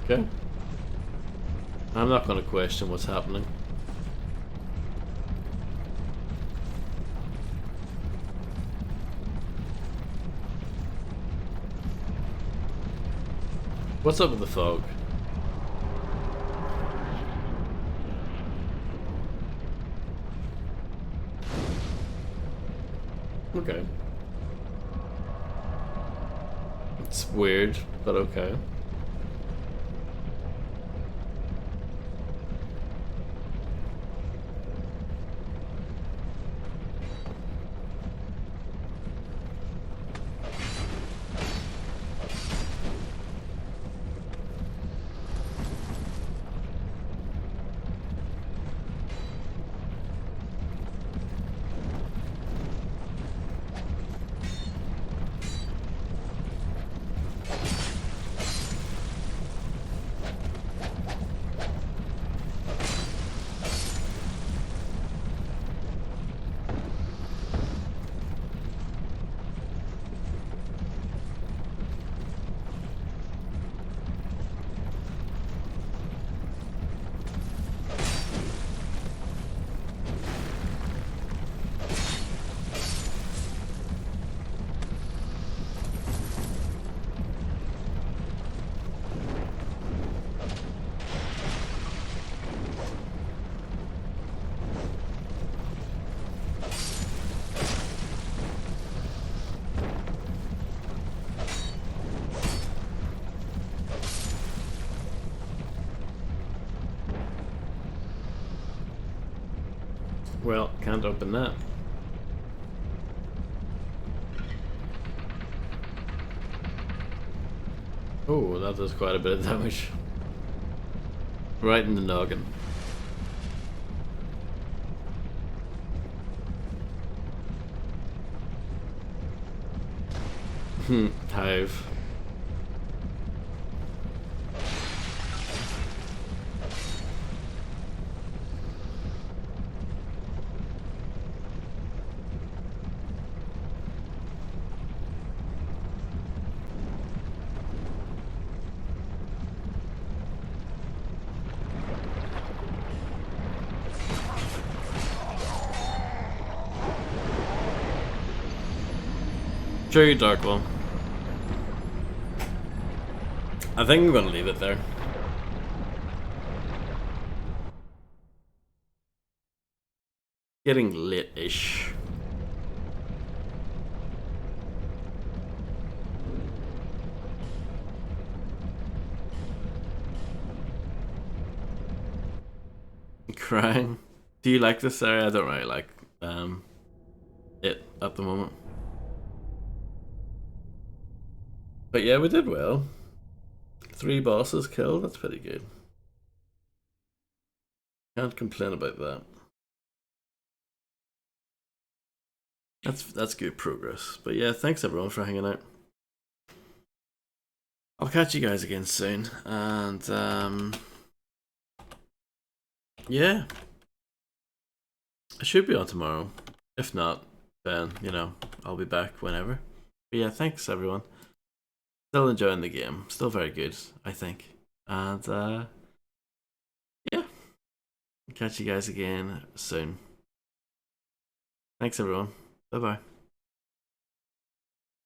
Okay. I'm not going to question what's happening. What's up with the fog? Okay. It's weird, but okay. Well, can't open that. Oh, that does quite a bit of damage. Right in the noggin. Hive. True, Dark One. I think I'm gonna leave it there. Getting lit-ish. Crying. Do you like this area? I don't really like it at the moment. But yeah, we did well. 3 bosses killed, that's pretty good. Can't complain about that. That's good progress. But yeah, thanks everyone for hanging out. I'll catch you guys again soon, and yeah, I should be on tomorrow. If not, then you know I'll be back whenever. But yeah, thanks everyone. Still enjoying the game. Still very good, I think. And yeah, catch you guys again soon. Thanks everyone. Bye bye.